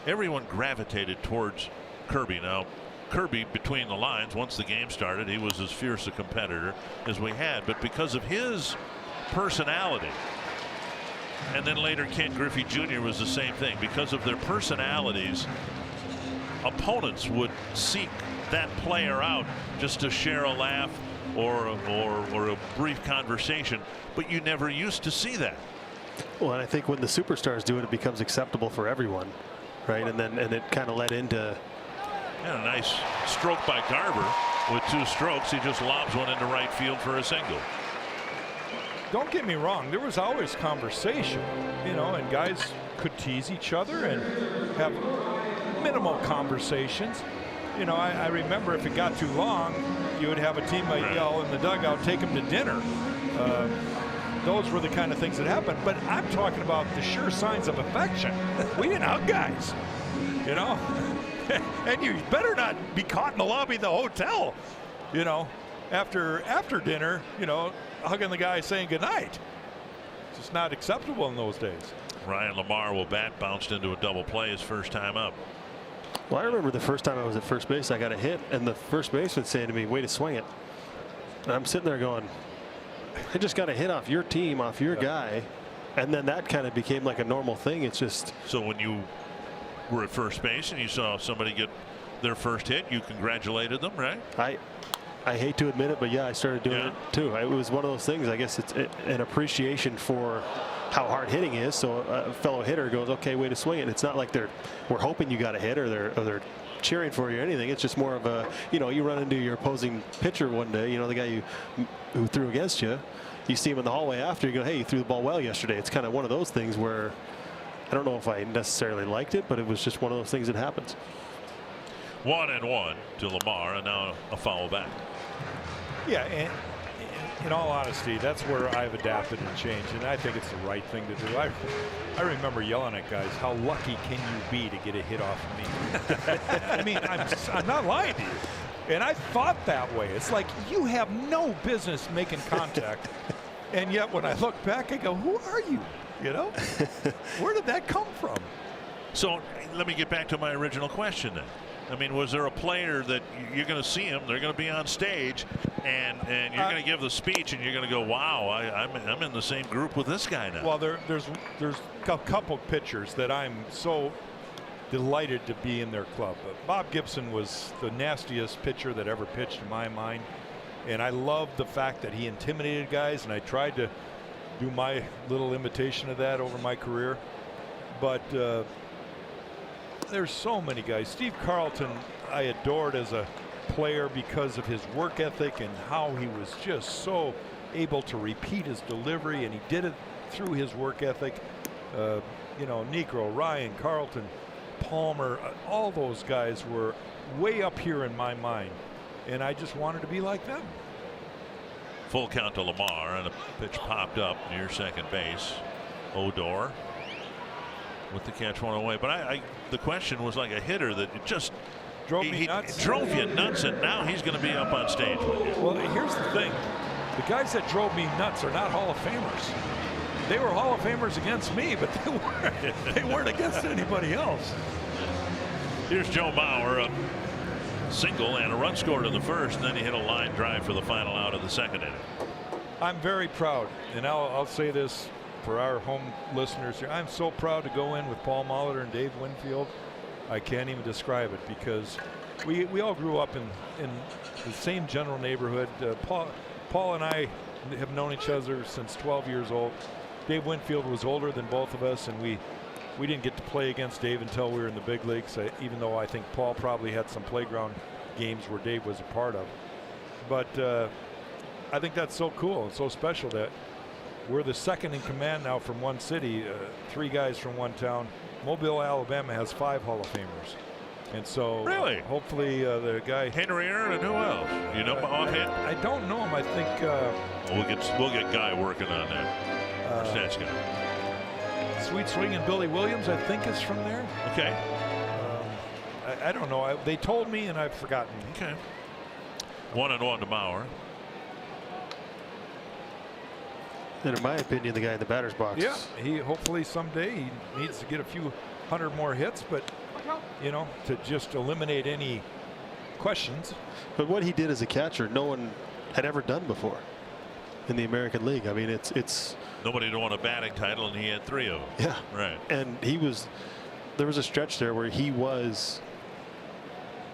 Everyone gravitated towards Kirby. Now, Kirby, between the lines, once the game started, he was as fierce a competitor as we had. But because of his personality, and then later Ken Griffey Jr. was the same thing, because of their personalities, opponents would seek that player out just to share a laugh or a brief conversation, but you never used to see that. Well, and I think when the superstars do it, it becomes acceptable for everyone, right? And it kind of led into. And a nice stroke by Garver. With 2 strokes, he just lobs one into right field for a single. Don't get me wrong, there was always conversation, you know, and guys could tease each other and have minimal conversations. You know, I remember if it got too long, you would have a teammate yell in the dugout, take him to dinner. Those were the kind of things that happened. But I'm talking about the sure signs of affection. We didn't hug guys, you know. And you better not be caught in the lobby of the hotel, you know, after dinner, you know, hugging the guy saying goodnight. It's just not acceptable in those days. Ryan Lamar will bat, bounced into a double play his first time up. Well, I remember the first time I was at first base, I got a hit, and the first baseman saying to me, "Way to swing it." And I'm sitting there going, I just got a hit off your team, off your guy. And then that kind of became like a normal thing. It's just. So when you were at first base and you saw somebody get their first hit, you congratulated them, right? I hate to admit it, but yeah, I started doing it too. It was one of those things. I guess it's an appreciation for how hard hitting is. So a fellow hitter goes, "Okay, way to swing it." It's not like we're hoping you got a hit or they're cheering for you or anything. It's just more of a, you know, you run into your opposing pitcher one day, you know, the guy who threw against you. You see him in the hallway after, you go, "Hey, you threw the ball well yesterday." It's kind of one of those things where I don't know if I necessarily liked it, but it was just one of those things that happens. 1-1 to Lamar, and now a foul back. Yeah, and in all honesty, that's where I've adapted and changed, and I think it's the right thing to do. I remember yelling at guys, "How lucky can you be to get a hit off of me?" I mean, I'm not lying to you. And I thought that way. It's like you have no business making contact, and yet when I look back, I go, "Who are you?" You know, where did that come from? So let me get back to my original question then. I mean, was there a player that you're going to see him, they're going to be on stage, and you're going to give the speech, and you're going to go, "Wow, I'm in the same group with this guy now"? Well, there's a couple pitchers that I'm so delighted to be in their club. Bob Gibson was the nastiest pitcher that ever pitched in my mind, and I loved the fact that he intimidated guys, and I tried to do my little imitation of that over my career. But there's so many guys. Steve Carlton I adored as a player because of his work ethic and how he was just so able to repeat his delivery, and he did it through his work ethic. You know, Negro, Ryan, Carlton, Palmer, all those guys were way up here in my mind, and I just wanted to be like them. Full count to Lamar, and a pitch popped up near second base. Odor with the catch one away. But the question was like a hitter that it just drove me nuts. Drove you nuts, and now he's going to be up on stage with you. Well, here's the thing. The guys that drove me nuts are not Hall of Famers. They were Hall of Famers against me, but they weren't against anybody else. Here's Joe Mauer, a single and a run scored in the first, and then he hit a line drive for the final out of the second inning. I'm very proud, and I'll say this for our home listeners here. I'm so proud to go in with Paul Molitor and Dave Winfield. I can't even describe it, because we all grew up in the same general neighborhood. Paul and I have known each other since 12 years old. Dave Winfield was older than both of us, and we didn't get to play against Dave until we were in the big leagues, even though I think Paul probably had some playground games where Dave was a part of. But I think that's so cool and so special that we're the second in command now from one city, 3 guys from one town. Mobile, Alabama has 5 Hall of Famers. And so really, hopefully the guy Henry Aaron, and who else? You know offhand? I don't know him. I think we'll get Guy working on that. Stats guy. Sweet Swing and Billy Williams, I think, is from there. Okay. I don't know. They told me, and I've forgotten. Okay. 1-1 to Mauer. And in my opinion, the guy in the batter's box. Yeah, he hopefully someday he needs to get a few hundred more hits, but you know, to just eliminate any questions. But what he did as a catcher, no one had ever done before in the American League. I mean, it's nobody had won a batting title, and he had 3 of them. Yeah, right. And there was a stretch there where he was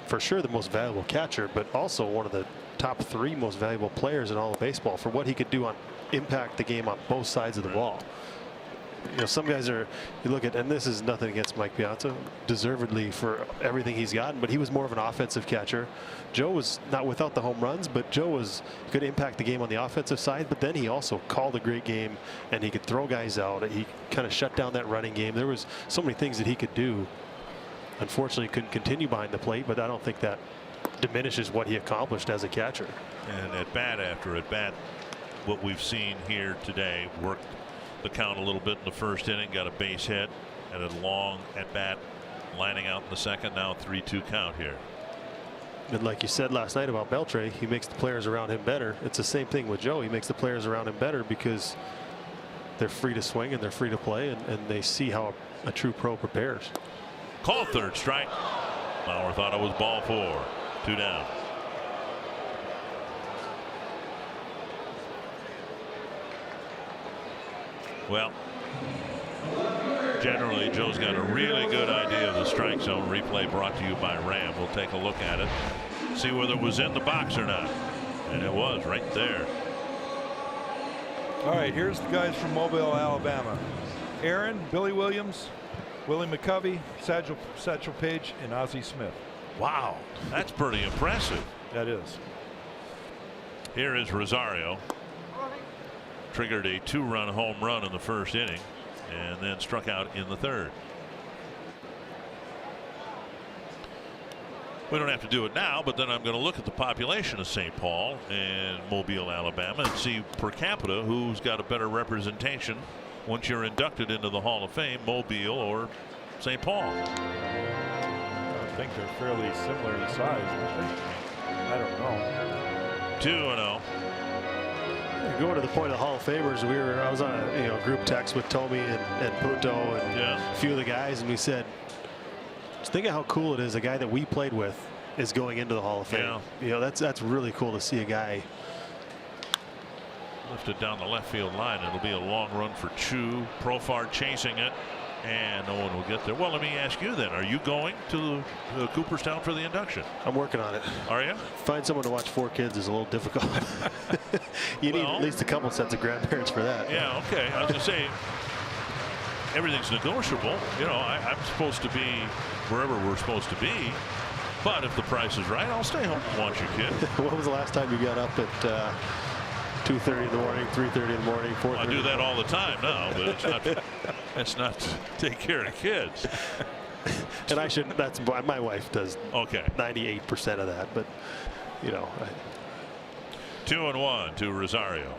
for sure the most valuable catcher, but also one of the top 3 most valuable players in all of baseball for what he could do on impact the game on both sides of the ball. You know, some guys are, you look at, and this is nothing against Mike Piazza, deservedly for everything he's gotten, but he was more of an offensive catcher. Joe was not without the home runs, but Joe could impact the game on the offensive side, but then he also called a great game, and he could throw guys out. He kind of shut down that running game. There was so many things that he could do. Unfortunately, he couldn't continue behind the plate, but I don't think that diminishes what he accomplished as a catcher. And at bat after at bat, what we've seen here today, worked the count a little bit in the first inning, got a base hit, and a long at bat lining out in the second. Now 3-2 count here. And like you said last night about Beltre, he makes the players around him better. It's the same thing with Joe. He makes the players around him better because they're free to swing and they're free to play, and they see how a true pro prepares. Called third strike. Mauer thought it was ball 4. 2 down. Well, generally, Joe's got a really good idea of the strike zone. Replay brought to you by Ram. We'll take a look at it, see whether it was in the box or not. And it was right there. All right, here's the guys from Mobile, Alabama. Aaron, Billy Williams, Willie McCovey, Satchel Paige, and Ozzie Smith. Wow, that's pretty impressive. That is. Here is Rosario. Triggered a 2-run home run in the first inning, and then struck out in the third. We don't have to do it now, but then I'm going to look at the population of St. Paul and Mobile, Alabama, and see per capita who's got a better representation once you're inducted into the Hall of Fame, Mobile or St. Paul. I think they're fairly similar in size, aren't they? I don't know. 2-0. Going to the point of the Hall of Famers, I was on a group text with Tommy and Punto and a few of the guys, and we said, just think of how cool it is. A guy that we played with is going into the Hall of Fame. Yeah. You know, that's really cool to see a guy lifted down the left field line. It'll be a long run for Chu. Profar chasing it, and no one will get there. Well, let me ask you then, are you going to Cooperstown for the induction? I'm working on it. Are you? Find someone to watch 4 kids is a little difficult. You need at least a couple sets of grandparents for that. Yeah, okay. I was going to say, everything's negotiable. You know, I'm supposed to be wherever we're supposed to be, but if the price is right, I'll stay home and watch your kid. When was the last time you got up at 2:30 in the morning, 3:30 in the morning, 4:30? I do that all the time now, but it's not to take care of kids. And I should. That's my wife does. Okay. 98% of that, but you know. 2-1 to Rosario.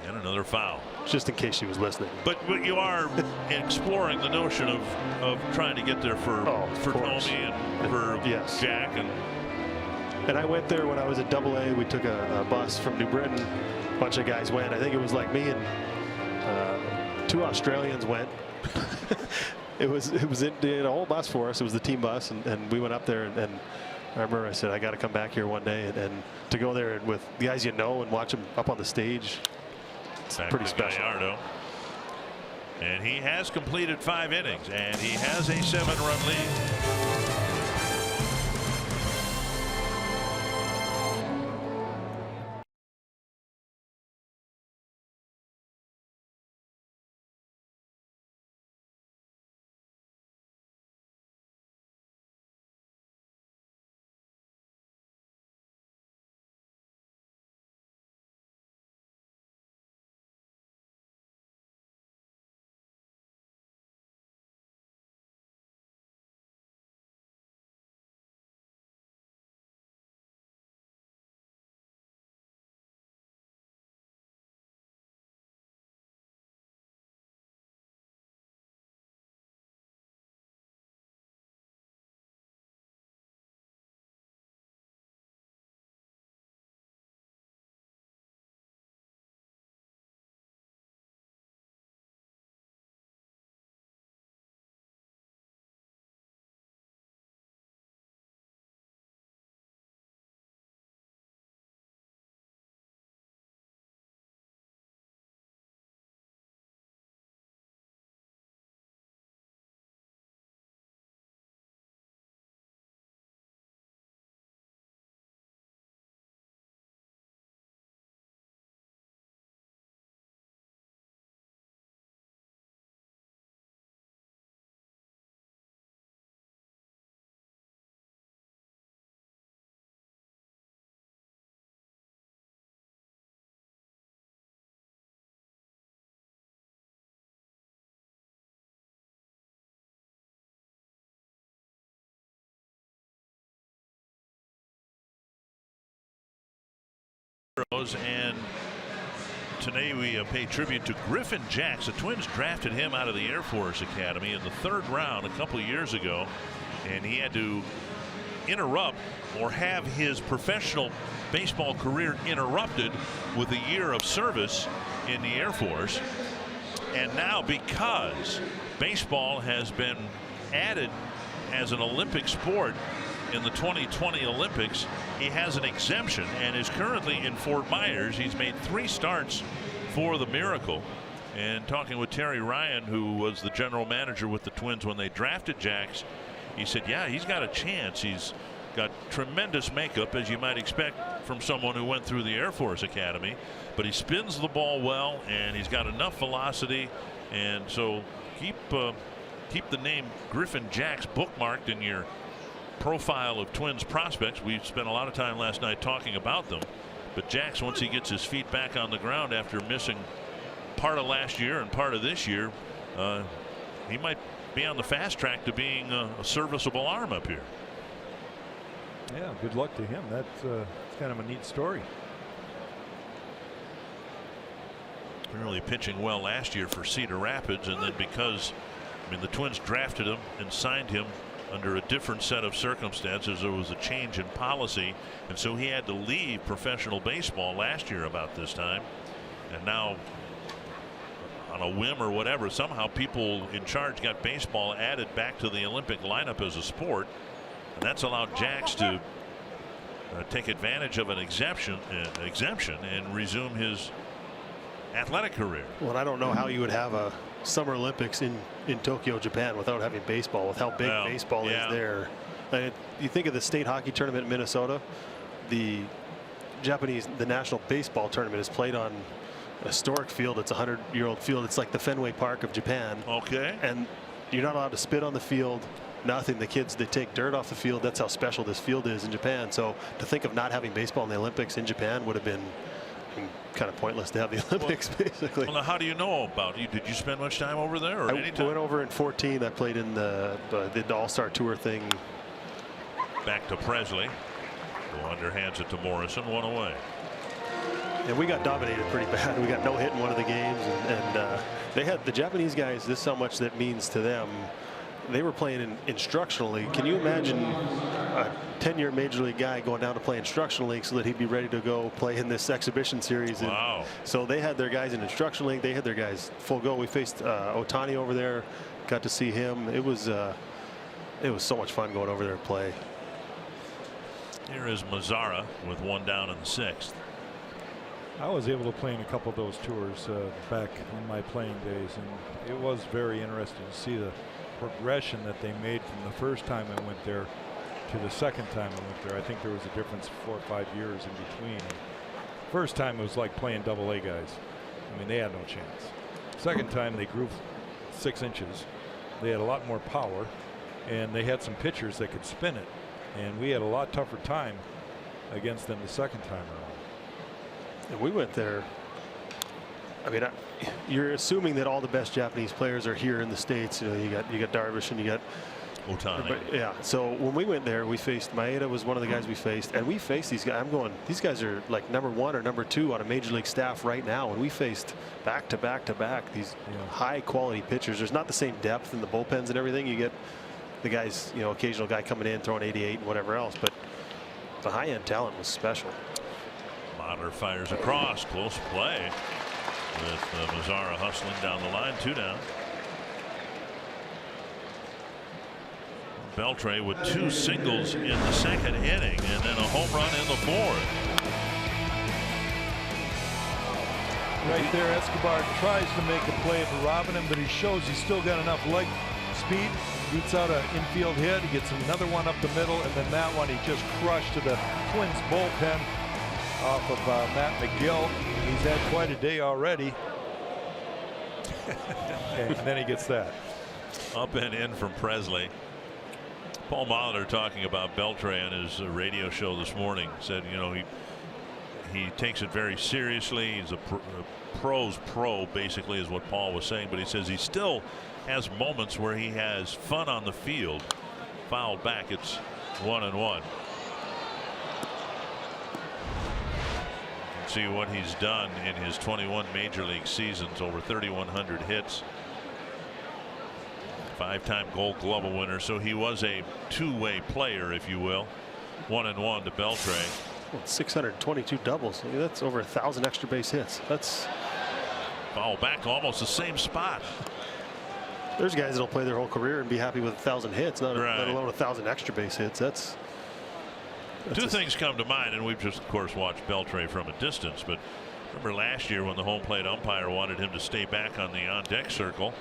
And another foul. Just in case she was listening. But you are exploring the notion of trying to get there for Tommy and for Jack. And I went there when I was at AA. We took a bus from New Britain. A bunch of guys went. I think it was like me and 2 Australians went. it was in a whole bus for us. It was the team bus, and we went up there. And I remember I said, I got to come back here one day, and to go there with the guys you know and watch them up on the stage. It's pretty special. Gallardo. And he has completed 5 innings, and he has a 7-run lead. And today we pay tribute to Griffin Jacks. The Twins drafted him out of the Air Force Academy in the 3rd round a couple of years ago, and he had to interrupt or have his professional baseball career interrupted with a year of service in the Air Force. And now, because baseball has been added as an Olympic sport in the 2020 Olympics, he has an exemption and is currently in Fort Myers. He's made 3 starts for the Miracle. And talking with Terry Ryan, who was the general manager with the Twins when they drafted Jacks, he said, yeah, he's got a chance. He's got tremendous makeup, as you might expect from someone who went through the Air Force Academy, but he spins the ball well and he's got enough velocity. And so keep the name Griffin Jacks bookmarked in your profile of Twins prospects. We spent a lot of time last night talking about them, but Jacks, once he gets his feet back on the ground after missing part of last year and part of this year, he might be on the fast track to being a serviceable arm up here. Yeah, good luck to him. That's kind of a neat story. Really pitching well last year for Cedar Rapids, and then because, I mean, the Twins drafted him and signed him under a different set of circumstances. There was a change in policy, and so he had to leave professional baseball last year about this time. And now, on a whim or whatever, somehow people in charge got baseball added back to the Olympic lineup as a sport, and that's allowed Jacks to take advantage of an exemption and resume his athletic career. Well, I don't know how you would have a Summer Olympics in Tokyo, Japan, without having baseball, with how big baseball is there. You think of the state hockey tournament in Minnesota, the national baseball tournament is played on a historic field. It's a 100-year-old field. It's like the Fenway Park of Japan. Okay. And you're not allowed to spit on the field. Nothing. The kids, they take dirt off the field. That's how special this field is in Japan. So to think of not having baseball in the Olympics in Japan would have been kind of pointless to have the Olympics, basically. Well, now, how do you know about you? Did you spend much time over there, or I any time? went over in 14. I played in the All-Star Tour thing. Back to Presley, who underhands it to Morrison, 1 away. And we got dominated pretty bad. We got no hit in one of the games, and they had the Japanese guys. This is how much that means to them. They were playing in instructional league. Can you imagine a 10-year major league guy going down to play instructional league so that he'd be ready to go play in this exhibition series? Wow. And so they had their guys in instructional league. They had their guys full go. We faced Otani over there. Got to see him. It was so much fun going over there and play. Here is Mazzara with 1 down in the 6th. I was able to play in a couple of those tours back in my playing days, and it was very interesting to see the progression that they made from the first time I went there to the second time I went there. I think there was a difference of 4 or 5 years in between. First time it was like playing double-A guys. I mean, they had no chance. Second time they grew 6 inches. They had a lot more power, and they had some pitchers that could spin it. And we had a lot tougher time against them the second time around. And we went there. I mean, you're assuming that all the best Japanese players are here in the States. You know, you got Darvish and you got Otani. Yeah. So when we went there, we faced Maeda was one of the guys we faced, and we faced these guys. I'm going, these guys are like #1 or #2 on a major league staff right now, and we faced back to back to back these high quality pitchers. There's not the same depth in the bullpens and everything. You get the guys, you know, occasional guy coming in throwing 88 and whatever else, but the high end talent was special. Motter fires across, close play with Mazzara hustling down the line, 2 down. Beltre with 2 singles in the 2nd inning and then a home run in the 4th. Right there, Escobar tries to make a play for Robinson, but he shows he's still got enough leg speed. Beats out an infield hit. He gets another one up the middle, and then that one he just crushed to the Twins bullpen off of Matt McGill. He's had quite a day already. And then he gets that. Up and in from Presley. Paul Molitor talking about Beltre on his radio show this morning said, you know, he takes it very seriously. He's a pro's pro, basically, is what Paul was saying. But he says he still has moments where he has fun on the field. Fouled back. It's 1-1. See what he's done in his 21 major league seasons, over 3,100 hits, 5-time Gold Glove winner. So he was a two-way player, if you will. 1-1 to Beltre. 622 doubles. That's over 1,000 extra base hits. That's foul back, almost the same spot. There's guys that'll play their whole career and be happy with 1,000 hits, not let alone 1,000 extra base hits. That's two things come to mind, and we've just, of course, watched Beltre from a distance. But remember last year when the home plate umpire wanted him to stay back on the on-deck circle,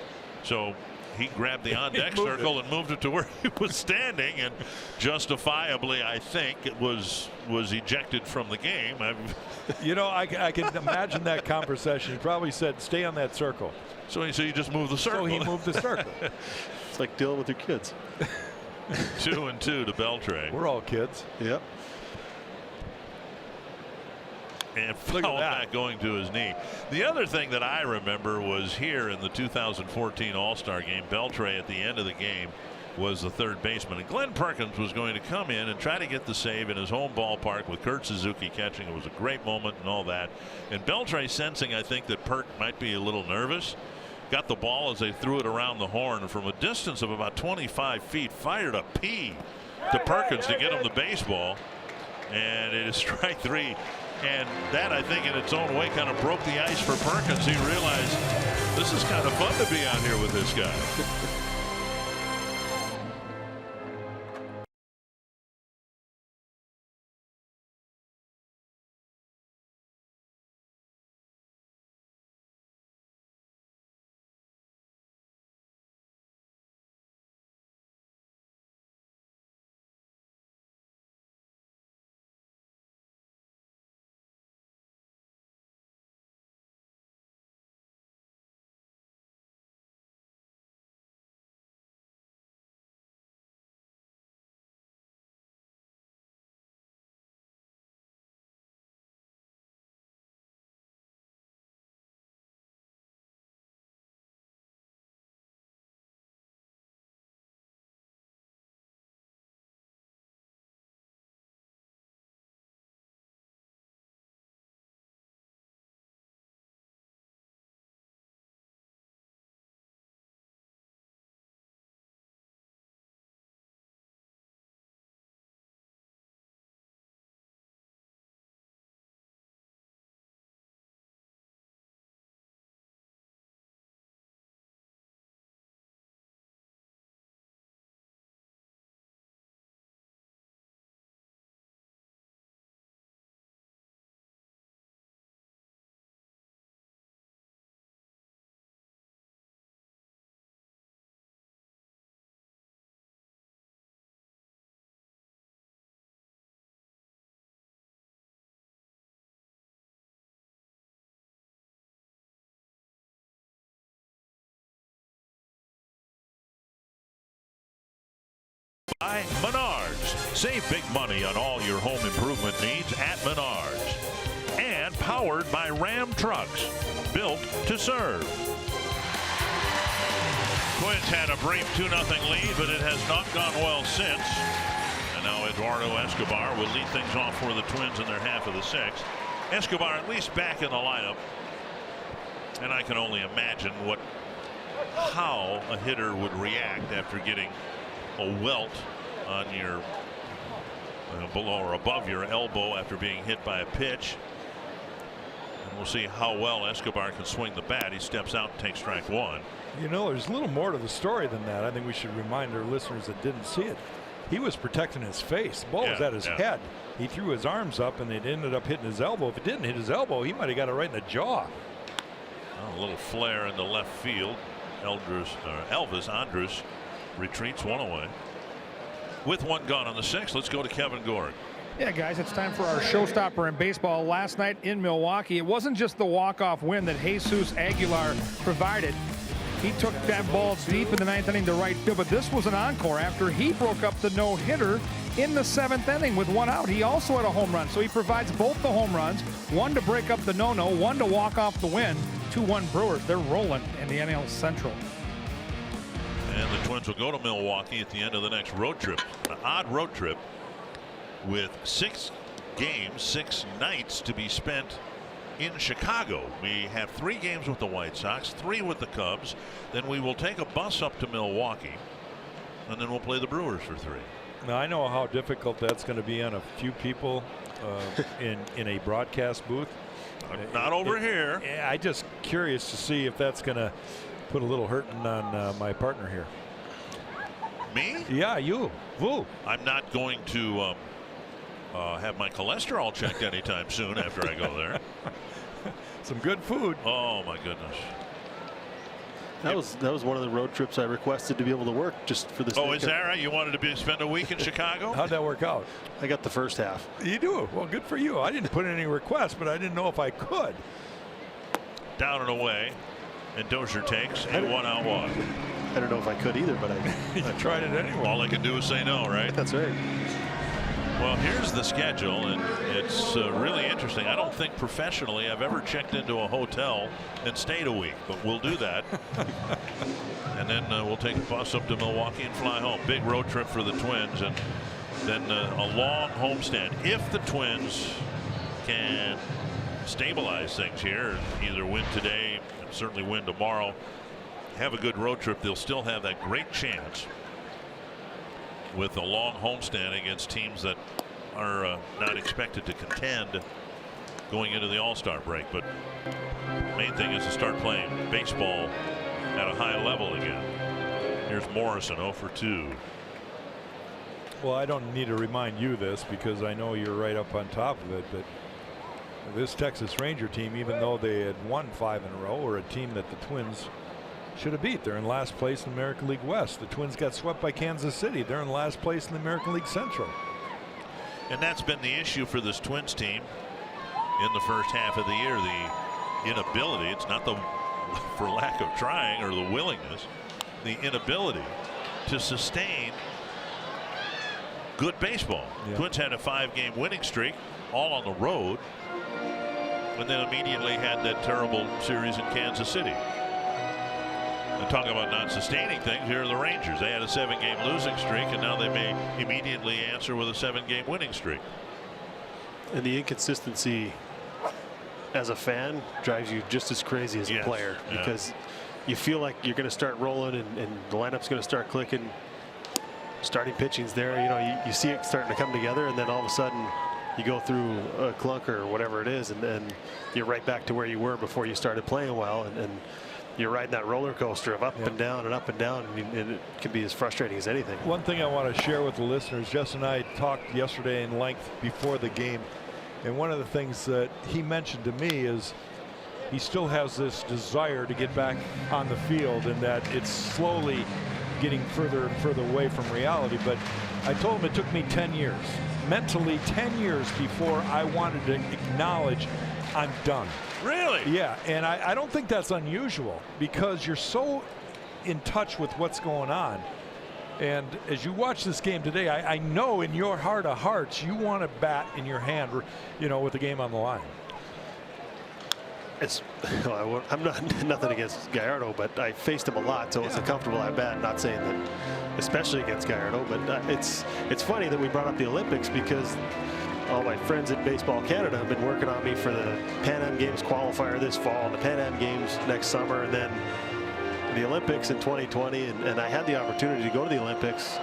so he grabbed the on-deck circle and moved it to where he was standing, and justifiably, I think, it was ejected from the game. You know, I can imagine that conversation. He probably said, "Stay on that circle." So he just moved the circle. So he moved the circle. It's like dealing with your kids. 2-2 to Beltre. We're all kids. Yep. And foul back going to his knee. The other thing that I remember was here in the 2014 All-Star game, Beltre at the end of the game was the third baseman, and Glenn Perkins was going to come in and try to get the save in his home ballpark with Kurt Suzuki catching. It was a great moment and all that, and Beltre, sensing, I think, that Perk might be a little nervous, got the ball as they threw it around the horn from a distance of about 25 feet, fired a P to Perkins to get him the baseball, and it is strike 3. And that, I think, in its own way kind of broke the ice for Perkins. He realized this is kind of fun to be out here with this guy. By Menards. Save big money on all your home improvement needs at Menards. And powered by Ram Trucks. Built to serve. Twins had a brief 2-0 lead, but it has not gone well since. And now Eduardo Escobar will lead things off for the Twins in their half of the sixth. Escobar at least back in the lineup. And I can only imagine how a hitter would react after getting a welt on your below or above your elbow after being hit by a pitch. And we'll see how well Escobar can swing the bat. He steps out and takes strike one. You know, there's a little more to the story than that. I think we should remind our listeners that didn't see it. He was protecting his face. The ball was at his head. He threw his arms up and it ended up hitting his elbow. If it didn't hit his elbow, he might have got it right in the jaw. A little flare in the left field. Elvis Andrus retreats one away. With one gone on the sixth, let's go to Kevin Gord. Yeah, guys, it's time for our showstopper in baseball. Last night in Milwaukee, it wasn't just the walk-off win that Jesus Aguilar provided. He took that ball deep in the ninth inning to right field, but this was an encore after he broke up the no-hitter in the seventh inning with one out. He also had a home run, so he provides both the home runs, one to break up the no-no, one to walk off the win. 2-1 Brewers. They're rolling in the NL Central. And the Twins will go to Milwaukee at the end of the next road trip. An odd road trip with 6 games, 6 nights to be spent in Chicago. We have 3 games with the White Sox, 3 with the Cubs. Then we will take a bus up to Milwaukee, and then we'll play the Brewers for 3. Now, I know how difficult that's going to be on a few people in a broadcast booth. Not over here. I just curious to see if that's going to put a little hurting on my partner here. Me? Yeah, you. Woo. I'm not going to have my cholesterol checked anytime soon after I go there. Some good food. Oh my goodness. That was one of the road trips I requested to be able to work just for this. Oh, is that right? You wanted to spend a week in Chicago? How'd that work out? I got the first half. You do? Well, good for you. I didn't put in any requests, but I didn't know if I could. Down and away, and Dozier takes a 1-out walk. I don't know if I could either, but I tried it anyway. All I can do is say no, right? That's right. Well, here's the schedule, and it's really interesting. I don't think professionally I've ever checked into a hotel and stayed a week, but we'll do that. And then we'll take a bus up to Milwaukee and fly home. Big road trip for the Twins, and then a long homestand. If the Twins can stabilize things here, either win today, and certainly win tomorrow, have a good road trip, they'll still have that great chance with a long homestand against teams that are not expected to contend going into the All-Star break. But main thing is to start playing baseball at a high level again. Here's Morrison 0 for 2. Well, I don't need to remind you this because I know you're right up on top of it, but this Texas Ranger team, even though they had won 5 in a row, are a team that the Twins should have beat. They're in last place in the American League West. The Twins got swept by Kansas City. They're in last place in the American League Central. And that's been the issue for this Twins team in the first half of the year. The inability, it's not the for lack of trying or the willingness, the inability to sustain good baseball. Yeah. Twins had a 5-game winning streak, all on the road, and then immediately had that terrible series in Kansas City. And talking about not sustaining things, here are the Rangers. They had a 7-game losing streak, and now they may immediately answer with a 7-game winning streak. And the inconsistency as a fan drives you just as crazy as a player, because you feel like you're going to start rolling and the lineup's going to start clicking. Starting pitching's there, you know, you see it starting to come together, and then all of a sudden you go through a clunker or whatever it is, and then you're right back to where you were before you started playing well, and you're riding that roller coaster of up and down and up and down, and it can be as frustrating as anything. One thing I want to share with the listeners, Jess and I talked yesterday in length before the game, and one of the things that he mentioned to me is he still has this desire to get back on the field, and that it's slowly getting further and further away from reality. But I told him it took me 10 years, mentally 10 years, before I wanted to acknowledge I'm done. Really? Yeah, and I don't think that's unusual, because you're so in touch with what's going on And as you watch this game today, I know in your heart of hearts you want a bat in your hand, you know, with the game on the line. I'm not nothing against Gallardo, but I faced him a lot, so it's a comfortable at bat. Not saying that, especially against Gallardo, but it's funny that we brought up the Olympics because all my friends at Baseball Canada have been working on me for the Pan Am Games qualifier this fall, and the Pan Am Games next summer, and then the Olympics in 2020, and I had the opportunity to go to the Olympics,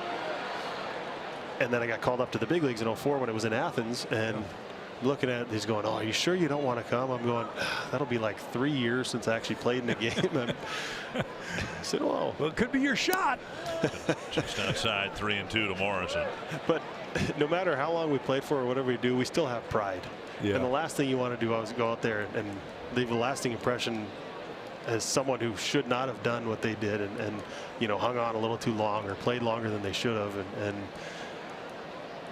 and then I got called up to the big leagues in 04 when it was in Athens, and looking at it, he's going, "Oh, are you sure you don't want to come?" I'm going, "That'll be like 3 years since I actually played in a game." I said, "Well, it could be your shot." Just outside 3-2 to Morrison. But no matter how long we played for or whatever we do, we still have pride. Yeah. And the last thing you want to do is go out there and leave a lasting impression as someone who should not have done what they did and you know, hung on a little too long or played longer than they should have. And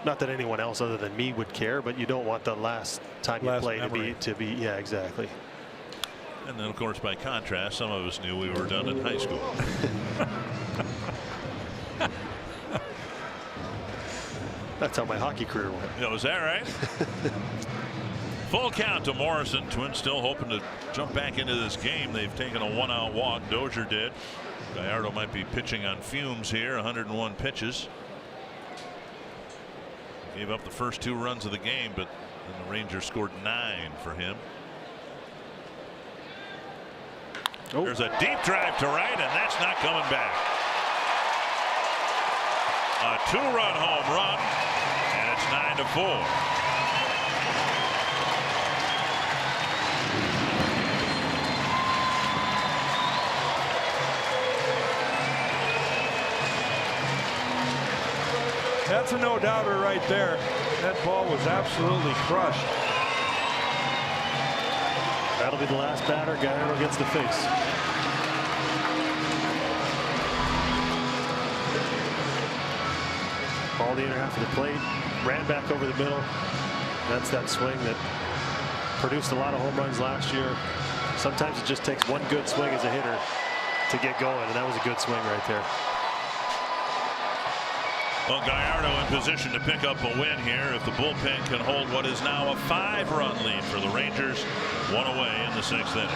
not that anyone else other than me would care, but you don't want the last time you play to be yeah, exactly. And then of course by contrast, some of us knew we were done in high school. That's how my hockey career went. Yeah, was that right? Full count to Morrison. Twins still hoping to jump back into this game. They've taken a 1-out walk. Dozier did. Gallardo might be pitching on fumes here. 101 pitches. Gave up the first 2 runs of the game, but then the Rangers scored 9 for him. Oh. There's a deep drive to right, and that's not coming back. A 2-run home run, and it's 9-4. That's a no-doubter right there. That ball was absolutely crushed. That'll be the last batter. Gallardo gets the face. Ball the inner half of the plate, ran back over the middle. That's that swing that produced a lot of home runs last year. Sometimes it just takes one good swing as a hitter to get going, and that was a good swing right there. Well, Gallardo in position to pick up a win here if the bullpen can hold what is now a 5-run lead for the Rangers. 1 away in the 6th inning.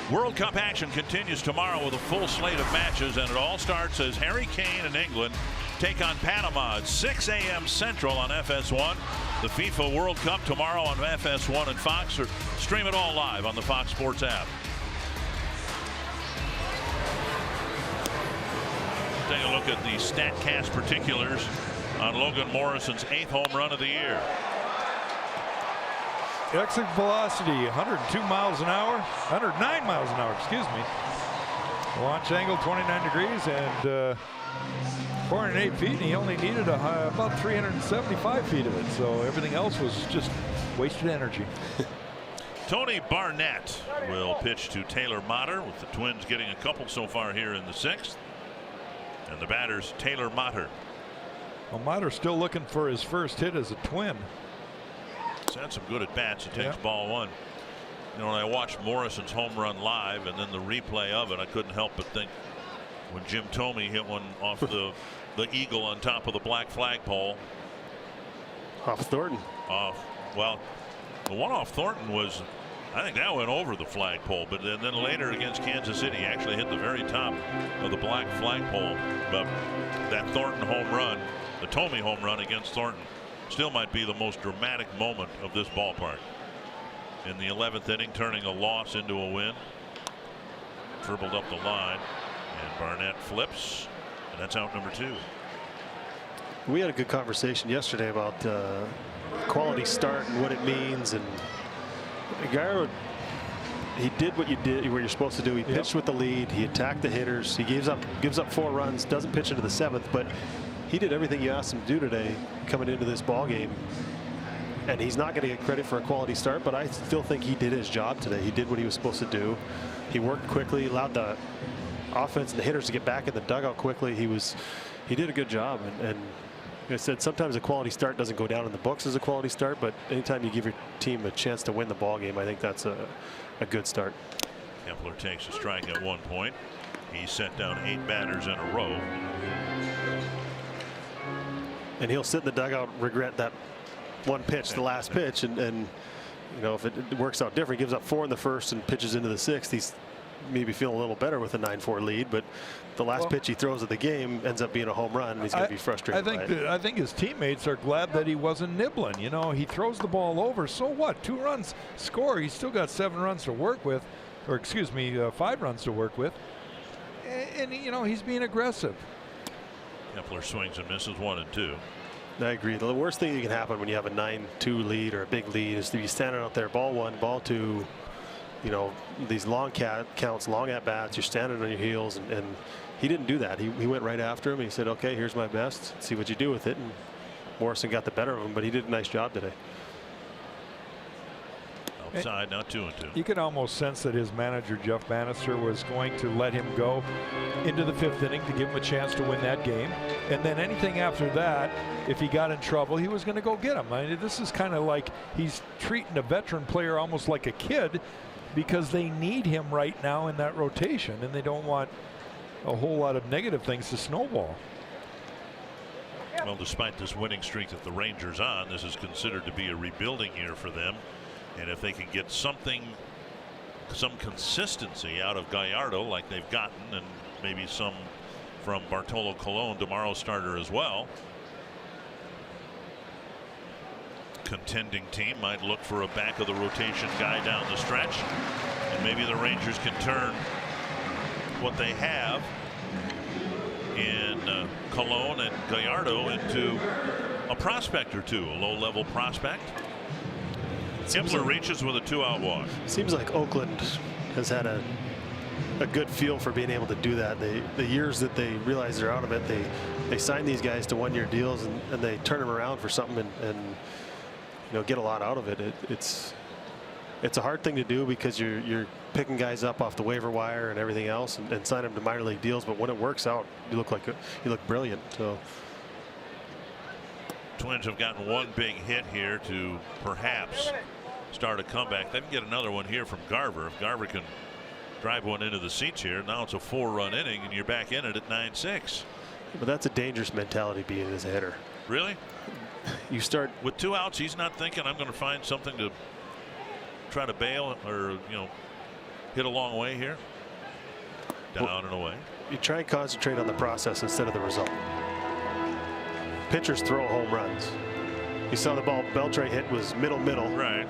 World Cup action continues tomorrow with a full slate of matches, and it all starts as Harry Kane and England take on Panama at 6 a.m. Central on FS1. The FIFA World Cup tomorrow on FS1 and Fox, or stream it all live on the Fox Sports app. Take a look at the StatCast particulars on Logan Morrison's 8th home run of the year. Exit velocity 102 miles an hour, 109 miles an hour, excuse me. Launch angle 29 degrees and 408 feet, and he only needed about 375 feet of it. So everything else was just wasted energy. Tony Barnett will pitch to Taylor Motter, with the Twins getting a couple so far here in the 6th. And the batter's Taylor Motter. Well, Motter's still looking for his first hit as a Twin. He's had some good at bats. He takes ball 1. You know, when I watched Morrison's home run live and then the replay of it, I couldn't help but think when Jim Thome hit one off the eagle on top of the black flagpole. Off Thornton. Well, the one off Thornton was, I think that went over the flagpole, but then later against Kansas City, he actually hit the very top of the black flagpole. But that Thornton home run, the Thome home run against Thornton, still might be the most dramatic moment of this ballpark. In the 11th inning, turning a loss into a win. Dribbled up the line, and Barnett flips, and that's out number 2. We had a good conversation yesterday about quality start and what it means, and Gallardo, he did what you're supposed to do. He pitched with the lead. He attacked the hitters. He gives up 4 runs. Doesn't pitch into the 7th, but he did everything you asked him to do today coming into this ball game. And he's not going to get credit for a quality start, but I still think he did his job today. He did what he was supposed to do. He worked quickly, allowed the offense and the hitters to get back in the dugout quickly. He did a good job. And like I said, sometimes a quality start doesn't go down in the books as a quality start, but anytime you give your team a chance to win the ball game, I think that's a good start. Kepler takes a strike at 1 point. He set down 8 batters in a row. And he'll sit in the dugout, regret that one pitch, the last pitch, and you know, if it works out different, he gives up 4 in the 1st and pitches into the 6th. He's maybe feeling a little better with a 9-4 lead, but the last pitch he throws at the game ends up being a home run, and he's going to be frustrated. I think his teammates are glad that he wasn't nibbling. You know, he throws the ball over. So what? 2 runs score. He's still got 7 runs to work with, or excuse me, 5 runs to work with. And you know, he's being aggressive. Kepler swings and misses 1 and 2. I agree. The worst thing that can happen when you have a 9-2 lead or a big lead is to be standing out there, ball 1, ball 2. You know, these long counts, long at bats. You're standing on your heels, and he didn't do that. He went right after him. He said, "Okay, here's my best. See what you do with it." And Morrison got the better of him, but he did a nice job today. Outside, now 2 and 2. You could almost sense that his manager, Jeff Bannister, was going to let him go into the 5th inning to give him a chance to win that game. And then anything after that, if he got in trouble, he was going to go get him. I mean, this is kind of like he's treating a veteran player almost like a kid, because they need him right now in that rotation, and they don't want a whole lot of negative things to snowball. Well, despite this winning streak that the Rangers on, this is considered to be a rebuilding year for them. And if they can get some consistency out of Gallardo like they've gotten, and maybe some from Bartolo Colon, tomorrow's starter as well, contending team might look for a back of the rotation guy down the stretch, and maybe the Rangers can turn what they have in Colon and Gallardo into a prospect or two, a low-level prospect. Kepler reaches with a 2-out walk. Seems like Oakland has had a good feel for being able to do that. The years that they realize they're out of it, they sign these guys to 1-year deals, and they turn them around for something and you know, get a lot out of it. It's a hard thing to do because you're picking guys up off the waiver wire and everything else, and sign them to minor league deals. But when it works out, you look brilliant. So Twins have gotten 1 big hit here to perhaps start a comeback. They can get another one here from Garver. If Garver can drive one into the seats here, now it's a 4-run inning, and you're back in it at 9-6. But that's a dangerous mentality being as a hitter. Really? You start with 2 outs. He's not thinking, I'm going to find something to try to bail or, you know, hit a long way here. Down and away. You try and concentrate on the process instead of the result. Pitchers throw home runs. You saw the ball Beltre hit was middle. Right.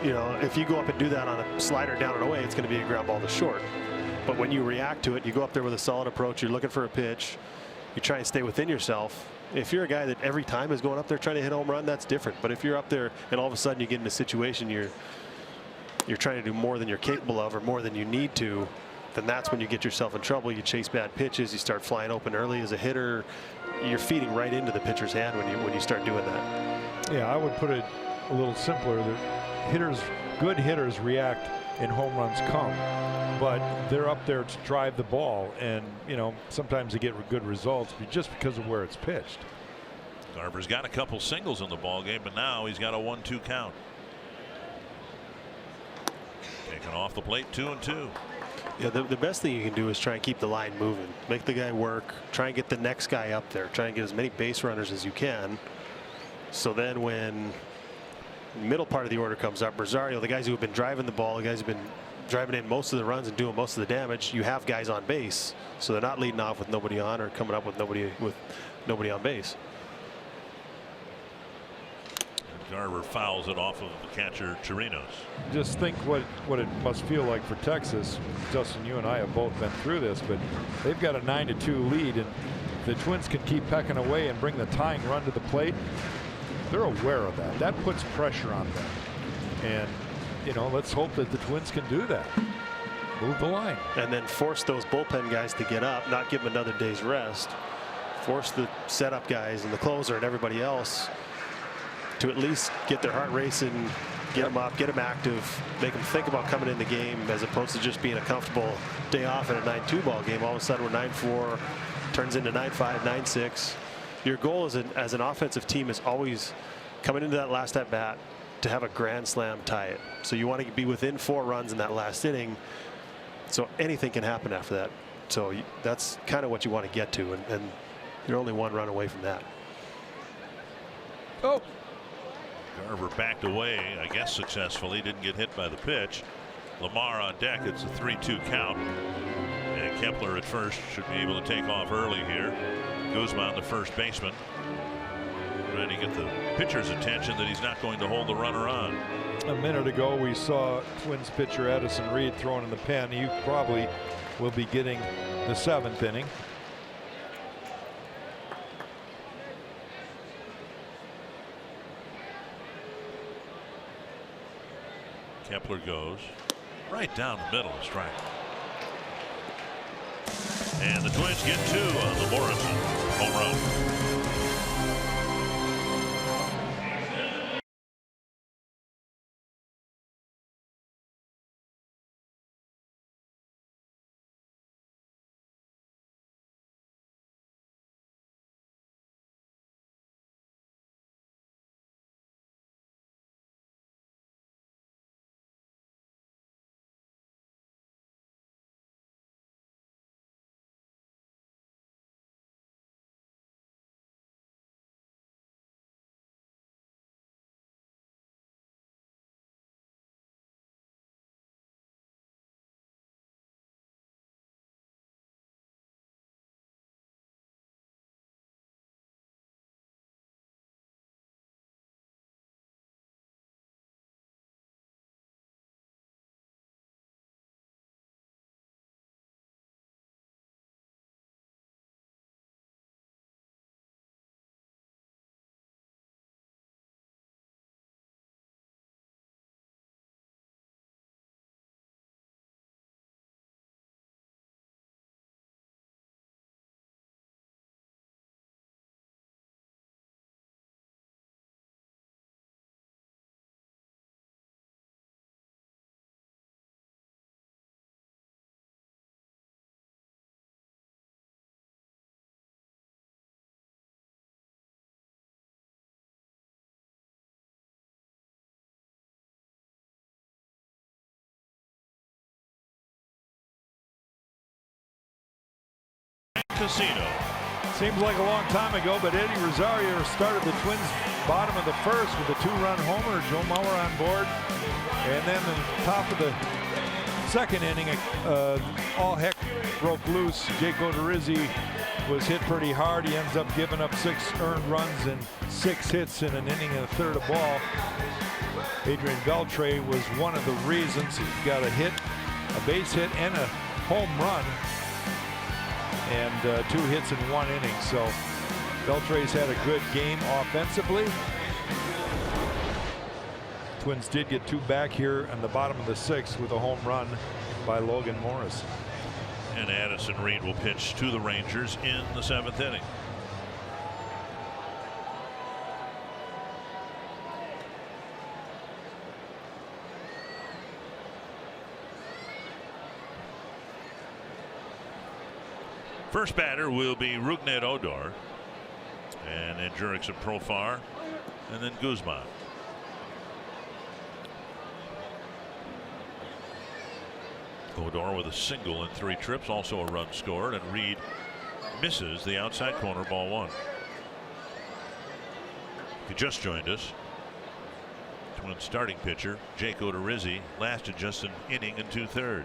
You know, if you go up and do that on a slider down and away, it's going to be a ground ball to short. But when you react to it, you go up there with a solid approach. You're looking for a pitch. You try and stay within yourself. If you're a guy that every time is going up there trying to hit a home run, that's different. But if you're up there and all of a sudden you get in a situation you're trying to do more than you're capable of or more than you need to, then that's when you get yourself in trouble. You chase bad pitches. You start flying open early as a hitter. You're feeding right into the pitcher's hand when you start doing that. Yeah, I would put it a little simpler. That hitters good hitters react and home runs come, but they're up there to drive the ball, and you know, sometimes they get good results just because of where it's pitched. Garver's got a couple singles in the ball game, but now he's got a 1-2 count. Taken off the plate, 2-2. Yeah, the best thing you can do is try and keep the line moving, make the guy work, try and get the next guy up there, try and get as many base runners as you can. So then when the middle part of the order comes up, Rosario, the guys who have been driving the ball, the guys who've been driving in most of the runs and doing most of the damage, you have guys on base, so they're not leading off with nobody on or coming up with nobody on base. Garver fouls it off of the catcher Chirinos. Just think what it must feel like for Texas. Justin, you and I have both been through this, but they've got a 9-2 lead, and the Twins can keep pecking away and bring the tying run to the plate. They're aware of that. That puts pressure on them, and you know, let's hope that the Twins can do that. Move the line, and then force those bullpen guys to get up, not give them another day's rest. Force the setup guys and the closer and everybody else to at least get their heart racing, get them up, get them active, make them think about coming in the game, as opposed to just being a comfortable day off in a 9-2 ball game. All of a sudden we're 9-4, turns into 9-5, 9-6. Your goal as an offensive team is always coming into that last at bat to have a grand slam tie it. So you want to be within 4 runs in that last inning, so anything can happen after that. So that's kind of what you want to get to, and you're only 1 run away from that. Oh. Garver backed away, I guess successfully, didn't get hit by the pitch. Lamar on deck, it's a 3-2 count. And Kepler at first should be able to take off early here. Guzman, the first baseman, trying to get the pitcher's attention that he's not going to hold the runner on. A minute ago we saw Twins pitcher Addison Reed thrown in the pen. He probably will be getting the 7th inning. Kepler goes right down the middle of strike. And the Twins get 2 on the Morrison home run. Casino. Seems like a long time ago, but Eddie Rosario started the Twins bottom of the first with a 2-run homer. Joe Mauer on board, and then the top of the second inning, all heck broke loose. Jake Odorizzi was hit pretty hard. He ends up giving up 6 earned runs and 6 hits in an inning and a third of ball. Adrian Beltre was one of the reasons. He got a hit, a base hit, and a home run, and 2 hits in 1 inning. So Beltre's had a good game offensively. Twins did get 2 back here in the bottom of the 6th with a home run by Logan Morris. And Addison Reed will pitch to the Rangers in the 7th inning. First batter will be Rougned Odor, and then Jurickson and Profar, and then Guzman. Odor with a single in 3 trips, also a run scored, and Reed misses the outside corner, ball 1. If you just joined us, Twins starting pitcher Jake Odorizzi lasted just an inning and 2/3.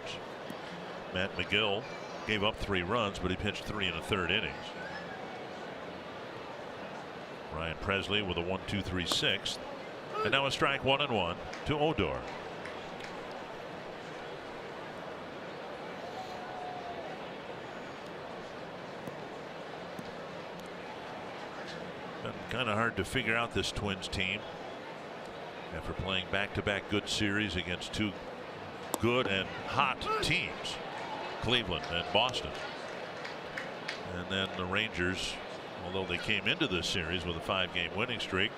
Matt McGill gave up 3 runs, but he pitched 3 1/3 innings. Ryan Presley with a 1-2-3 6th, and now a strike 1-1 to Odor. Kind of hard to figure out this Twins team after playing back-to-back good series against 2 good and hot teams, Cleveland and Boston. And then the Rangers, although they came into this series with a 5-game winning streak,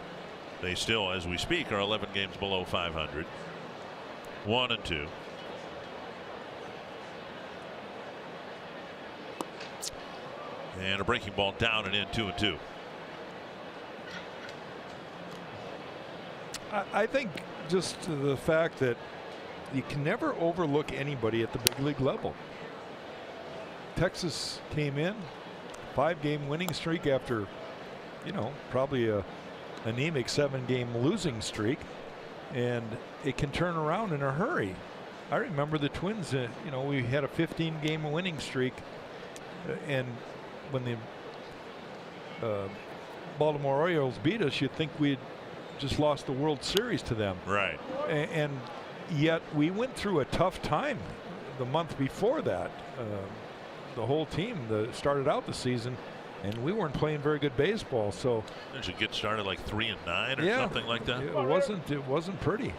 they still, as we speak, are 11 games below 500. 1-2. And a breaking ball down and in, 2-2. I think just the fact that you can never overlook anybody at the big league level. Texas came in 5-game winning streak after, you know, probably a anemic 7-game losing streak, and it can turn around in a hurry. I remember the Twins, you know, we had a 15-game winning streak, and when the Baltimore Orioles beat us, you'd think we'd just lost the World Series to them. Right. And yet we went through a tough time the month before that. The whole team started out the season, and we weren't playing very good baseball. So Did you get started like 3-9 or something like that? It wasn't pretty.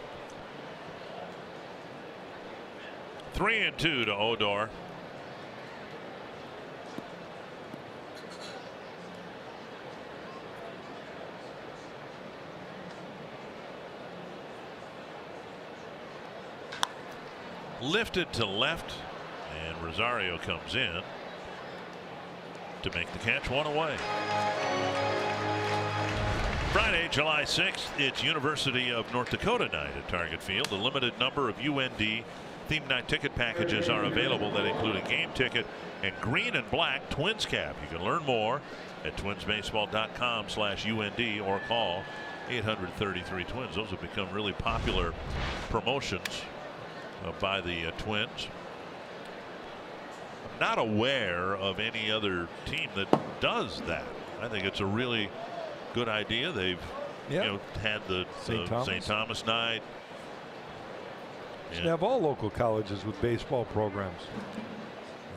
3-2 to Odor. Lifted to left, and Rosario comes in to make the catch, 1 away. Friday, July 6th, it's University of North Dakota night at Target Field. A limited number of UND theme night ticket packages are available that include a game ticket and green and black Twins cap. You can learn more at twinsbaseball.com/UND or call 833-TWINS. Those have become really popular promotions by the Twins. I'm not aware of any other team that does that. I think it's a really good idea. They've had the St. Thomas night. Should have all local colleges with baseball programs.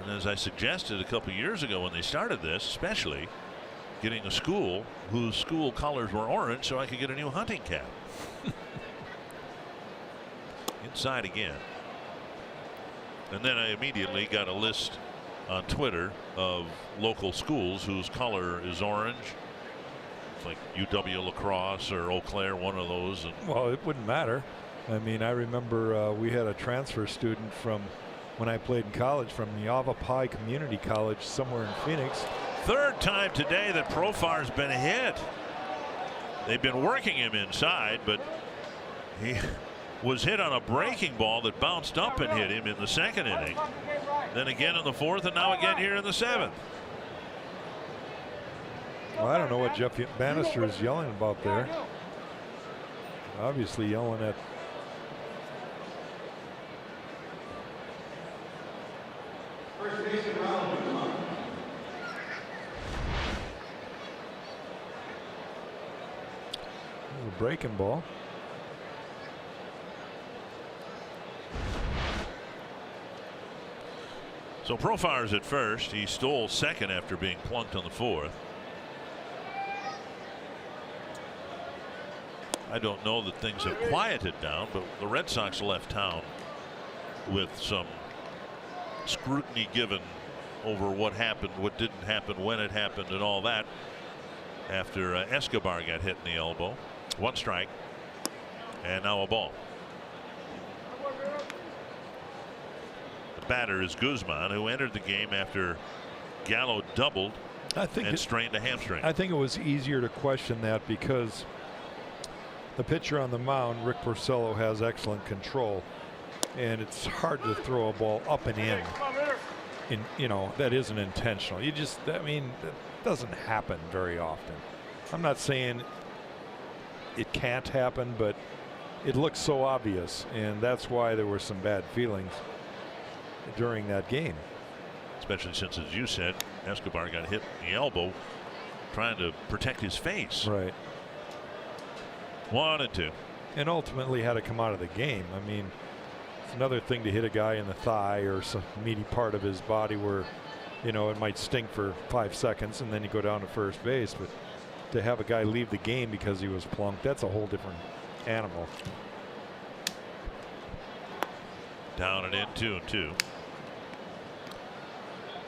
And as I suggested a couple years ago when they started this, especially getting a school whose school colors were orange so I could get a new hunting cap. Inside again. And then I immediately got a list on Twitter of local schools whose color is orange. It's like UW La Crosse or Eau Claire, one of those. And well, it wouldn't matter. I mean, I remember we had a transfer student from when I played in college from Yavapai Community College somewhere in Phoenix. Third time today that Profar's been hit. They've been working him inside, but he was hit on a breaking ball that bounced up and hit him in the 2nd inning. Then again in the 4th, and now again here in the 7th. Well, I don't know what Jeff Bannister is yelling about there. Obviously yelling at a breaking ball. So Profar's at first. He stole second after being plunked on the 4th. I don't know that things have quieted down, but the Red Sox left town with some scrutiny given over what happened, what didn't happen, when it happened, and all that after Escobar got hit in the elbow. 1 strike, and now a ball. The batter is Guzman, who entered the game after Gallo doubled and strained a hamstring. I think it was easier to question that because the pitcher on the mound, Rick Porcello, has excellent control, and it's hard to throw a ball up and in. You know, that isn't intentional. I mean, that doesn't happen very often. I'm not saying it can't happen, but it looks so obvious, and that's why there were some bad feelings during that game. Especially since, as you said, Escobar got hit in the elbow trying to protect his face. Right. 1-2. And ultimately had to come out of the game. I mean, it's another thing to hit a guy in the thigh or some meaty part of his body where, you know, it might stink for 5 seconds and then you go down to first base. But to have a guy leave the game because he was plunked, that's a whole different animal. Down and in, 2-2.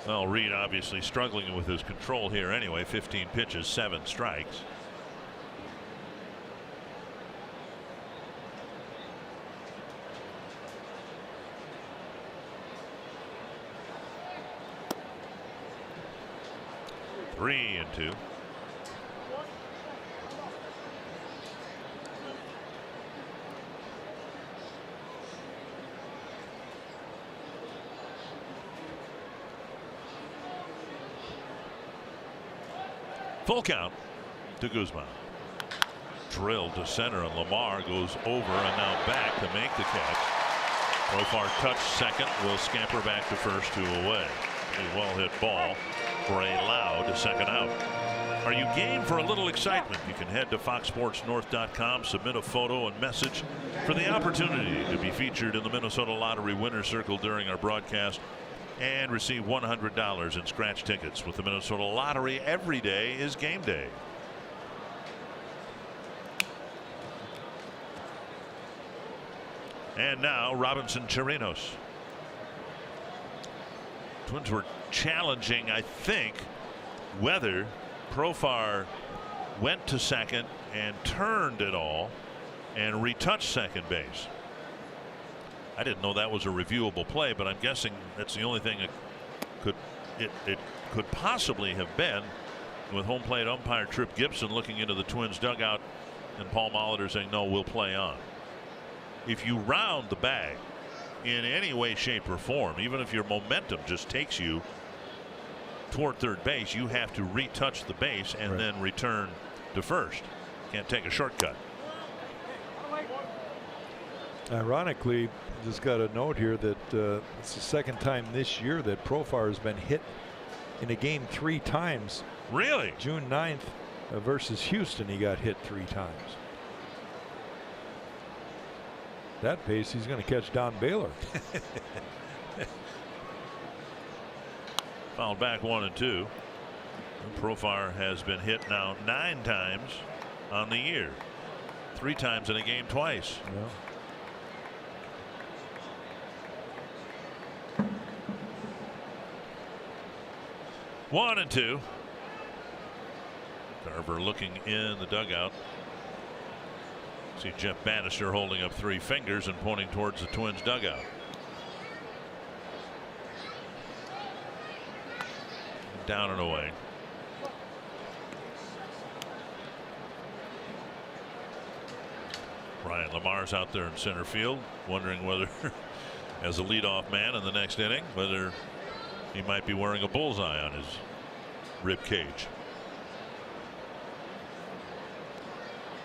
Well, Reed obviously struggling with his control here anyway. 15 pitches, 7 strikes. Three and 2. Full count to Guzman. Drilled to center, and Lamar goes over and now back to make the catch. Profar touch second, will scamper back to first, 2 away. A well hit ball for a loud second out. Are you game for a little excitement? You can head to foxsportsnorth.com, submit a photo and message for the opportunity to be featured in the Minnesota Lottery Winner's Circle during our broadcast and receive $100 in scratch tickets. With the Minnesota Lottery, every day is game day. And now Robinson Chirinos. Twins were challenging, I think, whether Profar went to second and turned it all and retouched second base. I didn't know that was a reviewable play, but I'm guessing that's the only thing it could possibly have been, with home plate umpire Trip Gibson looking into the Twins dugout and Paul Molitor saying, no, we'll play on. If you round the bag in any way, shape, or form, even if your momentum just takes you toward third base, you have to retouch the base and then return to first. Can't take a shortcut. Ironically, just got a note here that it's the second time this year that Profar has been hit in a game 3 times. Really? June 9th versus Houston, he got hit 3 times. That pace, he's going to catch Don Baylor. Fouled back 1-2. Profar has been hit now 9 times on the year. 3 times in a game twice. Yeah. One and 2. Carver looking in the dugout. See Jeff Bannister holding up 3 fingers and pointing towards the Twins dugout. Down and away. Ryan Lamar's out there in center field, wondering whether, as a leadoff man in the next inning, whether he might be wearing a bullseye on his rib cage.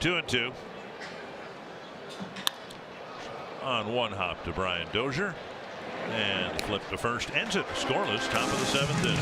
2-2. On one hop to Brian Dozier, and flip to first, ends it scoreless, top of the 7th inning.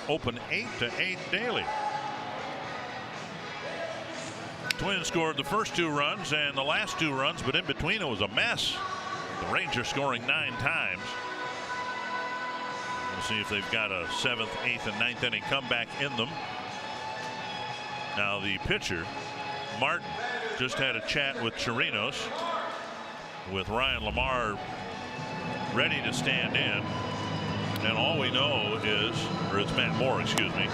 Open 8-8 daily. Twins scored the first 2 runs and the last 2 runs, but in between it was a mess. The Rangers scoring 9 times. We'll see if they've got a 7th, 8th, and 9th inning comeback in them. Now the pitcher, Martin, just had a chat with Chirinos, with Ryan Lamar ready to stand in. And all we know is, or it's Matt Moore, excuse me.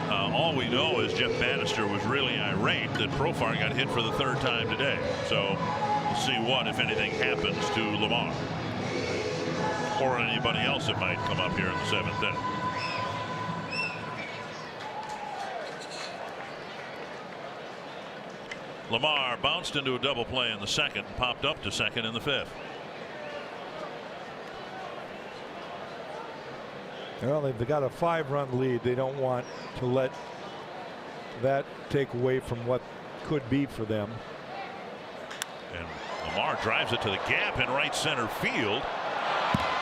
All we know is Jeff Bannister was really irate that Profar got hit for the 3rd time today. So we'll see what, if anything, happens to Lamar or anybody else that might come up here in the 7th inning. Lamar bounced into a double play in the 2nd, popped up to 2nd in the 5th. Well, they've got a 5-run lead. They don't want to let that take away from what could be for them. And Lamar drives it to the gap in right center field.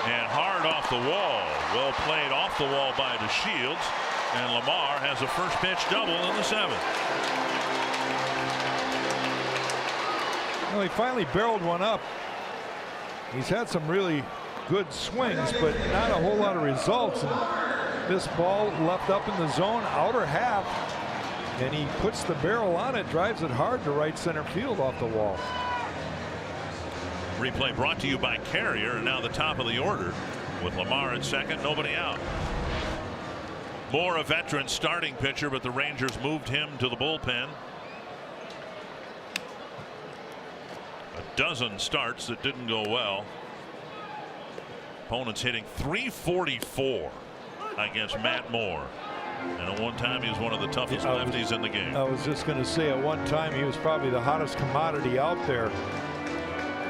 And hard off the wall. Well played off the wall by DeShields. And Lamar has a first pitch double in the 7th. Well, he finally barreled one up. He's had some really good swings, but not a whole lot of results. And this ball left up in the zone, outer half, and he puts the barrel on it, drives it hard to right center field off the wall. Replay brought to you by Carrier, and now the top of the order with Lamar at 2nd, nobody out. Moore, a veteran starting pitcher, but the Rangers moved him to the bullpen. A dozen starts that didn't go well. Opponents hitting .344 against Matt Moore. And at one time he was one of the toughest lefties in the game. I was just going to say, at one time he was probably the hottest commodity out there.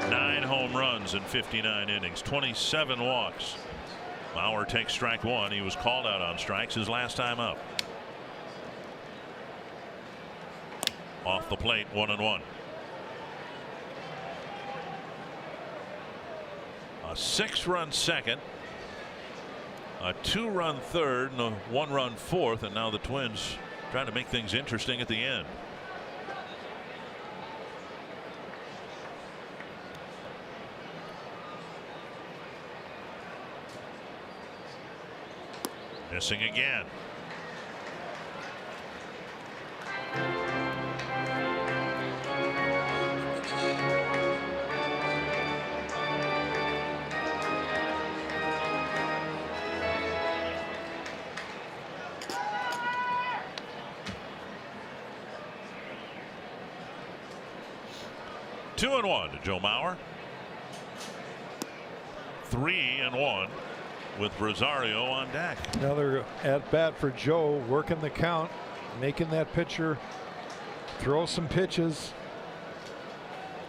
9 home runs in 59 innings, 27 walks. Bauer takes strike 1. He was called out on strikes his last time up. Off the plate, 1-1. A 6-run 2nd, a 2-run 3rd, and a 1-run 4th, and now the Twins trying to make things interesting at the end. Missing again. Two and 1 to Joe Mauer. 3-1 with Rosario on deck. Another at bat for Joe, working the count, making that pitcher throw some pitches.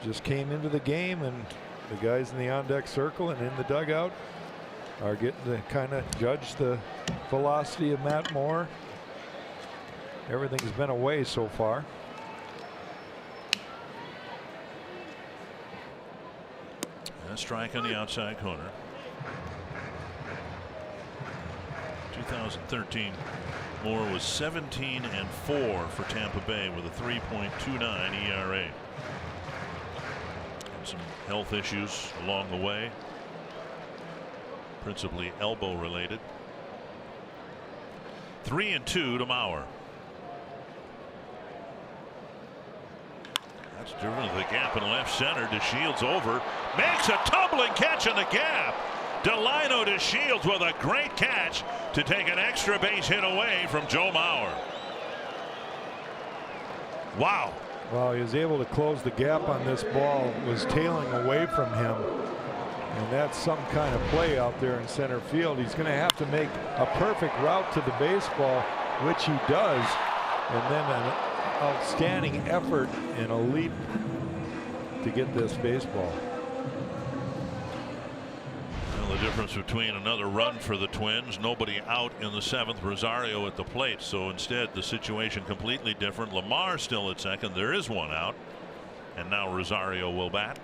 Just came into the game, and the guys in the on deck circle and in the dugout are getting to kind of judge the velocity of Matt Moore. Everything's been away so far. A strike on the outside corner. 2013, Moore was 17-4 for Tampa Bay with a 3.29 ERA. And some health issues along the way, principally elbow related. 3-2 to Mauer. That's driven to the gap in left center. DeShields over, makes a tumbling catch in the gap. Delino DeShields with a great catch to take an extra base hit away from Joe Mauer. Wow. Well, he was able to close the gap on this ball. It was tailing away from him. And that's some kind of play out there in center field. He's going to have to make a perfect route to the baseball, which he does. And then an outstanding effort and a leap to get this baseball. The difference between another run for the Twins, nobody out in the 7th, Rosario at the plate. So instead the situation completely different. Lamar still at 2nd. There is one out, and now Rosario will bat.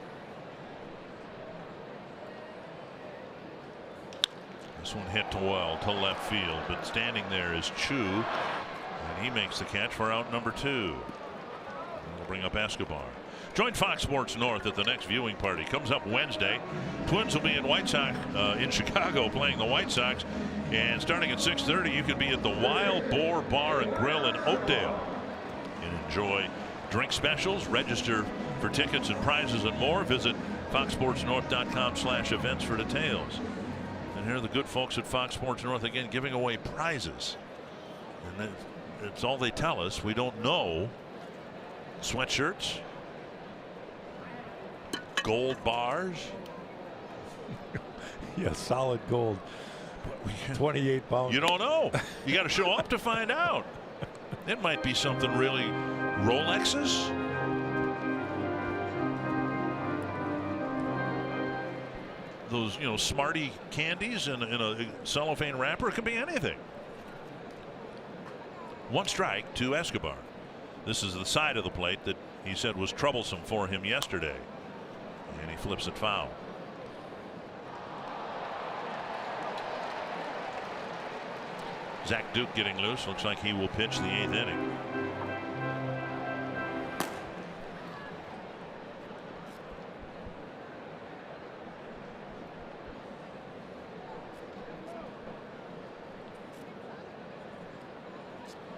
This one hit well to left field, but standing there is Chu, and he makes the catch for out number 2. We'll bring up Escobar. Join Fox Sports North at the next viewing party. Comes up Wednesday. Twins will be in in Chicago playing the White Sox. And starting at 6:30, you can be at the Wild Boar Bar and Grill in Oakdale and enjoy drink specials. Register for tickets and prizes and more. Visit foxsportsnorth.com/events for details. And here are the good folks at Fox Sports North again giving away prizes. And that's all they tell us. We don't know. Sweatshirts, gold bars. Yeah, solid gold. 28 pounds. You don't know. You got to show up to find out. It might be something really. Rolexes. Those, Smarty candies in a cellophane wrapper. It could be anything. 1 strike to Escobar. This is the side of the plate that he said was troublesome for him yesterday. And he flips it foul. Zach Duke getting loose. Looks like he will pitch the 8th inning.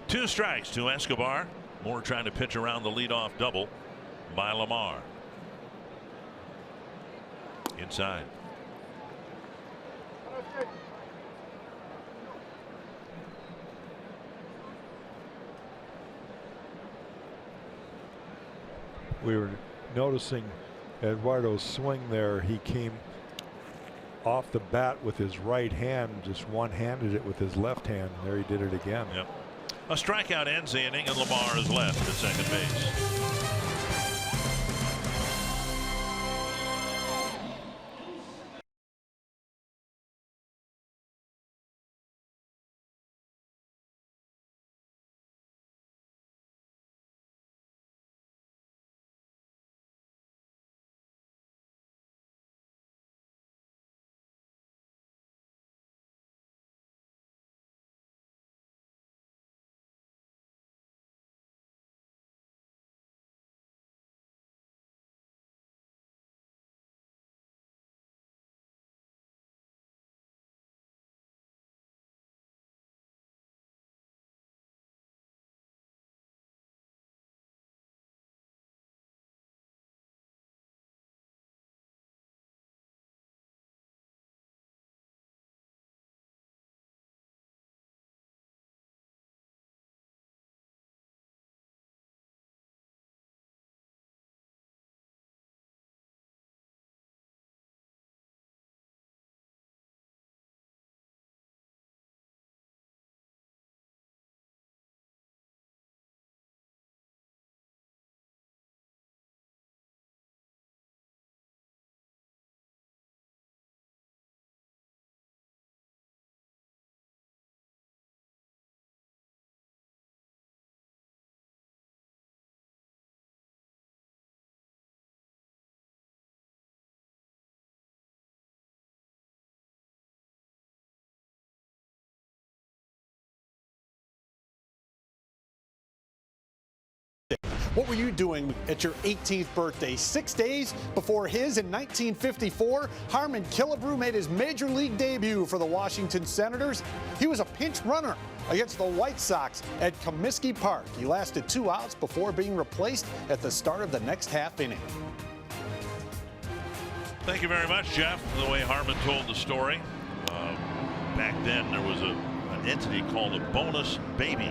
Two strikes to Escobar. Moore trying to pitch around the leadoff double by Lamar. Inside. We were noticing Eduardo's swing there. He came off the bat with his right hand, just one-handed it with his left hand. There he did it again. Yep. A strikeout ends the inning, and Lamar is left at second base. What were you doing at your 18th birthday? 6 days before his in 1954, Harmon Killebrew made his major league debut for the Washington Senators. He was a pinch runner against the White Sox at Comiskey Park. He lasted 2 outs before being replaced at the start of the next half inning. Thank you very much, Jeff. The way Harmon told the story. Back then, there was an entity called a bonus baby.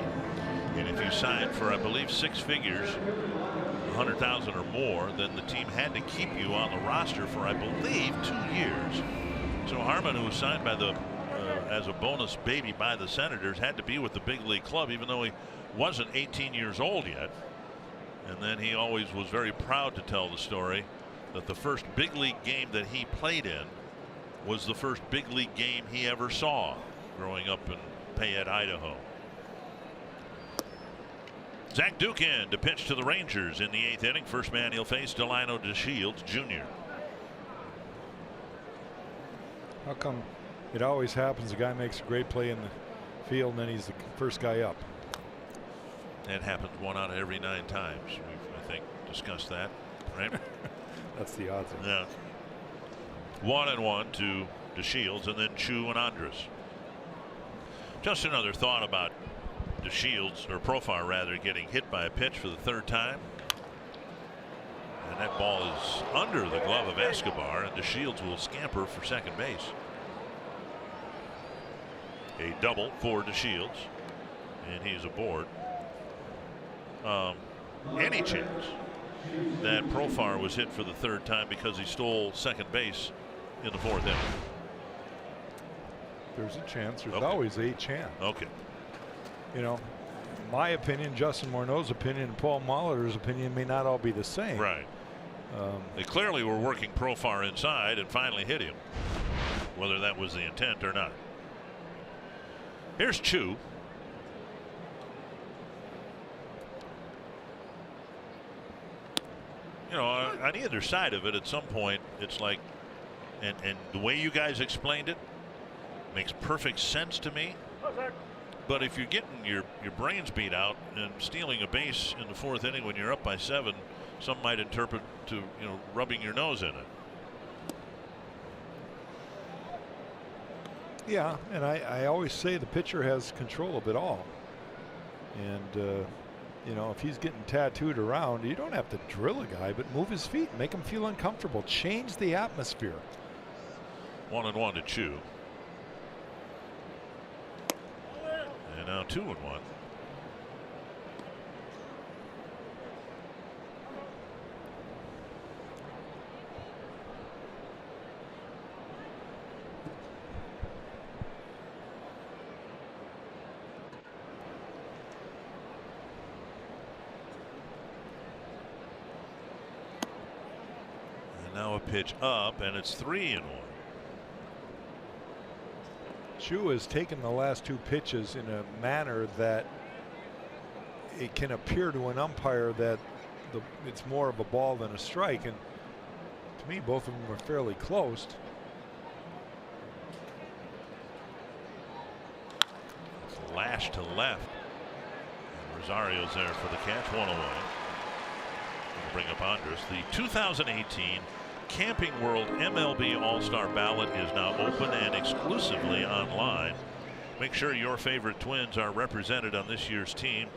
And if you signed for, I believe, 6 figures, 100,000 or more, then the team had to keep you on the roster for, I believe, 2 years. So Harmon, who was signed by as a bonus baby by the Senators, had to be with the big league club, even though he wasn't 18 years old yet. And then he always was very proud to tell the story that the first big league game that he played in was the first big league game he ever saw growing up in Payette, Idaho. Zach Duke in to pitch to the Rangers in the 8th inning. First man he'll face, Delino DeShields Jr. How come it always happens. The guy makes a great play in the field, and then he's the first guy up. That happens 1 out of every 9 times. We've, I think, discussed that, right? That's the odds. Yeah. 1-1 to DeShields, and then Chu and Andrus. Just another thought about DeShields, or Profar rather, getting hit by a pitch for the 3rd time. And that ball is under the glove of Escobar, and DeShields will scamper for second base. A double for DeShields, and he's aboard. Any chance that Profar was hit for the 3rd time because he stole second base in the 4th inning? There's a chance. There's Okay. always a chance. Okay. You know, my opinion, Justin Morneau's opinion, and Paul Molitor's opinion may not all be the same. Right. They clearly were working Profar inside and finally hit him, whether that was the intent or not. Here's Chu. You know, on either side of it, at some point, it's like, and the way you guys explained it makes perfect sense to me. But if you're getting your brains beat out and stealing a base in the 4th inning when you're up by 7, some might interpret to, you know, rubbing your nose in it. Yeah, and I always say the pitcher has control of it all. And, you know, if he's getting tattooed around, you don't have to drill a guy, but move his feet, make him feel uncomfortable, change the atmosphere. 1-1 to Chu. And now 2-1. Now a pitch up, and it's 3-1. Chu has taken the last 2 pitches in a manner that it can appear to an umpire that it's more of a ball than a strike, and to me both of them are fairly close. It's lashed to left, and Rosario's there for the catch. 1 away. We'll bring up Andrus. The 2018 Camping World MLB All-Star Ballot is now open and exclusively online. Make sure your favorite Twins are represented on this year's team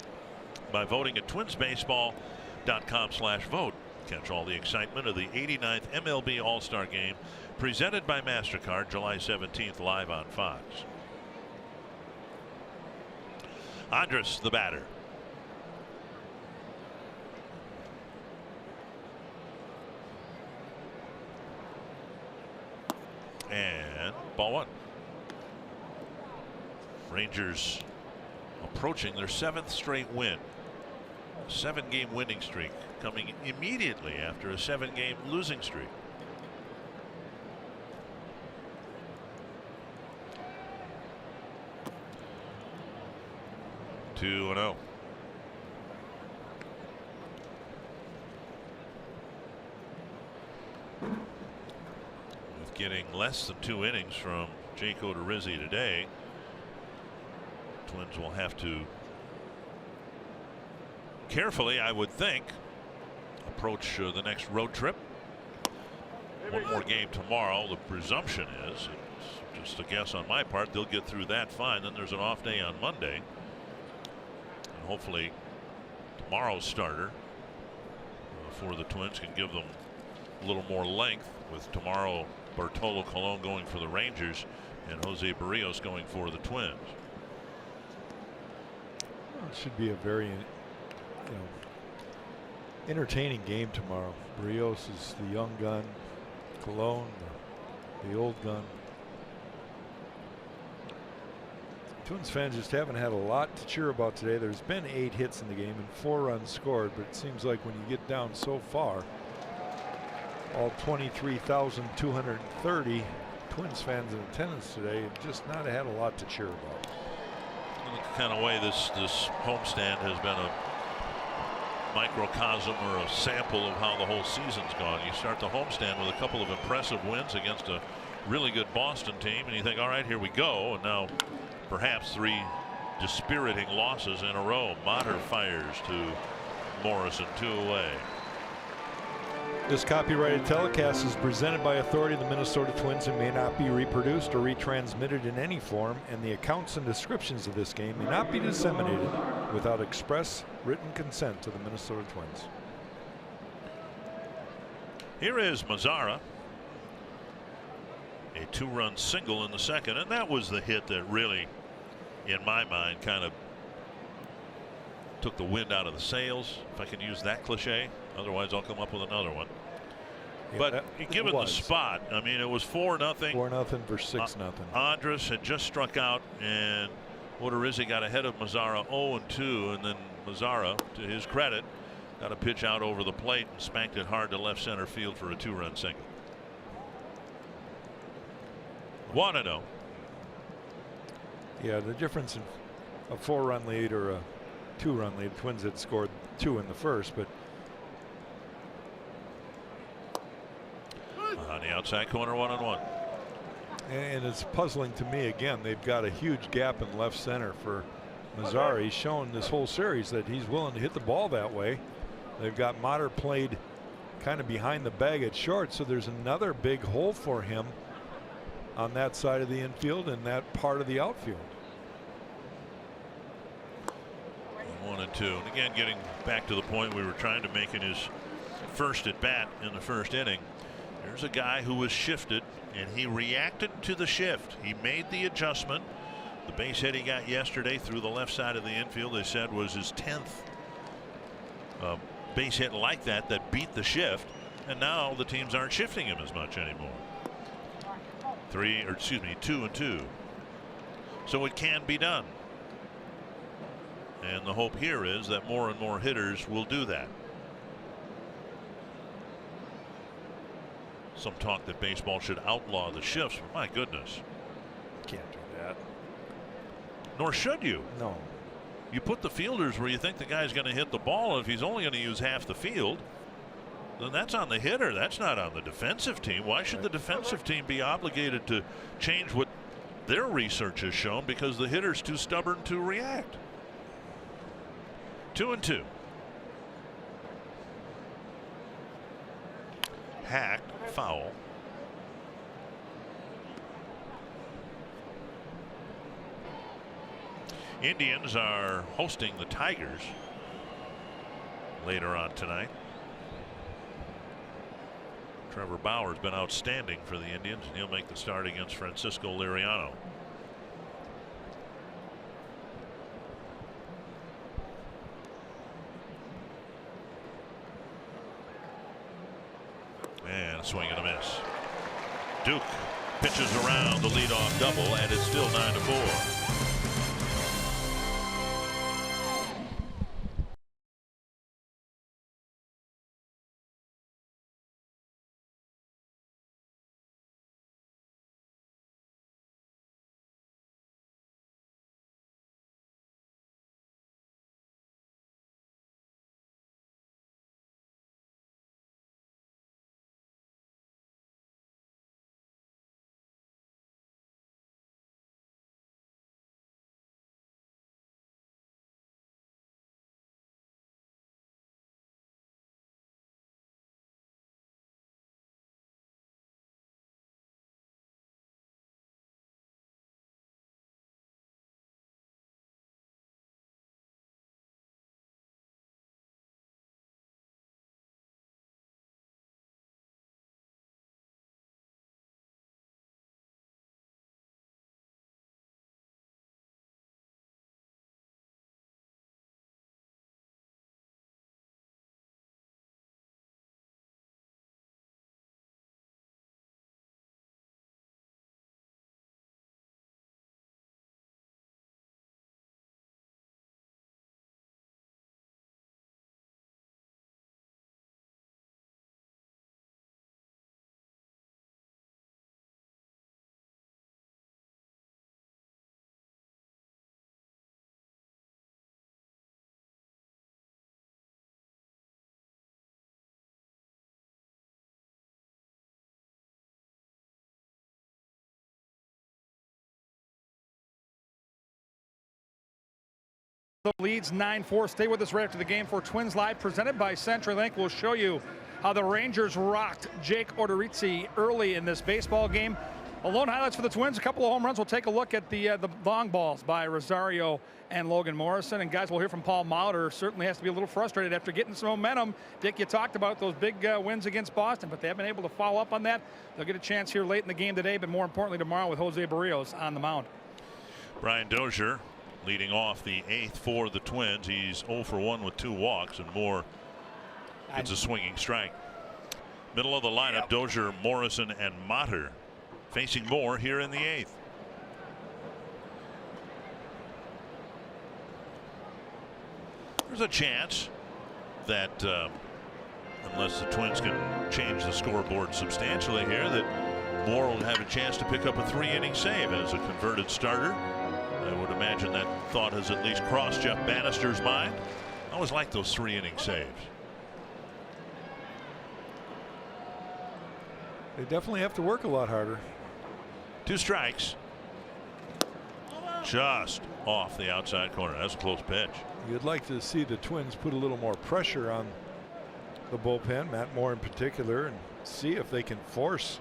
by voting at twinsbaseball.com/vote. Catch all the excitement of the 89th MLB All-Star Game presented by MasterCard July 17th live on Fox. Andrus, the batter. And ball 1. Rangers approaching their 7th straight win. 7-game winning streak coming immediately after a 7-game losing streak. Two and 0. Getting less than 2 innings from Jake Odorizzi today, Twins will have to carefully, I would think, approach the next road trip. One more game tomorrow. The presumption is, it's just a guess on my part, they'll get through that fine. Then there's an off day on Monday, and hopefully tomorrow's starter for the Twins can give them a little more length, with tomorrow Bartolo Colon going for the Rangers and Jose Barrios going for the Twins. Well, it should be a very entertaining game tomorrow. Barrios is the young gun, Colon the old gun. Twins fans just haven't had a lot to cheer about today. There's been 8 hits in the game and 4 runs scored, but it seems like when you get down so far, all 23,230 Twins fans in attendance today have just not had a lot to cheer about. The kind of way this homestand has been a microcosm or a sample of how the whole season's gone. You start the homestand with a couple of impressive wins against a really good Boston team, and you think, all right, here we go. And now perhaps 3 dispiriting losses in a row. Mater fires to Morrison, 2 away. This copyrighted telecast is presented by authority of the Minnesota Twins and may not be reproduced or retransmitted in any form, and the accounts and descriptions of this game may not be disseminated without express written consent of the Minnesota Twins. Here is Mazzara. A 2-run single in the second, and that was the hit that really, in my mind, kind of took the wind out of the sails, if I can use that cliche. Otherwise, I'll come up with another one. Yeah, but given the spot, I mean, it was 4-0. 4-0 versus 6-0. Andrus had just struck out, and Odorizzi got ahead of Mazzara 0-2, and then Mazzara, to his credit, got a pitch out over the plate and spanked it hard to left center field for a 2-run single. 1-0. Yeah, the difference in a 4-run lead or a 2-run lead. Twins had scored 2 in the first, but on the outside corner, 1-1. And it's puzzling to me again. They've got a huge gap in left center for Mazzara. He's shown this whole series that he's willing to hit the ball that way. They've got Mater played kind of behind the bag at short, so there's another big hole for him on that side of the infield and that part of the outfield. 1-2. And again, getting back to the point we were trying to make in his first at bat in the first inning. There's a guy who was shifted, and he reacted to the shift. He made the adjustment. The base hit he got yesterday through the left side of the infield, they said, was his 10th base hit like that beat the shift, and now the teams aren't shifting him as much anymore. 2-2. So it can be done. And the hope here is that more and more hitters will do that. Some talk that baseball should outlaw the shifts, but my goodness. Can't do that. Nor should you. No. You put the fielders where you think the guy's going to hit the ball, and if he's only going to use half the field, then that's on the hitter. That's not on the defensive team. Why should the defensive team be obligated to change what their research has shown because the hitter's too stubborn to react? 2-2. Hacked, foul. Indians are hosting the Tigers later on tonight. Trevor Bauer's been outstanding for the Indians, and he'll make the start against Francisco Liriano. And a swing and a miss. Duke pitches around the leadoff double, and it's still 9-4. Minnesota leads 9-4. Stay with us right after the game for Twins Live, presented by CenturyLink. We'll show you how the Rangers rocked Jake Odorizzi early in this baseball game. Alone highlights for the Twins, a couple of home runs. We'll take a look at the long balls by Rosario and Logan Morrison. And guys, we'll hear from Paul Mauter. Certainly has to be a little frustrated after getting some momentum. Dick, you talked about those big wins against Boston, but they haven't been able to follow up on that. They'll get a chance here late in the game today, but more importantly tomorrow with Jose Barrios on the mound. Brian Dozier leading off the 8th for the Twins. He's 0 for 1 with 2 walks, and Moore gets a swinging strike. Middle of the lineup, Dozier, Morrison, and Mater facing Moore here in the 8th. There's a chance that unless the Twins can change the scoreboard substantially here, that Moore will have a chance to pick up a 3-inning save as a converted starter. I would imagine that thought has at least crossed Jeff Bannister's mind. I always like those 3-inning saves. They definitely have to work a lot harder. 2 strikes. Just off the outside corner. That's a close pitch. You'd like to see the Twins put a little more pressure on the bullpen, Matt Moore in particular, and see if they can force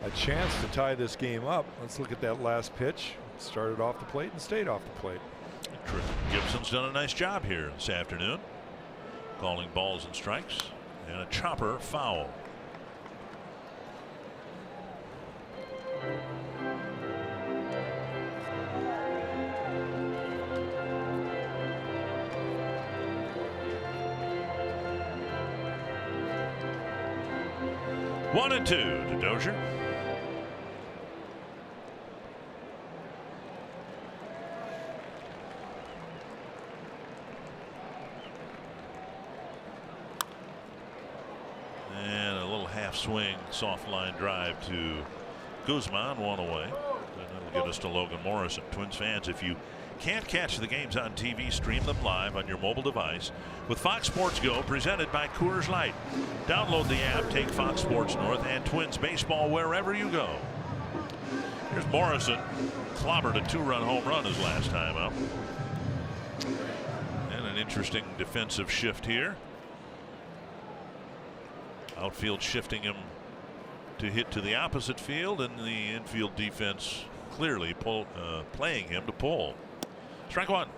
a chance to tie this game up. Let's look at that last pitch. Started off the plate and stayed off the plate. Gibson's done a nice job here this afternoon, calling balls and strikes, and a chopper foul. One and 2 to Dozier. And a little half swing, soft line drive to Guzman, 1 away. And that'll get us to Logan Morrison. Twins fans, if you can't catch the games on TV, stream them live on your mobile device with Fox Sports Go, presented by Coors Light. Download the app, take Fox Sports North and Twins baseball wherever you go. Here's Morrison. Clobbered a 2-run home run his last time up. And an interesting defensive shift here. Outfield shifting him to hit to the opposite field, and the infield defense clearly playing him to pull. Strike 1.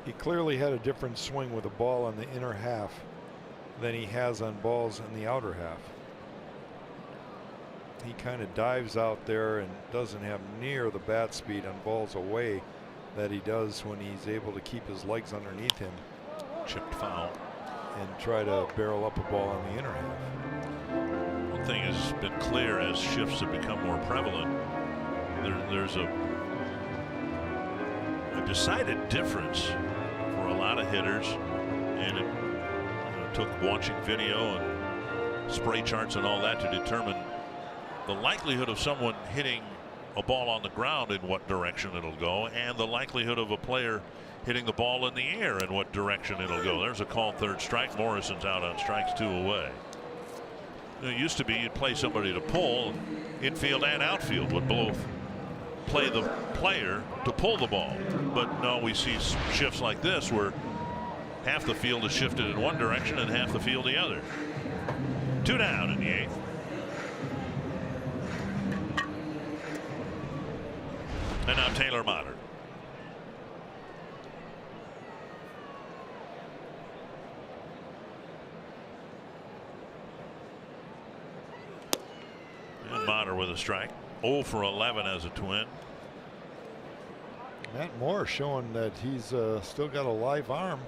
He clearly had a different swing with a ball on the inner half than he has on balls in the outer half. He kind of dives out there and doesn't have near the bat speed on balls away that he does when he's able to keep his legs underneath him. Chipped foul. And try to barrel up a ball on the inner half. One thing has been clear as shifts have become more prevalent. There's a decided difference for a lot of hitters, and it took watching video and spray charts and all that to determine the likelihood of someone hitting a ball on the ground in what direction it'll go, and the likelihood of a player hitting the ball in the air in what direction it'll go. There's a called 3rd strike. Morrison's out on strikes 2 away. It used to be you'd play somebody to pull. Infield and outfield would both play the player to pull the ball. But now we see shifts like this where half the field is shifted in one direction and half the field the other. 2 down in the 8th. And now Taylor Mater. And Mater with a strike. 0 for 11 as a Twin. Matt Moore showing that he's still got a live arm.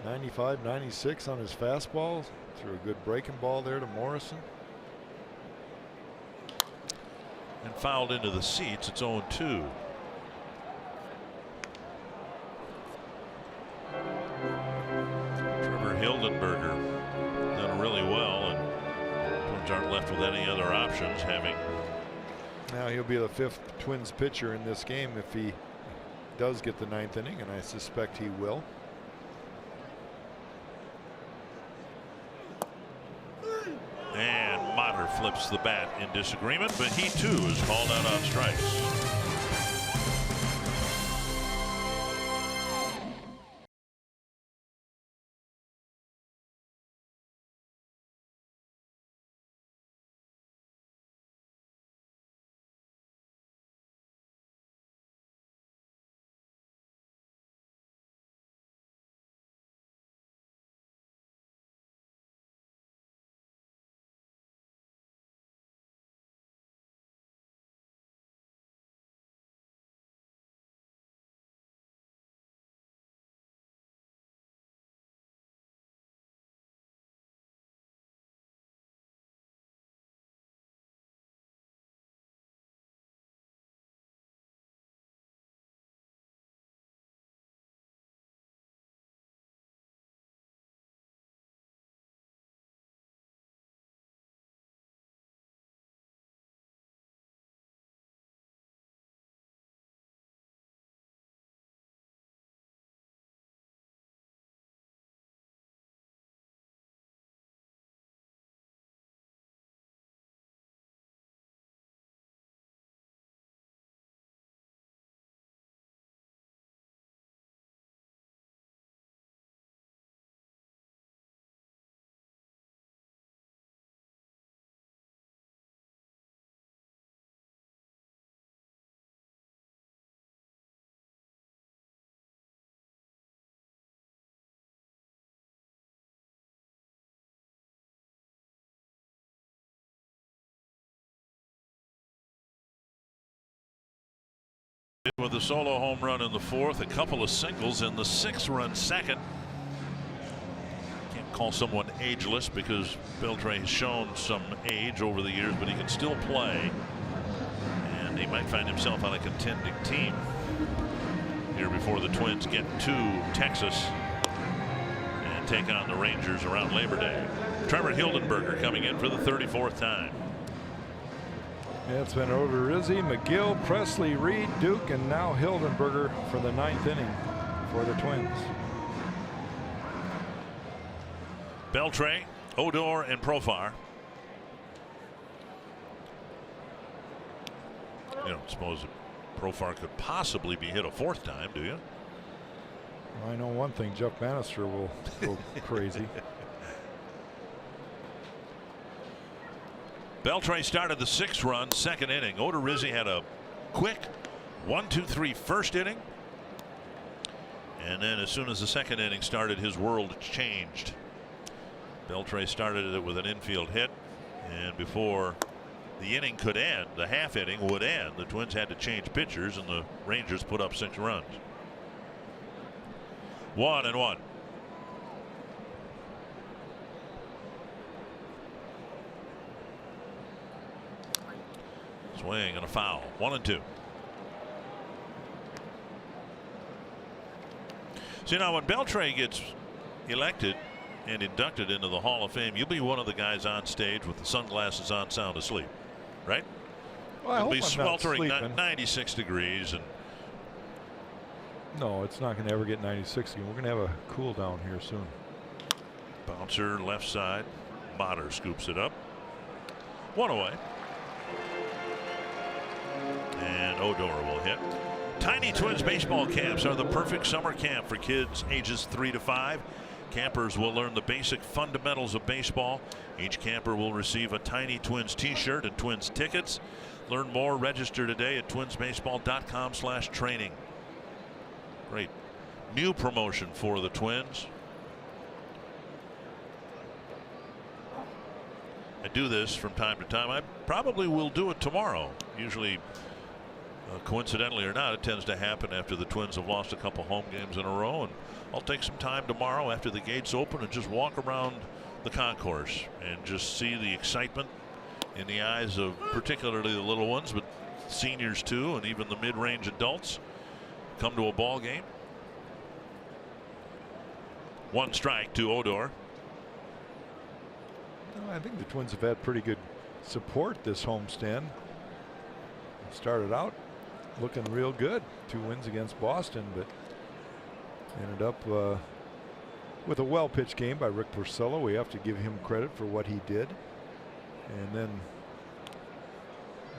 95, 96 on his fastball. Threw a good breaking ball there to Morrison. And fouled into the seats. It's 0-2. Trevor Hildenberger done really well, and Twins aren't left with any other options, having. Now he'll be the 5th Twins pitcher in this game if he does get the 9th inning, and I suspect he will. And Connor flips the bat in disagreement, but he too is called out on strikes. With a solo home run in the fourth, a couple of singles in the 6-run second. Can't call someone ageless because Beltre has shown some age over the years, but he can still play. And he might find himself on a contending team here before the Twins get to Texas and take on the Rangers around Labor Day. Trevor Hildenberger coming in for the 34th time. Yeah, it's been Odorizzi, McGill, Presley, Reed, Duke, and now Hildenberger for the 9th inning for the Twins. Beltre, Odor, and Profar. You don't suppose Profar could possibly be hit a 4th time, do you? Well, I know one thing, Jeff Bannister will go crazy. Beltre started the 6-run 2nd inning. Odorizzi had a quick 1-2-3 first inning. And then as soon as the 2nd inning started, his world changed. Beltre started it with an infield hit. And before the inning could end, the half inning would end, the Twins had to change pitchers and the Rangers put up 6 runs. 1-1. Swing and a foul. 1-2. See, now when Beltre gets elected and inducted into the Hall of Fame, you'll be one of the guys on stage with the sunglasses on, sound asleep, right? Well, It'll be sweltering 96 degrees. And no, it's not going to ever get 96 again. We're going to have a cool down here soon. Bouncer left side. Motter scoops it up. 1 away. And Odor will hit. Tiny Twins baseball camps are the perfect summer camp for kids ages 3 to 5. Campers will learn the basic fundamentals of baseball. Each camper will receive a Tiny Twins t-shirt and Twins tickets. Learn more. Register today at twinsbaseball.com/training. Great new promotion for the Twins. I do this from time to time. I probably will do it tomorrow. Usually, coincidentally or not, it tends to happen after the Twins have lost a couple home games in a row. And I'll take some time tomorrow after the gates open and just walk around the concourse and just see the excitement in the eyes of particularly the little ones, but seniors too, and even the mid-range adults come to a ball game. 1 strike to Odor. I think the Twins have had pretty good support this homestand. Started out looking real good. 2 wins against Boston, but ended up with a well-pitched game by Rick Porcello. We have to give him credit for what he did. And then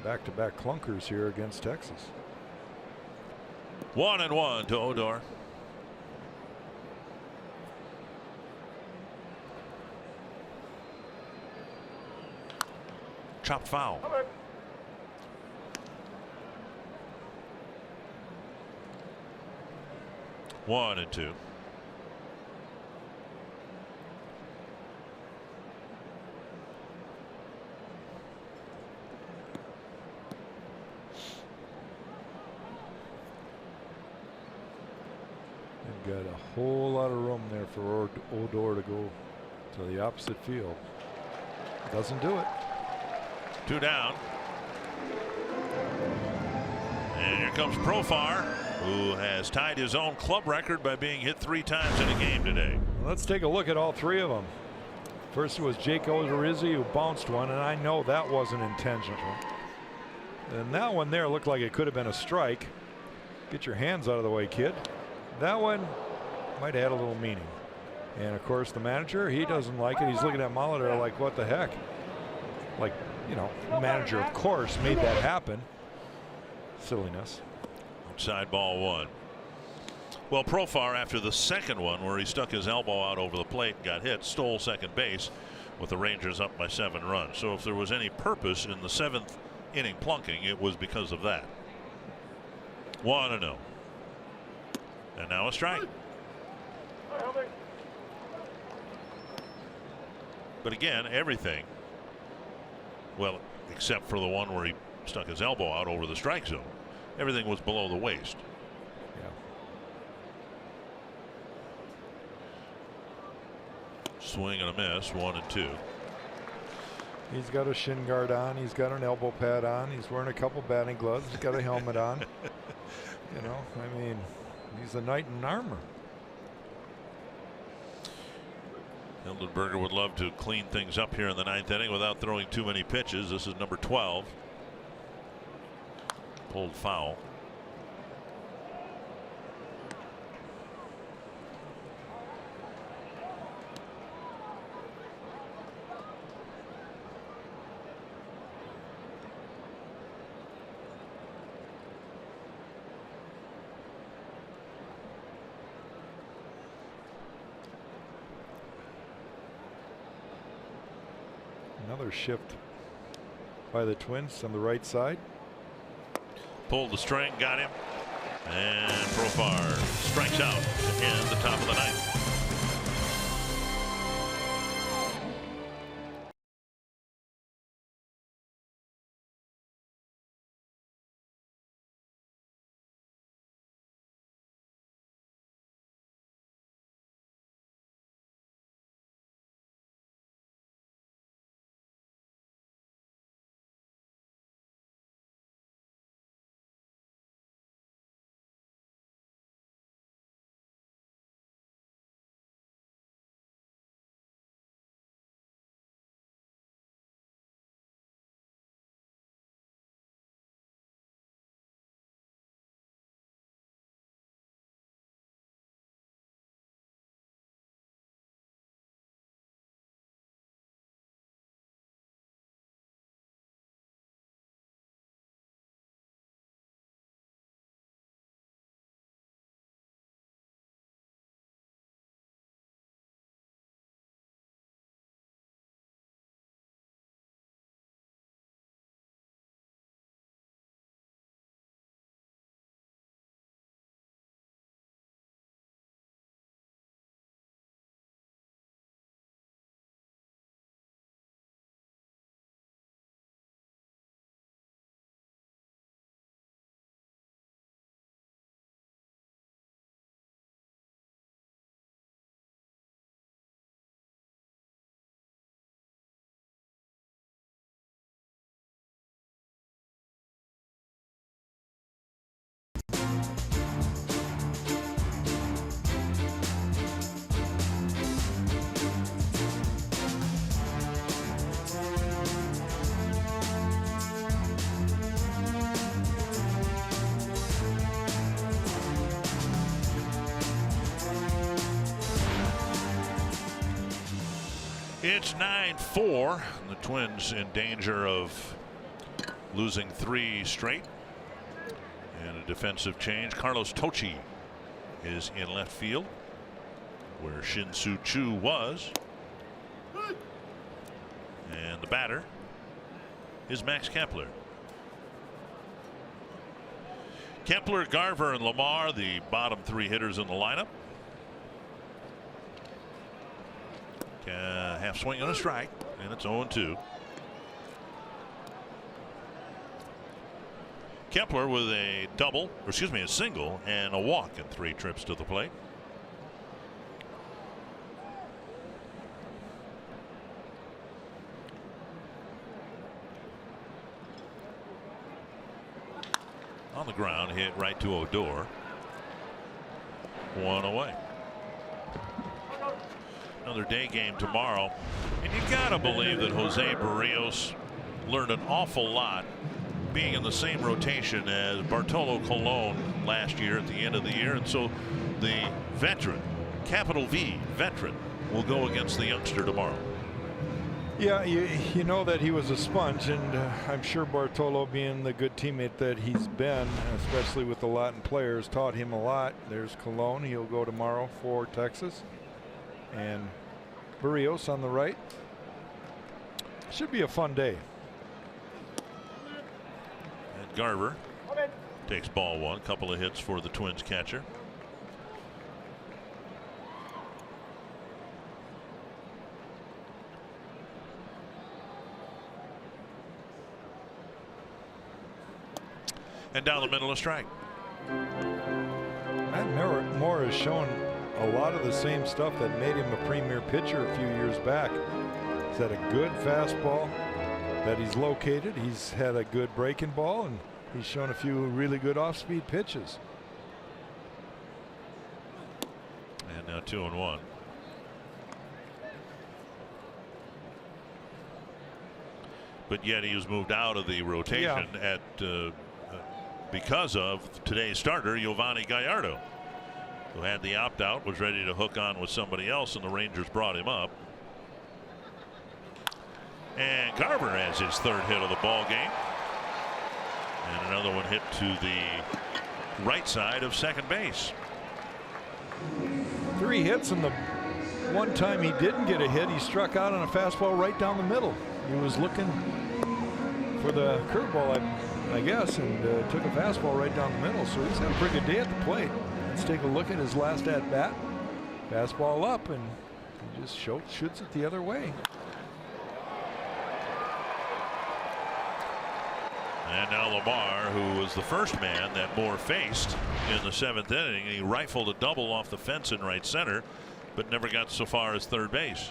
back-to-back clunkers here against Texas. 1-1 to Odor. Chopped foul. One and two. Got a whole lot of room there for Odor to go to the opposite field. Doesn't do it. 2 down. And here comes Profar, who has tied his own club record by being hit 3 times in a game today. Let's take a look at all 3 of them. First was Jake Odorizzi, who bounced one, and I know that wasn't intentional. And that one there looked like it could have been a strike. Get your hands out of the way, kid. That one might add a little meaning. And of course the manager, he doesn't like it. He's looking at Molitor like, what the heck? Like, you know, the manager of course made that happen. Silliness. Outside ball 1. Well, Profar, after the second one where he stuck his elbow out over the plate and got hit, stole second base with the Rangers up by 7 runs. So if there was any purpose in the 7th inning plunking, it was because of that. 1-0. And now a strike. But again, everything, well, except for the one where he stuck his elbow out over the strike zone, everything was below the waist. Yeah. Swing and a miss, 1-2. He's got a shin guard on. He's got an elbow pad on. He's wearing a couple batting gloves. He's got a helmet on. You know, I mean, he's a knight in armor. Hildenberger would love to clean things up here in the 9th inning without throwing too many pitches. This is number 12. Pulled foul. Another shift by the Twins on the right side. Pulled the string, got him, and Profar strikes out in the top of the 9th. It's 9-4. The Twins in danger of losing 3 straight. And a defensive change. Carlos Tochi is in left field, where Shin-Soo Choo was. And the batter is Max Kepler. Kepler, Garver, and Lamar, the bottom 3 hitters in the lineup. Half swing and a strike, and it's 0-2. Kepler with a double, or excuse me, a single and a walk in 3 trips to the plate. On the ground, hit right to Odor. 1 away. Another day game tomorrow, and you gotta believe that Jose Barrios learned an awful lot being in the same rotation as Bartolo Colon last year at the end of the year, and so the veteran, capital V, veteran, will go against the youngster tomorrow. Yeah, you know that he was a sponge, and I'm sure Bartolo, being the good teammate that he's been, especially with the Latin players, taught him a lot. There's Colon, he'll go tomorrow for Texas. And Barrios on the right. Should be a fun day. And Garver takes ball 1. Couple of hits for the Twins catcher. And down the middle, a strike. Matt Moore has shown a lot of the same stuff that made him a premier pitcher a few years back. He's had a good fastball that he's located. He's had a good breaking ball, and he's shown a few really good off-speed pitches. And now 2-1. But yet he was moved out of the rotation at because of today's starter, Giovanni Gallardo, who had the opt-out, was ready to hook on with somebody else, and the Rangers brought him up. And Garver has his 3rd hit of the ball game. And another one hit to the right side of second base. 3 hits, and the one time he didn't get a hit, he struck out on a fastball right down the middle. He was looking for the curveball, I guess, and took a fastball right down the middle. So he's had a pretty good day at the plate. Let's take a look at his last at bat. Fastball up, and he just shoots it the other way. And now Lamar, who was the first man that Moore faced in the 7th inning. He rifled a double off the fence in right center, but never got so far as third base.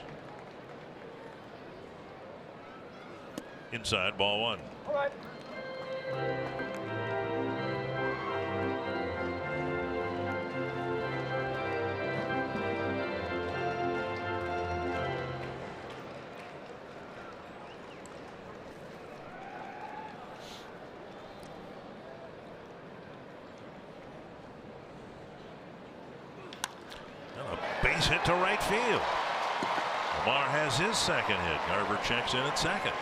Inside, ball 1. All right. Base hit to right field. Lamar has his 2nd hit. Garver checks in at 2nd.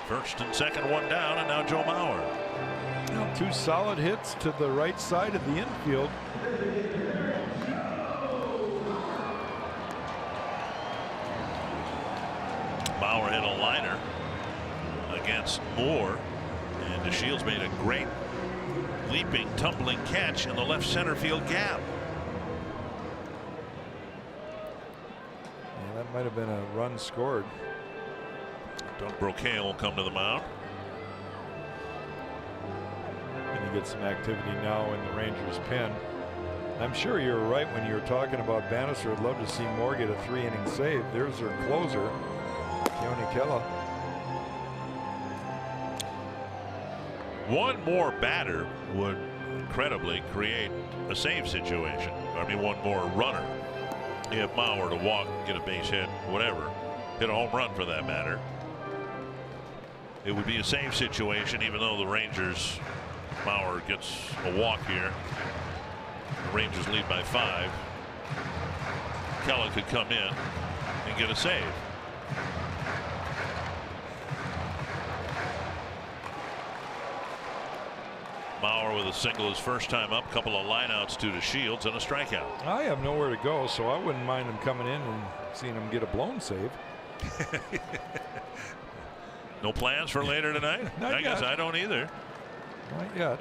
1st and 2nd, 1 down, and now Joe Mauer. 2 solid hits to the right side of the infield. Mauer hit a liner against Moore, and DeShields made a great leaping, tumbling catch in the left center field gap. That might have been a run scored. Doug Brocail will come to the mound. And you get some activity now in the Rangers' pen. I'm sure you're right when you're talking about Bannister. I'd love to see Moore get a 3-inning save. There's their closer, Keone Kela. One more batter would incredibly create a save situation. I mean, one more runner. You have Mauer to walk, get a base hit, whatever, hit a home run for that matter. It would be a save situation, even though the Rangers, Mauer gets a walk here. The Rangers lead by 5. Kela could come in and get a save. Mauer with a single his first time up, couple of lineouts to Shields and a strikeout. I have nowhere to go, so I wouldn't mind him coming in and seeing him get a blown save. No plans for later tonight? I guess I don't either. Not yet.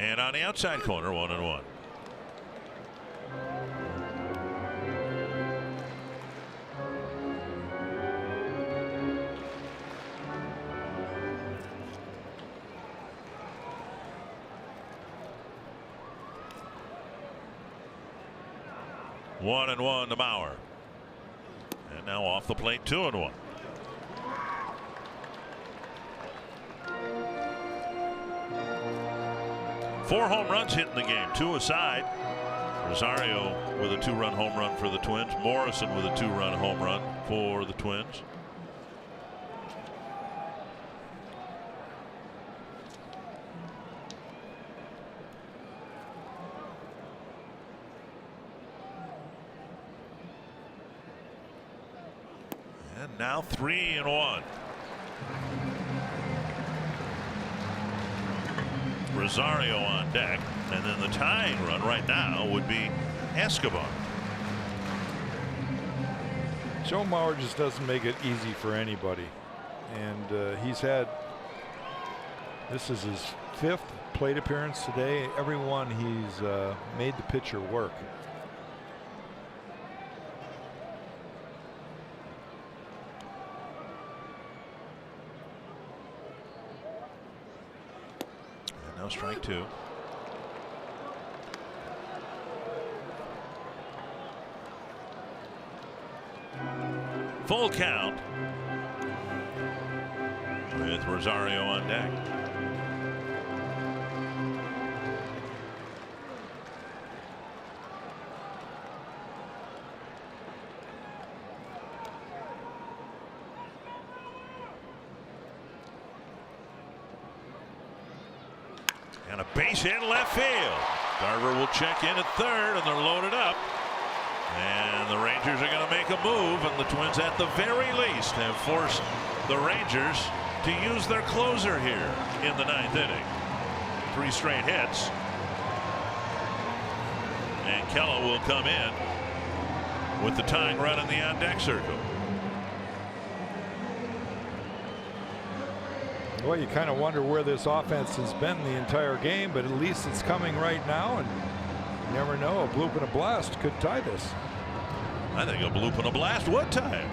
And on the outside corner, 1-1. One and one to Mauer. And now off the plate, 2-1. Four home runs hit in the game, 2 aside. Rosario with a 2-run home run for the Twins. Morrison with a 2-run home run for the Twins. And now 3-1. Rosario on deck, and then the tying run right now would be Escobar. Joe Mauer just doesn't make it easy for anybody, and he's had, this is his 5th plate appearance today. Every one he's made the pitcher work. Now strike 2. Full count with Rosario on deck. And a base hit left field. Garver will check in at third, and they're loaded up. And the Rangers are going to make a move, and the Twins at the very least have forced the Rangers to use their closer here in the 9th inning. 3 straight hits. And Kella will come in with the tying run in the on-deck circle. Well, you kind of wonder where this offense has been the entire game, but at least it's coming right now, and you never know, a bloop and a blast could tie this. I think a bloop and a blast would tie it.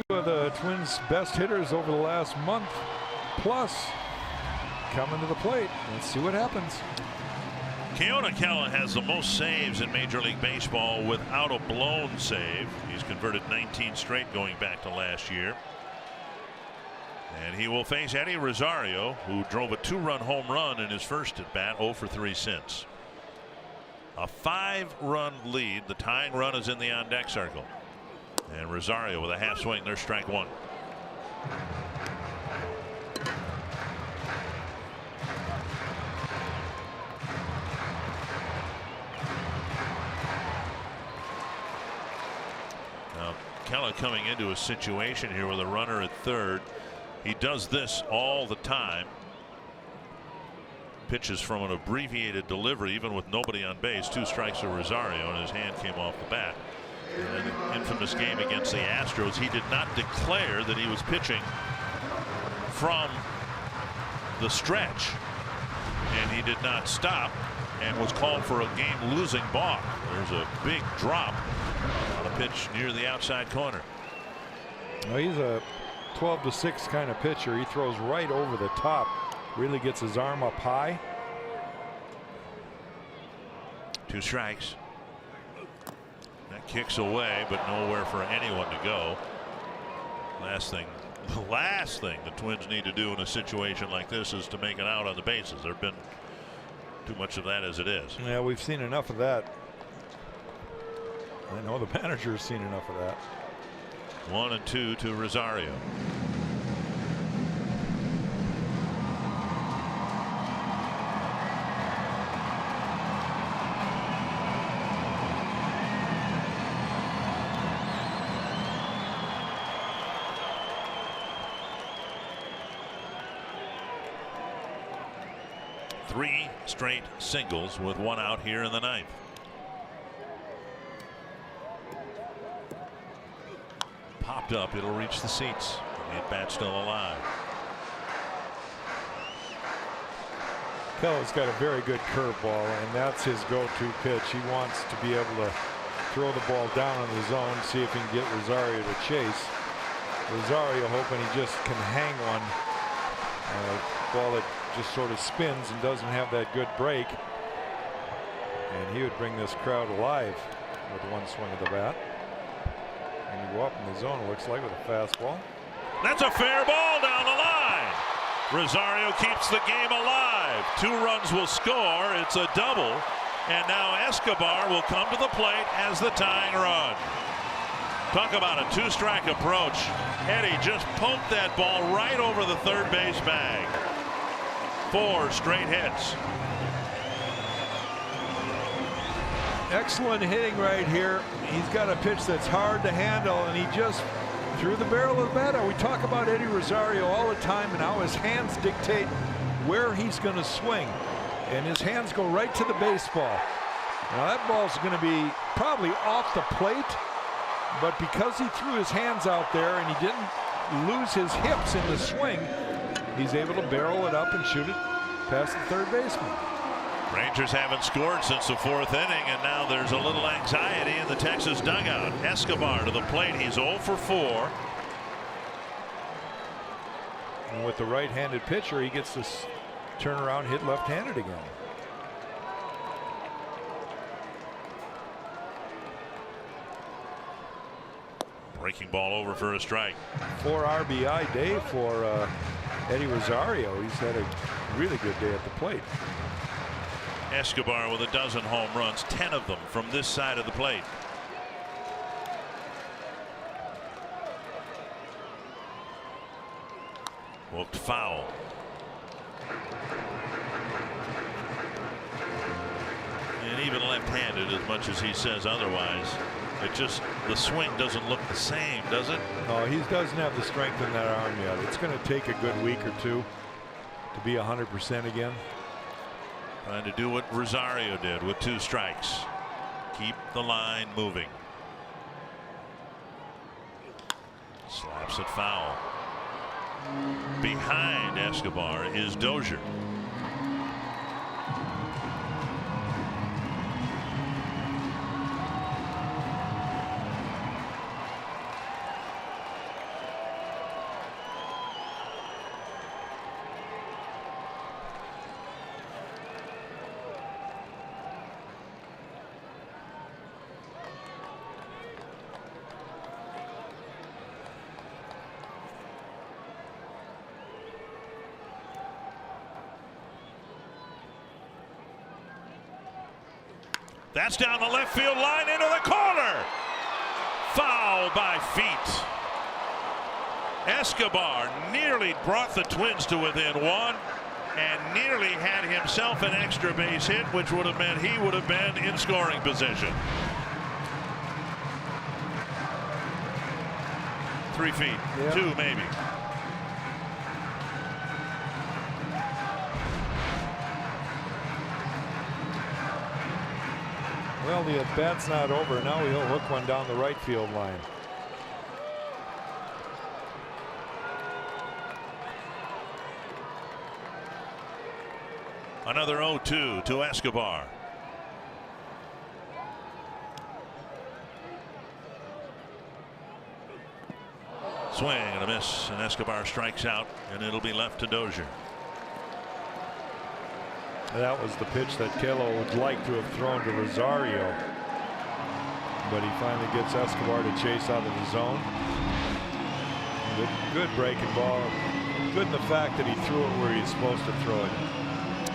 of the Twins' best hitters over the last month plus coming to the plate. Let's see what happens. Keona Kela has the most saves in Major League Baseball without a blown save. He's converted 19 straight going back to last year. And he will face Eddie Rosario, who drove a 2-run home run in his first at bat, 0 for 3 since. A 5-run lead. The tying run is in the on deck circle. And Rosario with a half swing. There's strike 1. Now Kela coming into a situation here with a runner at third. He does this all the time. Pitches from an abbreviated delivery even with nobody on base. 2 strikes to Rosario and his hand came off the bat. In an infamous game against the Astros, he did not declare that he was pitching from the stretch, and he did not stop and was called for a game-losing balk. There's a big drop on a pitch near the outside corner. Well, he's a 12-6 kind of pitcher. He throws right over the top, really gets his arm up high. 2 strikes. That kicks away, but nowhere for anyone to go. The last thing the Twins need to do in a situation like this is to make it out on the bases. There've been too much of that as it is. Yeah, we've seen enough of that. I know the manager's seen enough of that. 1-2 to Rosario. Three straight singles with 1 out here in the 9th. Popped up, it'll reach the seats. The at-bat still alive. Kela's got a very good curveball, and that's his go-to pitch. He wants to be able to throw the ball down on the zone, see if he can get Rosario to chase. Rosario hoping he just can hang one. Ball that just sort of spins and doesn't have that good break. And he would bring this crowd alive with 1 swing of the bat. And you go up in the zone, it looks like, with a fastball. That's a fair ball down the line. Rosario keeps the game alive. 2 runs will score. It's a double. And now Escobar will come to the plate as the tying run. Talk about a 2-strike approach. Eddie just poked that ball right over the third base bag. 4 straight hits. Excellent hitting right here. He's got a pitch that's hard to handle, and he just threw the barrel of the bat. We talk about Eddie Rosario all the time and how his hands dictate where he's going to swing. And his hands go right to the baseball. Now that ball's going to be probably off the plate, but because he threw his hands out there and he didn't lose his hips in the swing, he's able to barrel it up and shoot it past the third baseman. Rangers haven't scored since the 4th inning, and now there's a little anxiety in the Texas dugout. Escobar to the plate. He's 0 for 4. And with the right-handed pitcher, he gets this turnaround hit left-handed again. Breaking ball over for a strike. 4 RBI day for Eddie Rosario. He's had a really good day at the plate. Escobar with a dozen home runs, 10 of them from this side of the plate. Hooked foul. And even left-handed, as much as he says otherwise, it just, the swing doesn't look the same, does it? No, he doesn't have the strength in that arm yet. It's going to take a good week or 2 to be 100% again. Trying to do what Rosario did with 2 strikes. Keep the line moving. Slaps it foul. Behind Escobar is Dozier. That's down the left field line into the corner. Foul by feet. Escobar nearly brought the Twins to within one and nearly had himself an extra base hit, which would have meant he would have been in scoring position. 3 feet, yep. 2 maybe. Well, the at-bat's not over. Now he'll hook one down the right field line. Another 0-2 to Escobar. Swing and a miss, and Escobar strikes out, and it'll be left to Dozier. That was the pitch that Kelo would like to have thrown to Rosario, but he finally gets Escobar to chase out of the zone. Good breaking ball. Good in the fact that he threw it where he's supposed to throw it.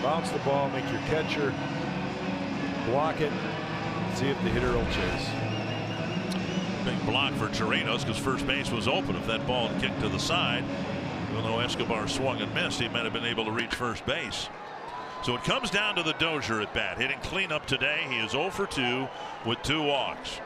Bounce the ball, make your catcher block it, see if the hitter will chase. Big block for Chirinos because first base was open. If that ball had kicked to the side, even though Escobar swung and missed, he might have been able to reach first base. So it comes down to the Dozier at bat, hitting cleanup today. He is 0 for 2 with 2 walks.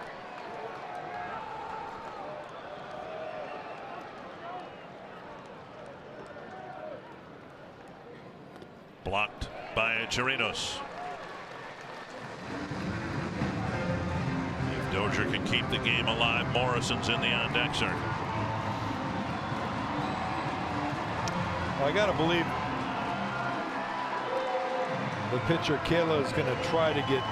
Blocked by Chirinos. If Dozier can keep the game alive, Morrison's in the on-deck circle. Well, I got to believe the pitcher Kela is going to try to get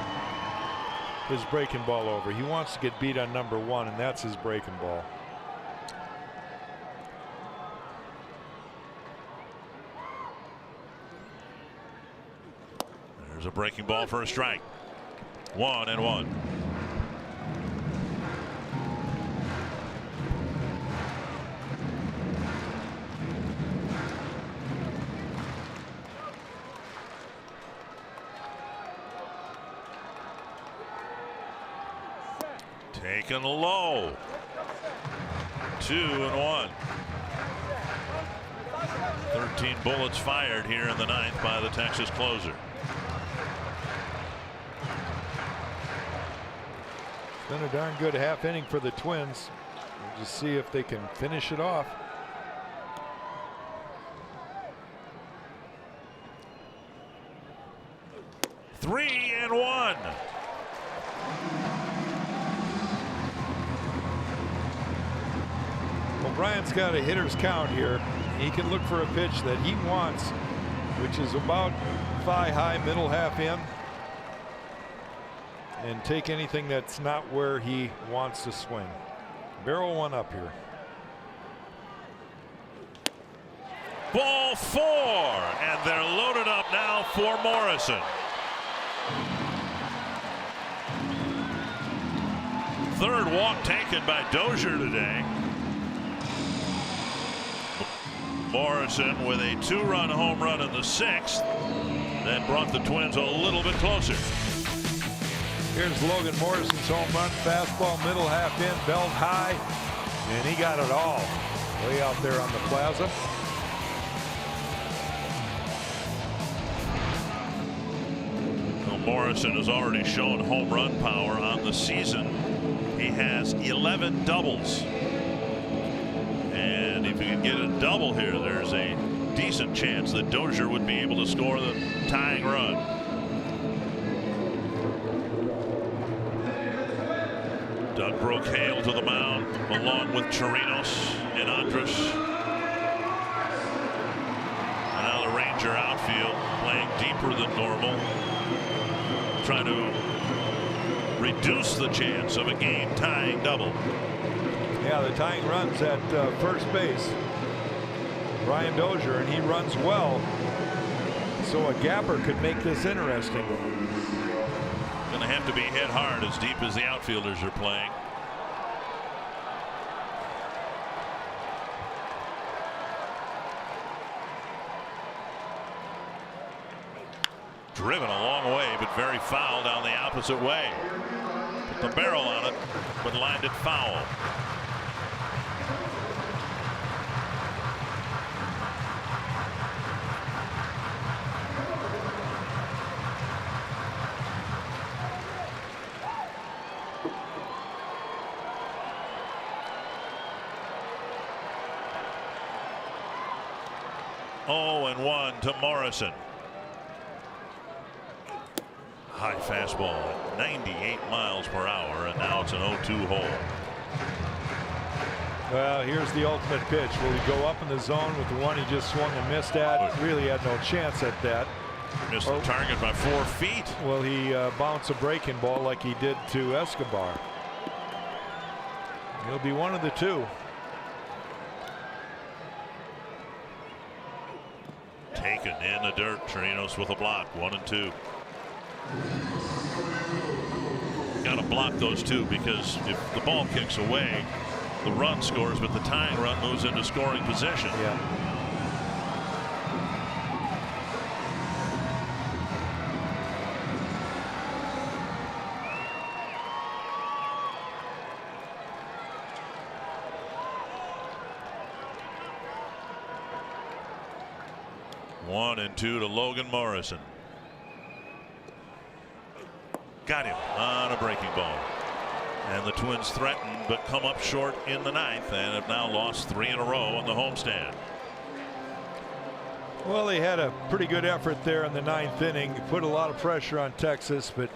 his breaking ball over. He wants to get beat on number 1, and that's his breaking ball. There's a breaking ball for a strike. 1-1. Taken low. 2-1. 13 bullets fired here in the 9th by the Texas closer. Been a darn good half inning for the Twins. We'll just see if they can finish it off. Three and one. Well, Bryant's got a hitter's count here. He can look for a pitch that he wants, which is about thigh high, middle half in, and take anything that's not where he wants to swing. Barrel one up here. Ball 4, and they're loaded up now for Morrison. Third walk taken by Dozier today. Morrison with a 2-run home run in the 6th that brought the Twins a little bit closer. Here's Logan Morrison's home run, fastball middle half in, belt high, and he got it all way out there on the plaza. Well, Morrison has already shown home run power on the season. He has 11 doubles. And if he can get a double here, there's a decent chance that Dozier would be able to score the tying run. Doug Brook-Hale to the mound along with Chirinos and Andrus. And now the Ranger outfield playing deeper than normal, trying to reduce the chance of a game-tying double. Yeah, the tying run's at first base. Brian Dozier, and he runs well. So a gapper could make this interesting. Going to have to be hit hard as deep as the outfielders are playing. Driven a long way, but very foul down the opposite way. Put the barrel on it, but lined it foul. Oh, and 1 to Morrison. High fastball at 98 miles per hour, and now it's an 0-2 hole. Well, here's the ultimate pitch. Will he go up in the zone with the one he just swung and missed at? Really had no chance at that. Missed the target by 4 feet. Will he bounce a breaking ball like he did to Escobar? He'll be one of the two. Taken in the dirt. Chirinos with a block. 1 and 2. Got to block those two, because if the ball kicks away, the run scores, but the tying run moves into scoring position. Yeah. One and 2 to Logan Morrison. Got him on a breaking ball. And the Twins threaten, but come up short in the 9th, and have now lost 3 in a row on the homestand. Well, they had a pretty good effort there in the 9th inning. Put a lot of pressure on Texas, but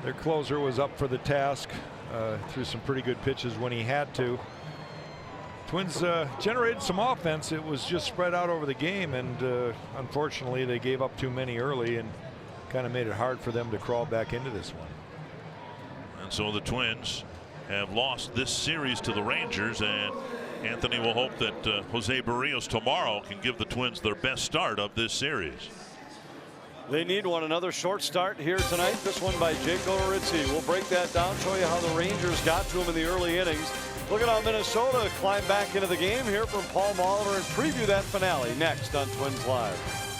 their closer was up for the task. Threw some pretty good pitches when he had to. Twins generated some offense. It was just spread out over the game, and unfortunately they gave up too many early and kind of made it hard for them to crawl back into this one. And so the Twins have lost this series to the Rangers, and Anthony will hope that Jose Barrios tomorrow can give the Twins their best start of this series. They need one. Another short start here tonight. This one by Jake Odorizzi. We'll break that down, show you how the Rangers got to him in the early innings. Look at how Minnesota climbed back into the game here from Paul Molitor, and preview that finale next on Twins Live.